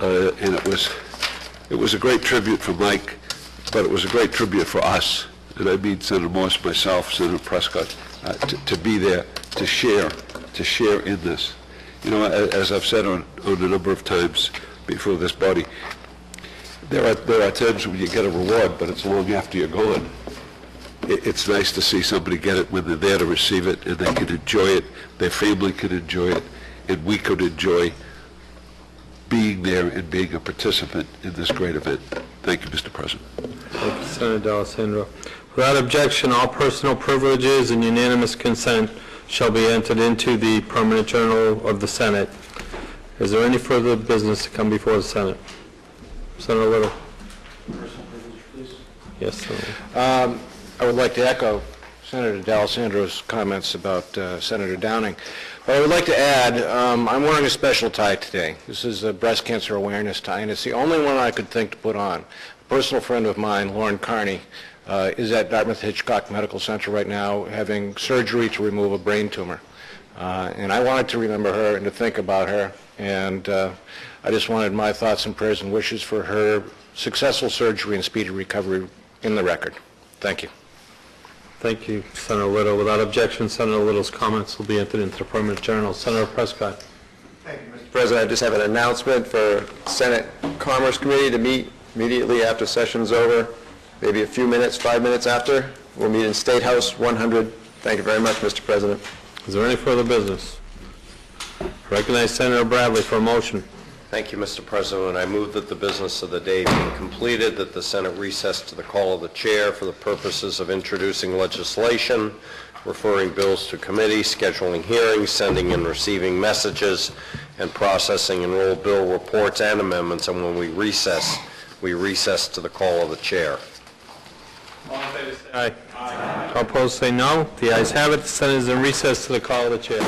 and it was a great tribute for Mike, but it was a great tribute for us, and I mean Senator Morse, myself, Senator Prescott, to be there, to share in this. You know, as I've said on a number of times before this body, there are times when you get a reward, but it's long after you're gone. It's nice to see somebody get it when they're there to receive it, and they can enjoy it, their family can enjoy it, and we could enjoy being there and being a participant in this great event. Thank you, Mr. President. Thank you, Senator D'Alessandro. Without objection, all personal privileges and unanimous consent shall be entered into the permanent journal of the Senate. Is there any further business to come before the Senate? Senator Little. Personal privilege, please. Yes, Senator. I would like to echo Senator D'Alessandro's comments about Senator Downing. But I would like to add, I'm wearing a special tie today. This is a breast cancer awareness tie, and it's the only one I could think to put on. A personal friend of mine, Lauren Carney, is at Dartmouth-Hitchcock Medical Center right now having surgery to remove a brain tumor. And I wanted to remember her and to think about her, and I just wanted my thoughts and prayers and wishes for her successful surgery and speedy recovery in the record. Thank you. Thank you, Senator Little. Without objection, Senator Little's comments will be entered into the permanent journal. Senator Prescott. Thank you, Mr. President. I just have an announcement for Senate Commerce Committee to meet immediately after session's over, maybe a few minutes, 5 minutes after. We'll meet in State House 100. Thank you very much, Mr. President. Is there any further business? Recognize Senator Bradley for a motion. Thank you, Mr. President. I move that the business of the day being completed, that the Senate recess to the call of the chair for the purposes of introducing legislation, referring bills to committee, scheduling hearings, sending and receiving messages, and processing and roll bill reports and amendments. And when we recess to the call of the chair. All in favor say aye. Aye. All opposed say no. The ayes have it. The Senate is in recess to the call of the chair.